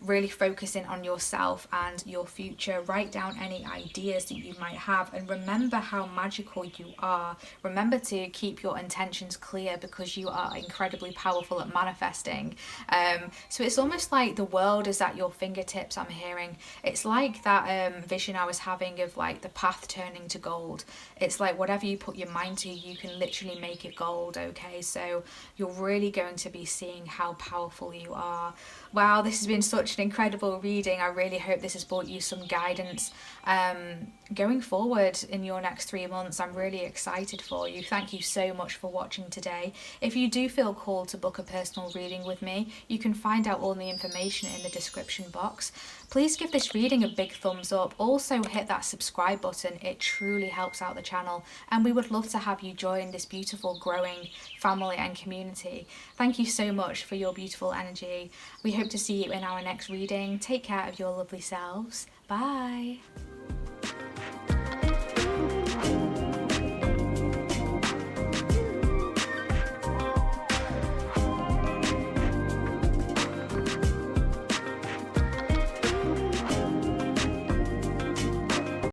really focusing on yourself and your future. Write down any ideas that you might have, and remember how magical you are. Remember to keep your intentions clear, because you are incredibly powerful at manifesting. So it's almost like the world is at your fingertips, I'm hearing. It's like that vision I was having of like the path turning to gold. It's like whatever you put your mind to, you can literally make it gold, okay? So you're really going to be seeing how powerful you are. Wow, this this has been such an incredible reading. I really hope this has brought you some guidance going forward in your next 3 months. I'm really excited for you. Thank you so much for watching today. If you do feel called to book a personal reading with me, you can find out all the information in the description box. Please give this reading a big thumbs up. Also hit that subscribe button. It truly helps out the channel, and we would love to have you join this beautiful growing family and community. Thank you so much for your beautiful energy. We hope to see you in our next reading. Take care of your lovely selves. Bye.